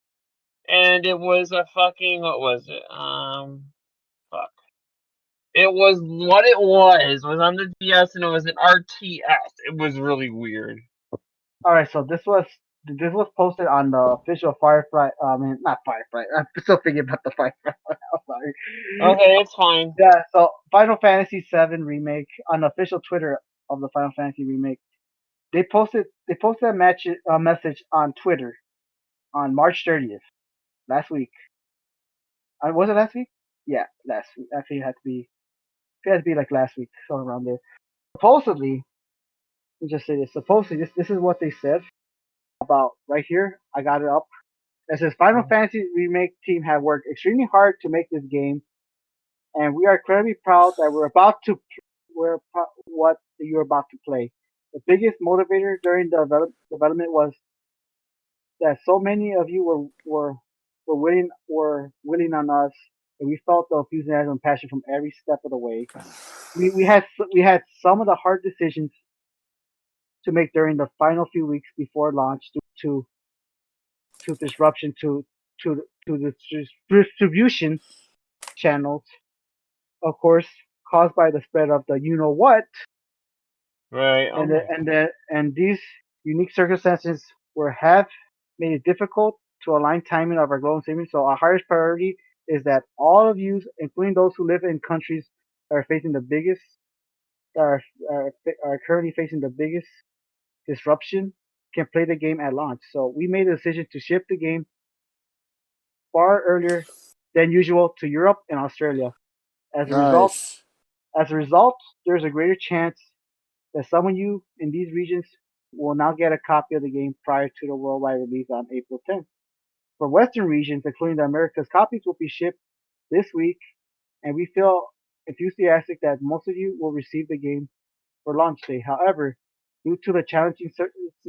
and it was a fucking, what was it? Fuck. It was what it was on the DS, and it was an RTS. It was really weird. All right, so this was posted on the official Firefly. I mean, not Firefly. I'm still thinking about the Firefly. I'm sorry. Okay, it's fine. Yeah, so Final Fantasy VII remake on the official Twitter of the Final Fantasy remake. They posted a message on Twitter on March 30th last week. Was it last week? Yeah, last week. I think it had to be like last week, somewhere around there. Supposedly, let me just say this. Supposedly, this is what they said about right here. I got it up. It says Final Fantasy remake team have worked extremely hard to make this game, and we are incredibly proud that what you're about to play. The biggest motivator during the development was that so many of you were willing on us, and we felt the enthusiasm and passion from every step of the way. We had some of the hard decisions to make during the final few weeks before launch due to disruption to the distribution channels, of course, caused by the spread of the you know what, Right. Oh my god. and these unique circumstances were have made it difficult to align timing of our global savings. So our highest priority is that all of you, including those who live in countries that are facing the biggest are currently facing the biggest disruption, can play the game at launch. So we made a decision to ship the game far earlier than usual to Europe and Australia. As a result, Nice. as a result, there's a greater chance that some of you in these regions will now get a copy of the game prior to the worldwide release on April 10th. For Western regions, including the Americas, copies will be shipped this week, and we feel enthusiastic that most of you will receive the game for launch day. However, due to the challenging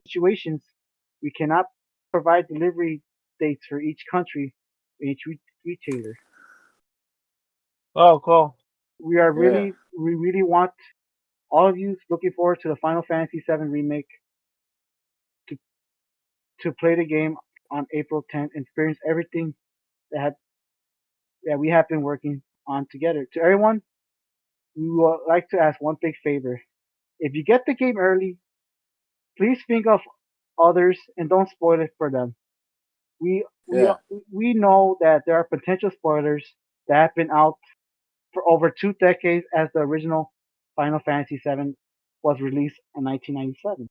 situations, we cannot provide delivery dates for each country, each retailer. Oh, cool. Yeah. We really want all of you looking forward to the Final Fantasy VII remake to, to play the game on April 10th and experience everything that that we have been working on together. To everyone, we would like to ask one big favor. If you get the game early, please think of others and don't spoil it for them. We we Yeah. we know that there are potential spoilers that have been out for over 2 decades, as the original Final Fantasy VII was released in 1997.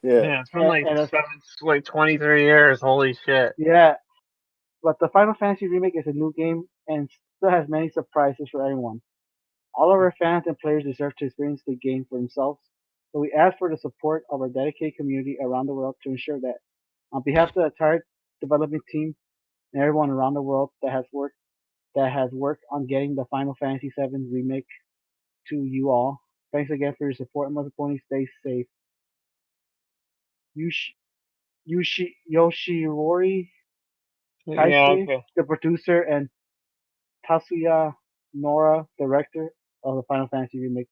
Yeah, it's been like and 23 years. Holy shit. yeah, but the Final Fantasy remake is a new game and still has many surprises for everyone. All of our fans and players deserve to experience the game for themselves, so we ask for the support of our dedicated community around the world to ensure that, on behalf of the entire development team and everyone around the world that has worked on getting the Final Fantasy VII remake to you all. Thanks again for your support and most importantly, stay safe. Yoshiori Yeah, Kaisei, okay. the producer, and Tatsuya Nora, director of the Final Fantasy remake.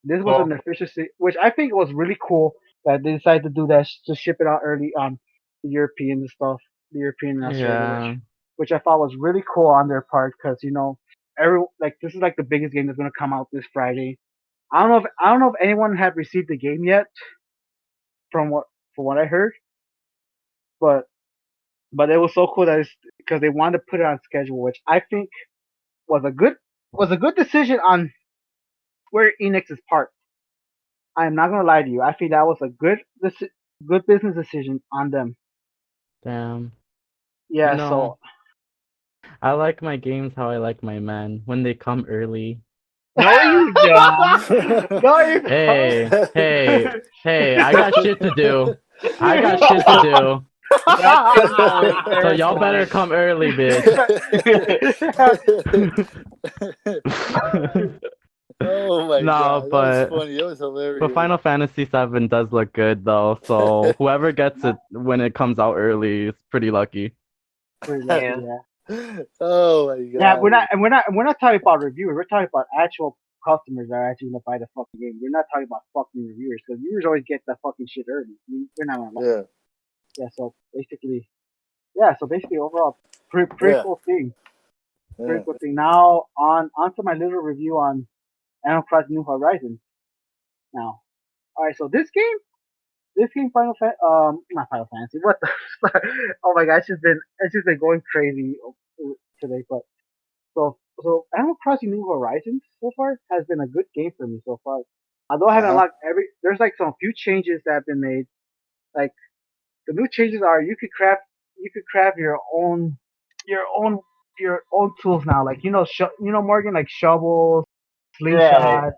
This was Cool. an official, which I think was really cool that they decided to do that to ship it out early on the European stuff, the European and Australia, Yeah. which I thought was really cool on their part because every like this is like the biggest game that's gonna come out this Friday. I don't know if anyone had received the game yet from what I heard, but it was so cool that it's because they wanted to put it on schedule, which I think was a good decision on Square Enix's part. I am not gonna lie to you. I think that was a good business decision on them. Damn. You Yeah. know, So I like my games how I like my men when they come early. No, you don't. no, you Hey, hey, don't. hey, I got shit to do. I got shit to do. That's fair point. So Fair y'all better point. come early, bitch. Oh my No, god, that was but funny. That was hilarious. Final Fantasy VII does look good though. So whoever gets it when it comes out early is pretty lucky. Pretty lucky, Yeah. yeah. Oh my Yeah, we're not, god. and we're not talking about reviewers. We're talking about actual customers that are actually gonna buy the fucking game. We're not talking about fucking reviewers because reviewers always get that fucking shit early. We're not gonna lie. Yeah. Yeah, so basically, overall, pretty Yeah. cool thing. Pretty Yeah. cool thing. Now on to my little review on Animal Crossing New Horizons. Now, all right, so this game, not Final Fantasy. What the? Oh my gosh, it's just been going crazy today. But so Animal Crossing New Horizons so far has been a good game for me so far. Although I haven't Uh-huh. unlocked there's like some few changes that have been made. Like the new changes are you could craft your own your own tools now. Like Morgan, like shovels, Right. slingshots,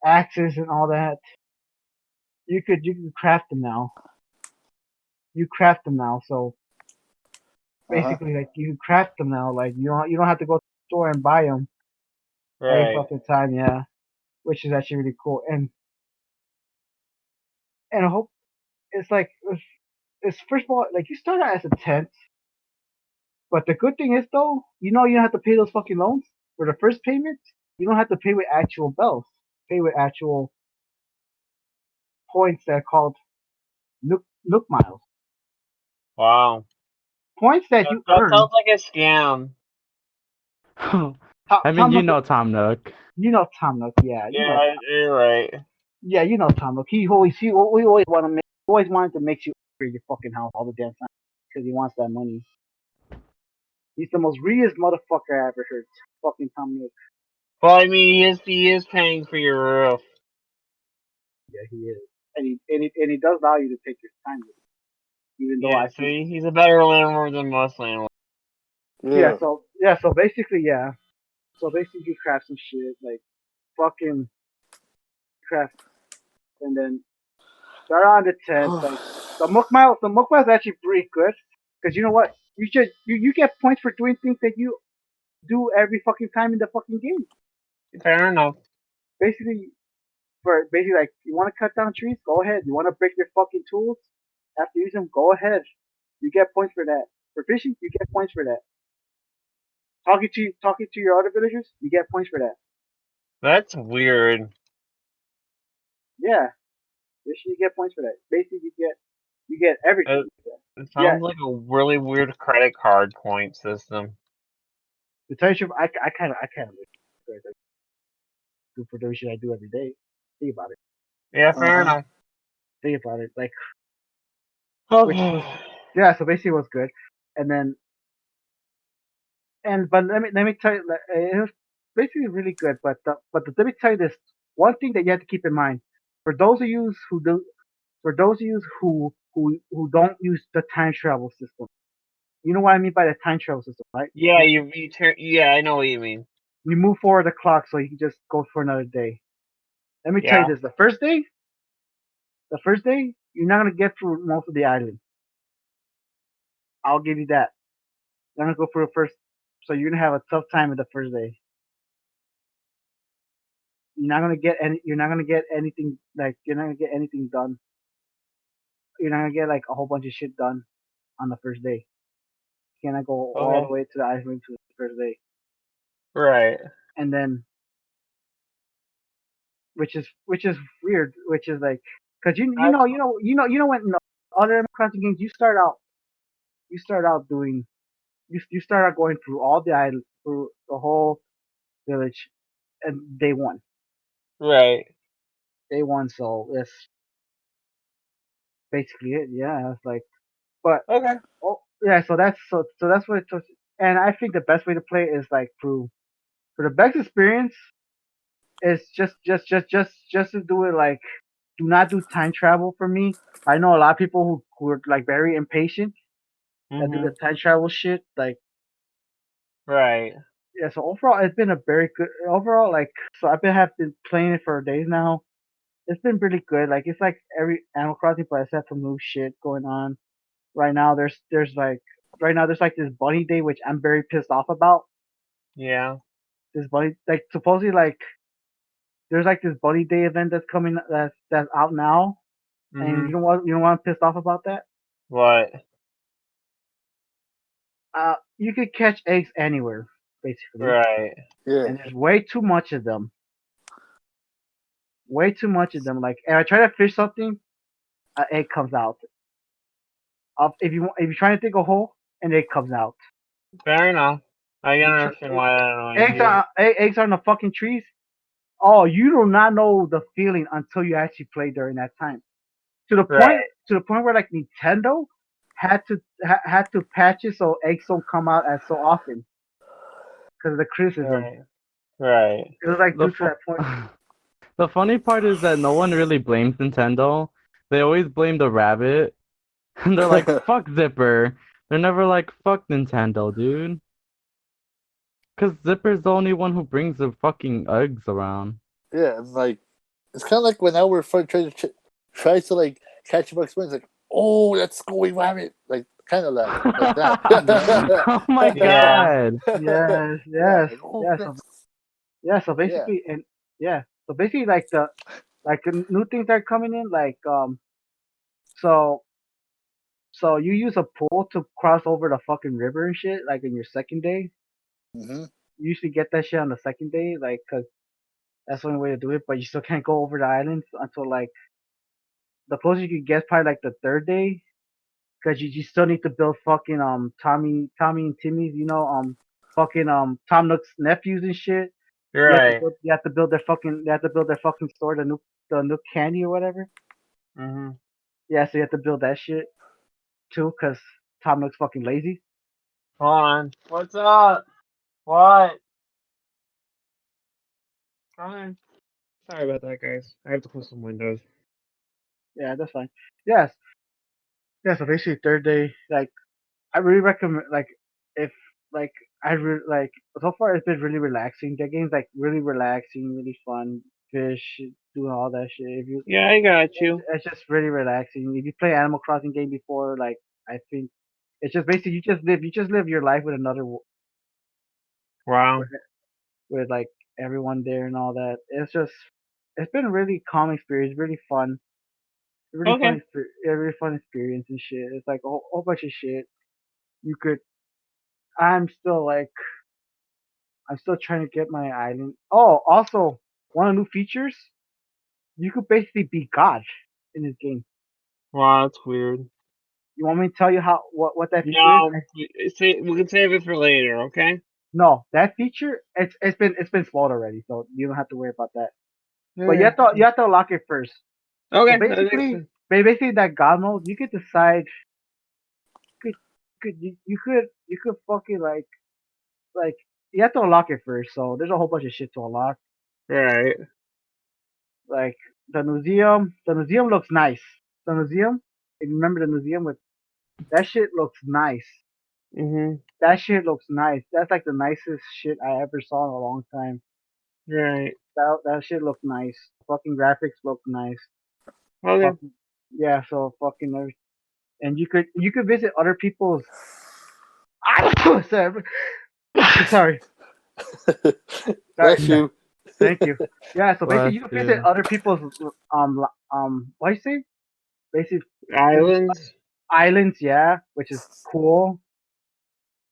axes, and all that. You could craft them now. You craft them now. So Uh-huh. basically, like you can craft them now. Like you don't have to go to the store and buy them every Right. fucking time. Yeah, which is actually really cool. And I hope it's like it's first of all like you start out as a tent, but the good thing is though, you don't have to pay those fucking loans for the first payment. You don't have to pay with actual bells. Pay with actual points that are called Nook miles. Wow. Points that That, you that earn. sounds like a scam. Tom, I mean, Tom you Nook, know Tom Nook. Tom Nook. Yeah, Yeah, you're right. Tom Nook. We always always wanted to make you upgrade your fucking house all the damn time because he wants that money. He's the most realest motherfucker I ever heard. Fucking Tom Nook. Well, I mean, he is paying for your roof. Yeah, he is. And he does allow you to take your time with it. Even though Yeah, I so think he's a better landlord than most landlords. Yeah. so basically So basically craft some shit like fucking craft and then start on the tent. Like the mukmao is actually pretty good because you know what? You get points for doing things that you do every fucking time in the fucking game. Fair enough. Basically, like you want to cut down trees, go ahead. You want to break your fucking tools after using them, go ahead. You get points for that. For fishing, you get points for that. Talking to your other villagers, you get points for that. That's weird. Yeah, fishing, you get points for that. Basically, you get everything. It, it Yeah, sounds like a really weird credit card point system. to tell you the truth, I kind of do for the shit I do every day. Think about it. Yeah, fair Uh-huh. enough. Think about it. Like, which Okay. yeah. So basically, it was good. And then but let me tell you, like, it was basically really good. But let me tell you this one thing that you have to keep in mind for those of you who do. For those of you who don't use the time travel system, you know what I mean by the time travel system, right? Yeah, yeah, I know what you mean. You move forward the clock so you can just go for another day. Let me tell you Yeah. this: the first day, you're not gonna get through most of the island. I'll give you that. You're gonna go for the first, so you're gonna have a tough time in the first day. You're not gonna get anything like you're not gonna get anything done. You're not gonna get like a whole bunch of shit done on the first day. You cannot go all the Okay. way to the island to the first day, Right. and then which is weird, which is like because I, you know when in other Animal Crossing games you start out doing you start out going through all the island through the whole village and right. day one, so it's basically it. Yeah, it's like but Okay. oh yeah, so that's what it took. And I think the best way to play is like through for the best experience is just to do it like do not do time travel for me. I know a lot of people who are like very impatient that do the Mhm. time travel shit. Like Right. yeah, so overall it's been a very good overall like so I've been playing it for days now. It's been really good. Like it's like every Animal Crossing but it's had some new shit going on. Right now there's like this bunny day which I'm very pissed off about. Yeah. This bunny like supposedly like there's like this bunny day event that's coming that's out now. And Mhm. you know what I'm pissed off about that? What? You could catch eggs anywhere, basically. Right. Yeah. And there's way too much of them. Way too much of them. Like if I try to fish something, an egg comes out. If you're trying to dig a hole, an egg comes out. Fair enough. I can You understand why that annoys eggs you. are eggs are on the fucking trees. Oh, you do not know the feeling until you actually play during that time. To the point Right. to the point where like Nintendo had to patch it so eggs don't come out as so often because of the criticism. Right. Right. It was like The due to fu- that point. the funny part is that no one really blames Nintendo. They always blame the rabbit, and they're like, "Fuck Zipper." They're never like, "Fuck Nintendo, dude." Cause Zipper's the only one who brings the fucking eggs around. Yeah, and like it's kind of like when our friend tries to like catch Bugs Bunny, it's like, oh, let's go, we rabbit, like kind of like Yeah. that. Oh my Yeah. god. Yes, Yeah, yes, like oh, yes. So, let's, yeah, so yeah. basically, and yeah, so basically, like the new things that are coming in, like so so you use a pole to cross over the fucking river and shit, like in your second day. Hmm. You usually get that shit on the second day, like, cause that's the only way to do it. But you still can't go over the islands until like the closest you can get, probably like the third day, cause you still need to build fucking Tommy and Timmy's, fucking Tom Nook's nephews and shit. Right. You have to build their fucking store, the Nook Candy or whatever. Mhm. Yeah, so you have to build that shit too, cause Tom Nook's fucking lazy. Hold on. What's up? What? Fine. Sorry about that, guys. I have to close some windows. Yeah, that's fine. Yes, yeah. So basically, third day, like I really recommend, like if like I really like so far it's been really relaxing. The game's like really relaxing, really fun. Fish, doing all that shit. If you, Yeah, I got you. it's just really relaxing. If you play Animal Crossing game before, like I think it's just basically you just live your life with Wow. with like everyone there and all that. It's been a really calm experience, really fun, Okay. really fun experience and shit. It's like a whole bunch of shit. You could. I'm still like I'm still trying to get my island. Oh, also one of the new features. You could basically be God in this game. Wow, that's weird. You want me to tell you what that feature is? No, we can save it for later, okay? No, that feature it's been spoiled already, so you don't have to worry about that. But Okay. you have to unlock it first. So Okay, that makes basically, sense. basically that God mode, you could decide. You could fucking like you have to unlock it first. So there's a whole bunch of shit to unlock. Right. Like the museum looks nice. the museum. If you remember the museum with that shit looks nice. Mhm. That shit looks nice. That's like the nicest shit I ever saw in a long time. Right. That shit looked nice. Fucking graphics look nice. Okay. Fucking yeah. So fucking and you could visit other people's. Sorry, sorry, Bless sorry. you. Thank you. Yeah. So basically, Bless you could visit you. other people's what do you say? Basically, Islands. islands. Yeah, which is cool.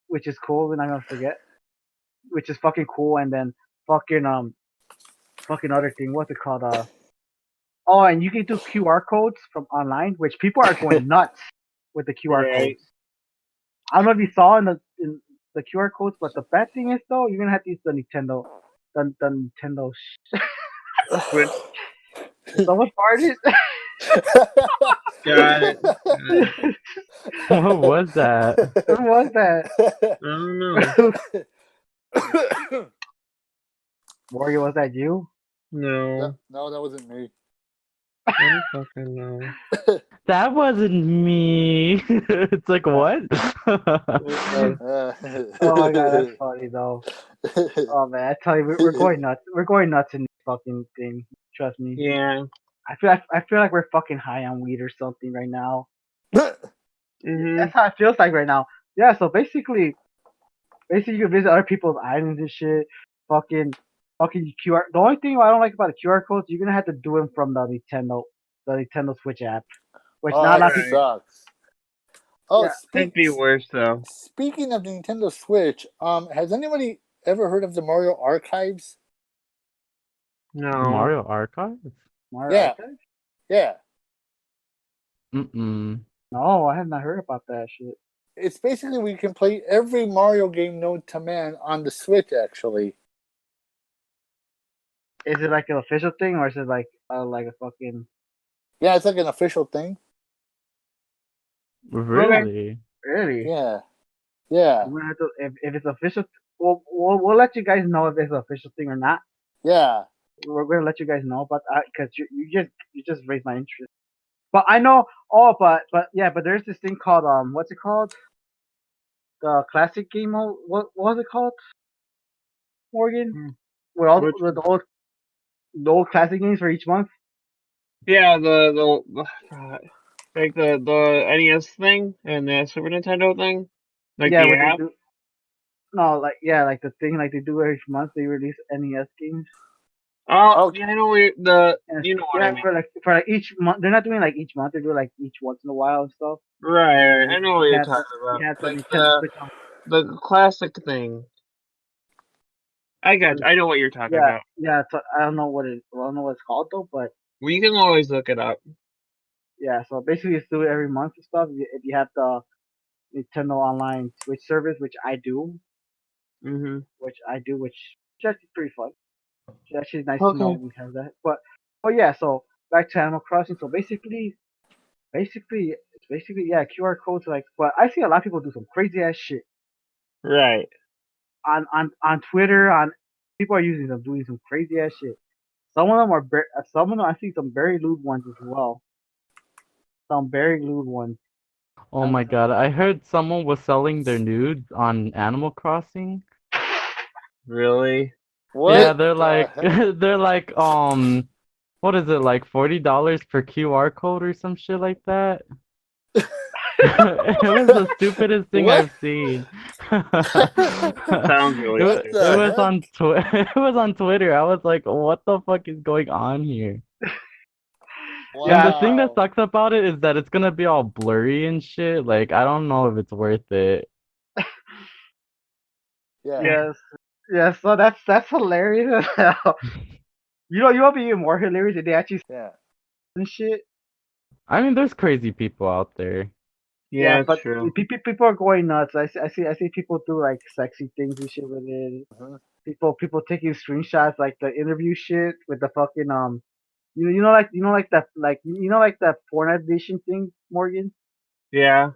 Which is cool. We're not gonna forget. Which is fucking cool. And then fucking fucking other thing. What's it called? Oh, and you can do QR codes from online, which people are going nuts with the QR Right. codes. I don't know if you saw in the QR codes, but the bad thing is though, you're gonna have to use the Nintendo. Switch. Someone farted. Got it. Got it. What was that? Who was that? I don't know. Morgan, was that you? No. No, that wasn't me. I don't fucking know. That wasn't me. It's like what? Okay. Oh my god, that's funny though. Oh man, I tell you, we're going nuts. We're going nuts in this fucking thing. Trust me. Yeah. I feel like we're fucking high on weed or something right now. Mhm. That's how it feels like right now. Yeah. So basically, you can visit other people's islands and shit. Fucking QR. The only thing I don't like about the QR codes, you're gonna have to do them from the Nintendo Switch app, which Oh, not a lot that of people. Right. sucks. Oh, Yeah. Could be worse though. speaking of the Nintendo Switch, has anybody ever heard of the Mario Archives? No. Mario Archive? Mario Yeah, Archive? yeah. Mm-mm. No, I have not heard about that shit. It's basically we can play every Mario game known to man on the Switch. Actually, Is it like an official thing or is it like a fucking yeah, it's like an official thing. Okay. Really? really? Yeah, yeah, We're gonna have to if it's official. We'll let you guys know if it's an official thing or not. yeah. We're gonna let you guys know about that because you just raised my interest. But I know. Oh, but yeah, but there's this thing called what's it called? The classic game mode. What was it called? Morgan? Hmm. With all Which? with the old classic games for each month. Yeah. Like the NES thing and the Super Nintendo thing. Like Yeah, the what they app. do. No, like yeah, like the thing like they do every month. They release NES games. Oh, Okay. yeah, I know where the. And You know what I yeah, mean. for like each month. They're not doing like each month. They do like each once in a while and stuff. Right. And I know what you you're have the talking about. you have the Like Nintendo Switch on. the classic thing. I know what you're talking Yeah, about. yeah. So I don't know I don't know what it's called though, but Well, you can always look it up. yeah. So basically, it's do it every month and stuff. If you have the Nintendo Online Switch service, which I do, Mhm. which is actually pretty fun. It's actually nice to know Okay. we have that. But oh yeah, so back to Animal Crossing. So basically yeah, QR codes like. But I see a lot of people do some crazy ass shit Right. on Twitter. On people are using them doing some crazy ass shit. Some of them I see some very lewd ones as well. Some very lewd ones. Oh I'm my god, I heard someone was selling their nudes on Animal Crossing. Really? Yeah, What they're the like heck? they're like what is it, like $40 per QR code or some shit like that? It was the stupidest thing What? I've seen. Sounds really What It the stupid. was heck? on it was on Twitter. I was like, what the fuck is going on here? And the yeah. thing that Wow. sucks about it is that it's gonna be all blurry and shit. Like, I don't know if it's worth it. Yeah. Yes. Yes. So that's hilarious as hell. You know, be even more hilarious if they actually Yeah. and shit. I mean, there's crazy people out there. Yeah, Yeah, it's but true. people are going nuts. I see people do like sexy things and shit with it. Mhm. People taking screenshots like the interview shit with the fucking like that Fortnite edition thing, Morgan. Yeah.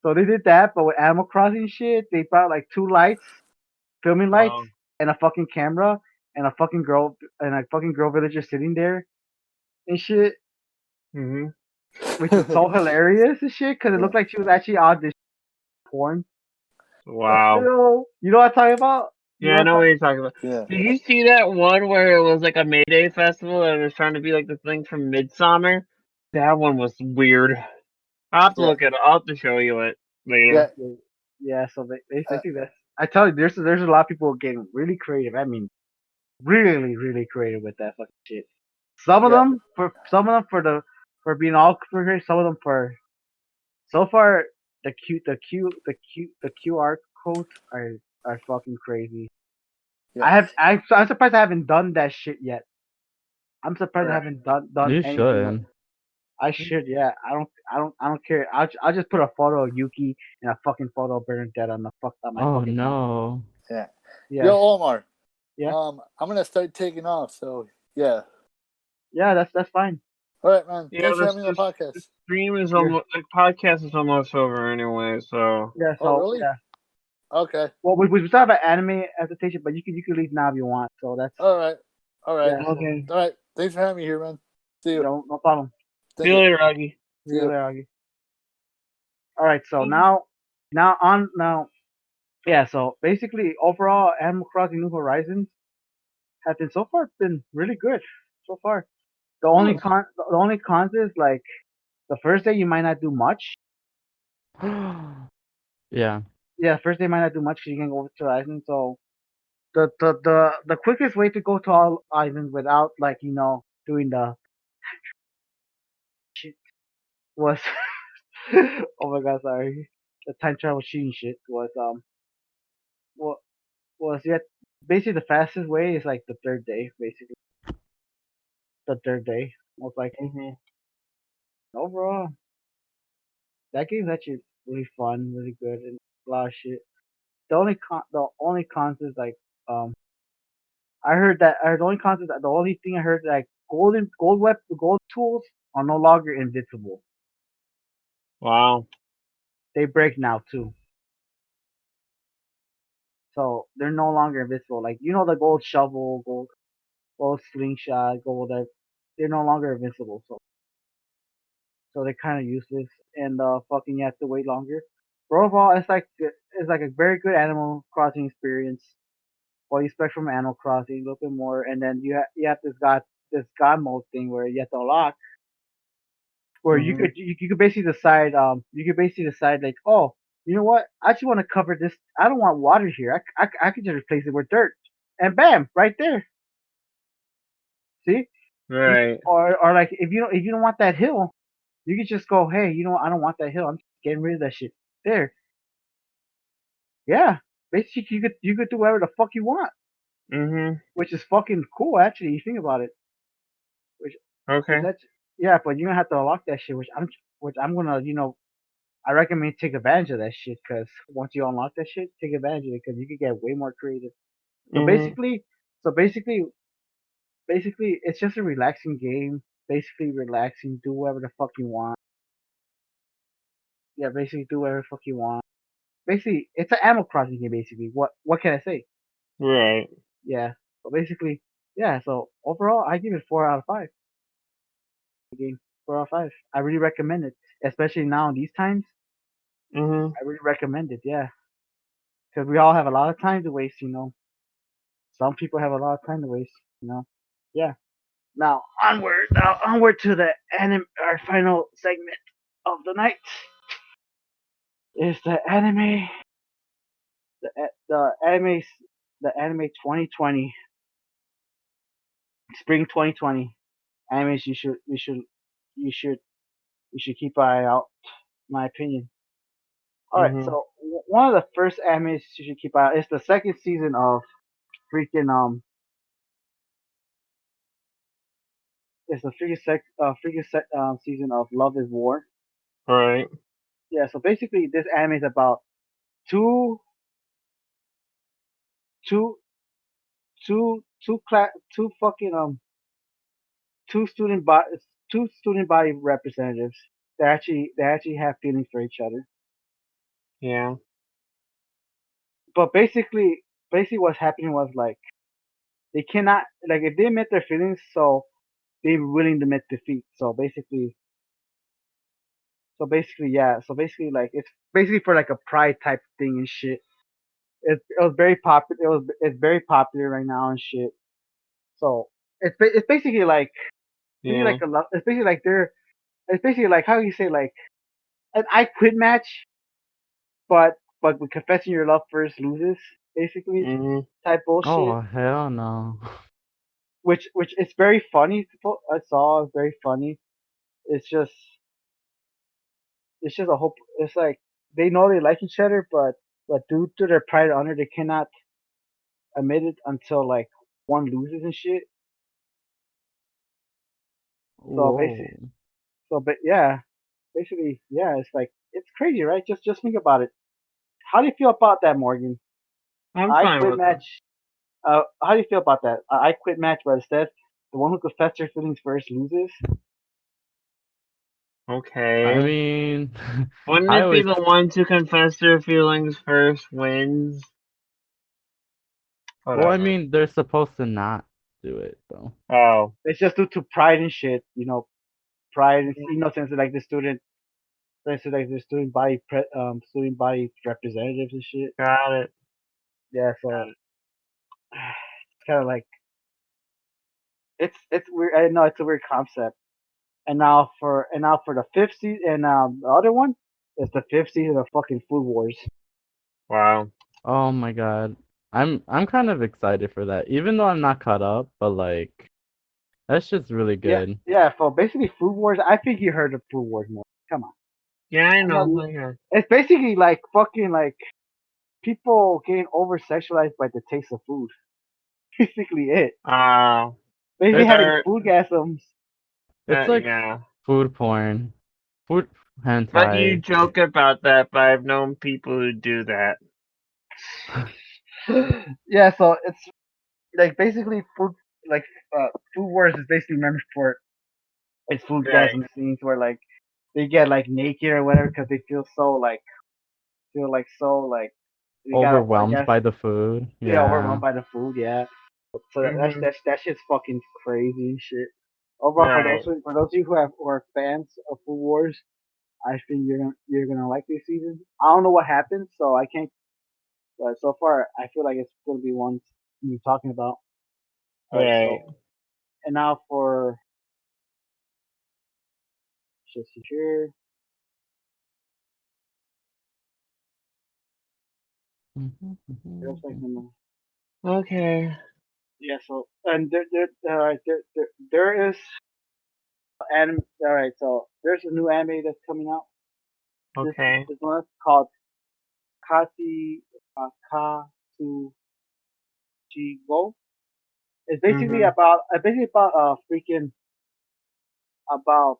So they did that, but with Animal Crossing shit, they brought like two lights, filming lights, Wow. and a fucking camera, and a fucking girl villager sitting there and shit. Mhm. which was so hilarious and shit because it looked like she was actually auditioning porn. Wow. You know what I'm talking about? You Yeah, know I what I'm know what talking you're talking about. Yeah. Did you see that one where it was like a Mayday festival and it was trying to be like the thing from Midsummer? That one was weird. I'll have to Yeah. look at it. I'll have to show you it Yeah. later. Yeah, so Uh, basically that's. I tell you, there's a lot of people getting really creative. I mean, really creative with that fucking shit. yeah. Some of them for being all creative. Some of them for so far the QR codes are fucking crazy. Yeah. I'm surprised I haven't done that shit yet. I'm surprised I Right. haven't done You anything yet. should. I should, yeah. I don't care. I'll just put a photo of Yuki and a fucking photo of Bernadette on my Oh fucking phone. no. Yeah. Yeah, Yo, Omar. yeah, I'm gonna start taking off. So yeah. yeah. That's fine. All right, man. Yeah, Thanks for having me on the the podcast. stream is Yeah, almost the podcast is almost over anyway. So yeah. Oh, So really? yeah. Okay. Well, we still have an anime adaptation, but you can leave now if you want. So that's All right. All right. yeah. okay. All right. Thanks for having me here, man. See you. No problem. See Thank you you. later, Augie. See See you you. later, Augie. All right. So now yeah. So basically, overall, Animal Crossing New Horizons has been so far been really good so far. Hmm. The only cons is like the first day you might not do much. Yeah. Yeah, first day might not do much 'cause you can go over to the island. So the quickest way to go to all islands without like doing the shit was oh my god, sorry, the time travel cheating shit what was yet basically the fastest way is like the third day, basically the third day most likely. Hmm. Overall, that game's actually really fun, really good, and a lot of shit. The only cons is like um I heard that the only cons is that the only thing I heard is like gold tools are no longer invincible. Wow. They break now too. So they're no longer invincible. Like the gold shovel, gold slingshot, gold that they're no longer invincible. So they're kind of useless and fucking you have to wait longer. But overall, it's like a very good Animal Crossing experience. What you expect from Animal Crossing, a little bit more, and then you have this god mode thing where you have to unlock where Hmm. you could basically decide like, oh, you know what, I actually want to cover this. I don't want water here. I could just replace it with dirt, and bam, right there. See, Right. or like if you don't want that hill, you could just go, hey, you know what, I don't want that hill. I'm just getting rid of that shit. There, yeah. Basically, you could do whatever the fuck you want, Hmm. which is fucking cool actually. You think about it, which Okay. that's yeah, but you're gonna have to unlock that shit, which I'm gonna I recommend take advantage of that shit because once you unlock that shit, take advantage of it because you could get way more creative. So Hmm. so basically, basically, it's just a relaxing game. Basically, relaxing, do whatever the fuck you want. Yeah, basically, do whatever the fuck you want. Basically, it's an Animal Crossing game. Basically, what can I say? Right. Yeah. So basically, yeah. So overall, I give it 4 out of 5. The game 4 out of 5. I really recommend it, especially now in these times. Hmm. I really recommend it. Yeah, because we all have a lot of time to waste. Some people have a lot of time to waste. Yeah. Now onward to the our final segment of the night is the the anime, the anime 2020, spring 2020 animes you should keep an eye out. My opinion. All right, Hmm. so one of the first animes you should keep an eye out is the second season of freaking it's the season of Love Is War. Right. Yeah, so basically this anime is about two two two fucking two student body two student body representatives that actually have feelings for each other. Yeah. But basically what's happening was like they cannot like if they admit their feelings, so they're willing to admit defeat. So basically So basically, yeah. So basically, like it's basically for like a pride type thing and shit. It was very popular. It's very popular right now and shit. So it's basically like Yeah. it's basically like it's basically like how you say like an I quit match, but with confessing your love first loses basically Mhm. type bullshit. Oh hell no. Which it's very funny. I saw it's very funny. It's just it's just a whole. It's like they know they like each other, but due to their pride and honor, they cannot admit it until like one loses and shit. So basically, Whoa. but yeah, basically, yeah, it's like it's crazy, right? Just think about it. How do you feel about that, Morgan? I'm I fine quit with it. match. How do you feel about that? I quit match, but instead, the one who confessed their feelings first loses. I Okay. mean, Wouldn't I it be always. the ones who confess their feelings first wins? Well, I Whatever. mean, they're supposed to not do it though. Oh. It's just due to pride and shit, pride and since like the student body representatives and shit. Got it. Yeah, Got so it. it's kind of like it's weird. I know it's a weird concept. And now for the fifth season, and the other one is the fifth season of fucking Food Wars. Wow. Oh my god. I'm kind of excited for that. Even though I'm not caught up, but like that's just really Yeah, good. yeah. So basically, Food Wars. I think you heard of Food Wars more. Come on, Yeah, I I'm not. know. I hear. It's basically like fucking like people getting over sexualized by the taste of food. Basically, it. Basically There's having our. food gasms. It's like Yeah. food porn. Food But you hentai. joke about that, but I've known people who do that. Yeah, so it's like basically food. Like Food Wars is basically meant for it's food Right. gasm scenes where like they get like naked or whatever because they feel like so like they got an Overwhelmed orgasm. by the food. Yeah, overwhelmed Yeah. by the food. Yeah, so Mhm. that shit's fucking crazy and shit. Overall, Right. for those of you who are fans of Food Wars, I think you're gonna like this season. I don't know what happens, so I can't. But so far, I feel like it's gonna be one you're talking about. All right, Right. so and now for just here. Just like Okay. yeah. So and there is anime. All right, so there's a new anime that's coming out. Okay. This one is called Kati Katsuchigo. It's Mhm. basically about freaking about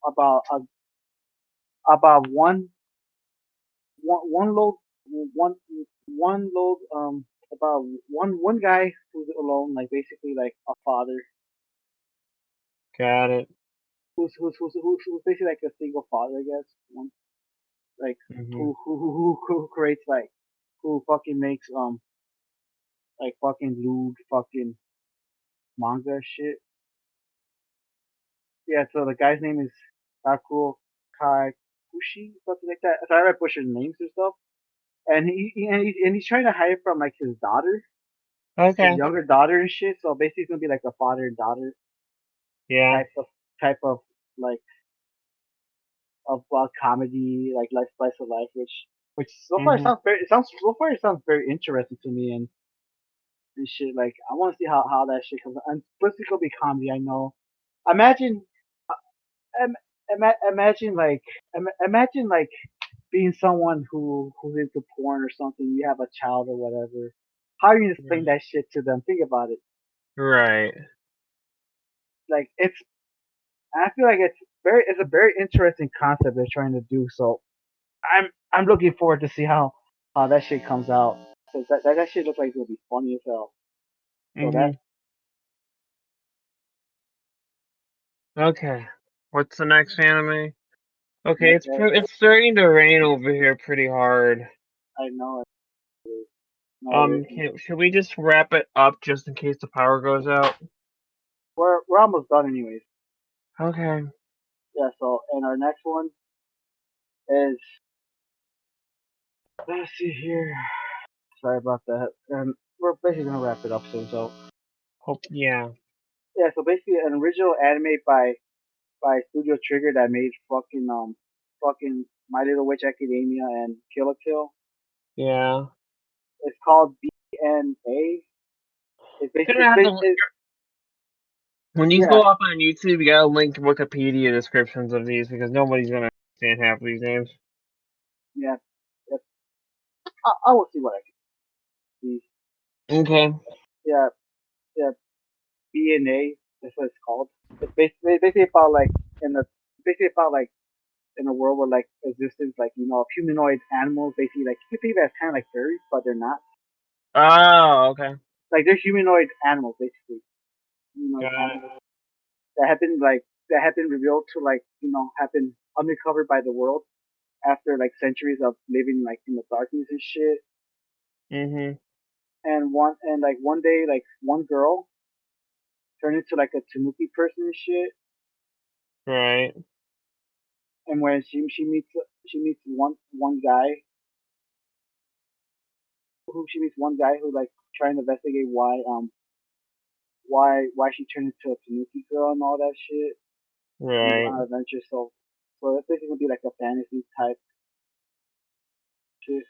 about about one load one one load about one guy who's alone, like basically like a father Got it. who's basically like a single father, I guess. One like Mhm. who creates like who fucking makes like fucking lewd fucking manga shit. Yeah, so the guy's name is Takuo Kakushi, something like that. Sorry, I butchered names and stuff. And he's trying to hide from like his Okay. younger daughter and shit. So basically, it's gonna be like a father and daughter Yeah. type of type of like of comedy, like life slice of life, which so far Mhm. it sounds very interesting to me and shit. Like I want to see how that shit comes out. And plus, it's gonna be comedy. I know. Imagine, imagine like imagine like being someone who's into porn or something. You have a child or whatever. How are you gonna explain that shit to them? Think about it. Right. Like I feel like it's a very interesting concept they're trying to do. So I'm looking forward to see how that shit comes out. So that shit looks like it'll be funny as hell. So that Mhm. Okay. What's the next anime? Okay, next it's starting to rain over here pretty hard. I know it is. No, it isn't. Should we just wrap it up just in case the power goes out? We're almost done anyways. Okay. Yeah. So and our next one. is, let's see here. Sorry about that. And we're basically gonna wrap it up soon. So Yeah. yeah, so basically an original anime by Studio Trigger that made fucking My Little Witch Academia and Kill la Kill. Yeah. It's called BNA. It's basically Gonna have to, when these yeah, go up on YouTube, you gotta link Wikipedia descriptions of these because nobody's gonna understand half of these names. yeah. Yep. I will see what I can see. Okay. Yeah, yeah. BNA. That's what it's called. It's basically about like in the basically about like in a world where like existence like of humanoid animals. Basically, like you can think of it as kind of like fairies, but they're not. Oh, okay. Like they're humanoid animals, basically. Humanoid Got it. animals that have been revealed to like have been uncovered by the world after like centuries of living like in the darkness and shit. Mhm. And like one day like one girl turned into like a tanuki person and shit. Right. And when she meets one guy who like trying to investigate why she turned into a tanuki girl and all that shit and go Right. on adventure. So that's basically gonna be like a fantasy type shit.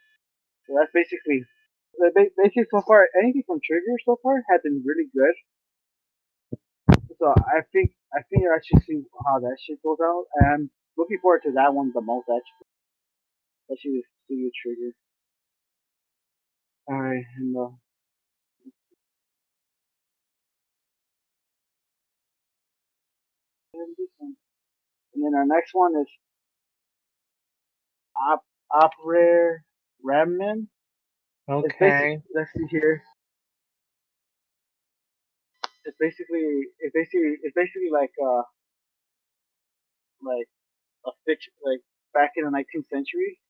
So that's basically so far anything from Trigger so far has been really good. So I think I should see how that shit goes out. And I'm looking forward to that one the most actually. Especially the Studio Trigger. Alright, and this one. And then our next one is Appare-Ranman. It's basic. Okay. Let's see here. It's basically like a fiction like back in the 19th century,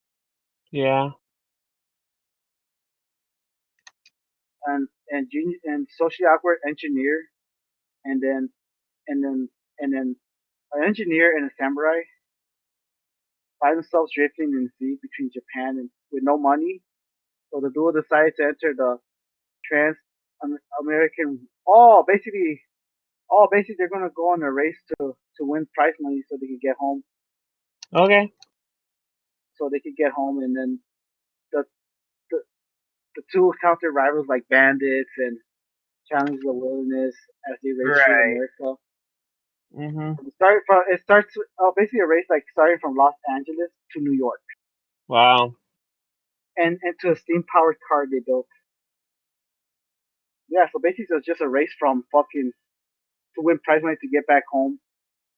Yeah. and socially awkward engineer, and then and then and then an engineer and a samurai find themselves drifting in the sea between Japan and with no money. So the duo decides to enter the trans American. Basically they're gonna go on a race to win prize money so they can get home. Okay. And then the the, the two counter rivals like bandits and challenge the wilderness as they race through Right. America. Mhm. It starts basically a race like starting from Los Angeles to New York Wow. and to a steam powered car they built. Yeah, so basically it's just a race from fucking to win prize money to get back home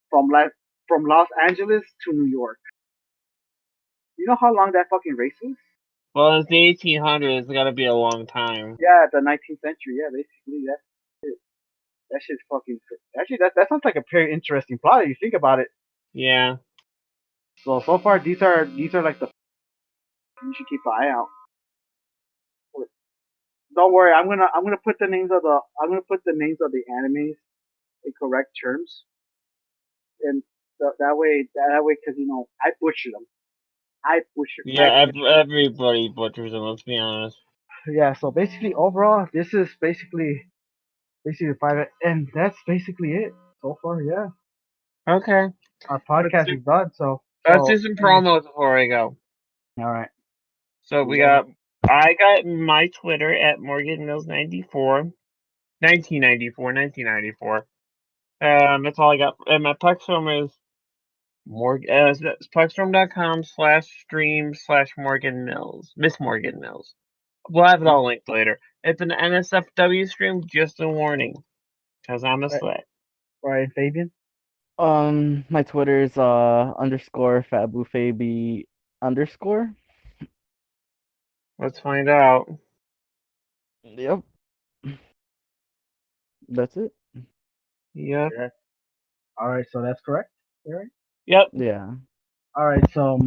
from from Los Angeles to New York. You know how long that fucking race is? Well, it's the 1800s. It's got to be a long time. Yeah, the 19th century. Yeah, basically that shit's fucking. Actually, that sounds like a very interesting plot if you think about it. Yeah. So far these are like the you should keep an eye out. Don't worry, I'm gonna put the names of the animes in correct terms, and that way because I butcher them. I Yeah. butcher. Everybody butchers them. Let's be honest. Yeah. So basically, overall, this is basically five, and that's basically it so far. Yeah, Okay. our Let's podcast do. is done. So Let's do some anyway, promos before I go. all right. So You we ready? got. I got my Twitter at Morgan Mills 94. 1994. 1994. That's all I got. And my Plexstorm is it's plexstorm.com/stream/Morgan Mills. Miss Morgan Mills. We'll have it all linked later. It's an NSFW stream, just a warning. Because I'm a Right, slut. right, Fabian. My Twitter is underscore Fabu Fabi underscore. Let's find out. Yep, that's it. Yep. Yeah. All right. So that's correct. All right. Yep. Yeah. All right. So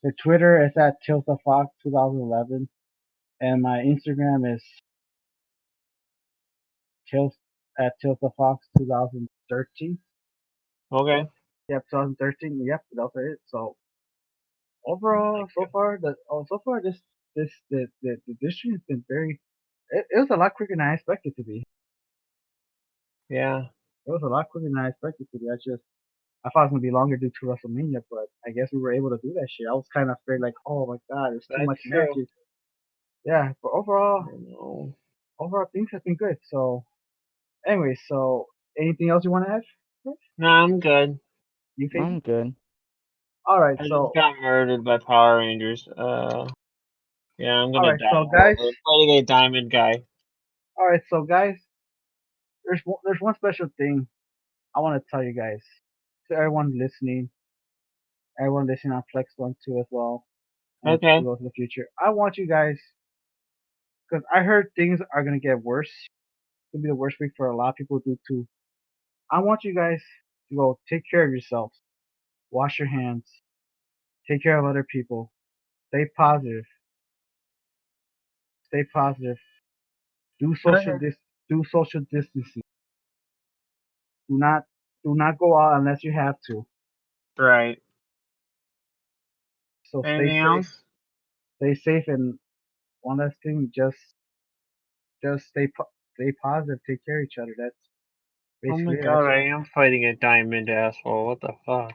the Twitter is at Tiltafox 2011, and my Instagram is tilt at Tiltafox 2013. Okay. Yep, 2013. Yep, that's it. So overall, so far the district has been very. It was a lot quicker than I expected it to be. Yeah, It was a lot quicker than I expected it to be. I thought it was gonna be longer due to WrestleMania, but I guess we were able to do that shit. I was kind of afraid, like, oh my god, there's too that's much true. matches. Yeah, but I know. overall things have been good. So, anyway, so anything else you want to add? No, I'm good. You, Fabian? I'm good. All right, I just so got murdered by Power Rangers. Yeah, I'm all gonna right, die so guys, over fighting a diamond guy. all right, so guys, there's one special thing I want to tell you guys, to everyone listening on Flex One too as well, and to Okay. go to the future. I want you guys, because I heard things are gonna get worse. It's gonna be the worst week for a lot of people due to. I want you guys to go take care of yourselves, wash your hands, take care of other people, stay positive, stay positive, do Okay. do social distancing. Do not do not go out unless you have to. Right. So Anything else? stay safe, and one last thing, just stay positive, take care of each other. That's Oh my basically it. god, I am fighting a diamond asshole. What the fuck?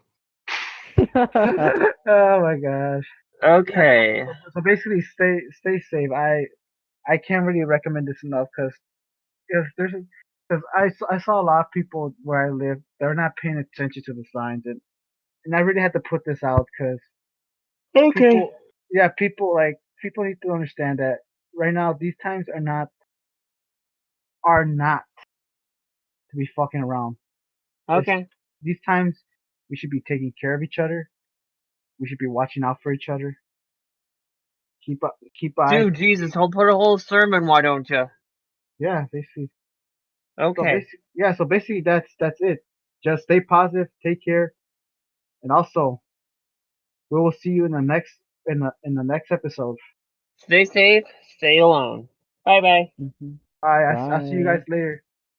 Oh my gosh. Yeah. Okay. So basically, stay safe. I can't really recommend this enough because I saw a lot of people where I live. They're not paying attention to the signs, and I really had to put this out because Okay. people, yeah, people need to understand that right now these times are not to be fucking around. It's Okay. these times we should be taking care of each other. We should be watching out for each other. Keep eyes. Dude, Jesus, I'll put a whole sermon, why don't you? Yeah, basically. Okay. So basically that's it. Just stay positive, take care, and also we will see you in the next episode. Stay safe, stay alone. Bye bye. Mhm. Bye. I'll see you guys Bye. later.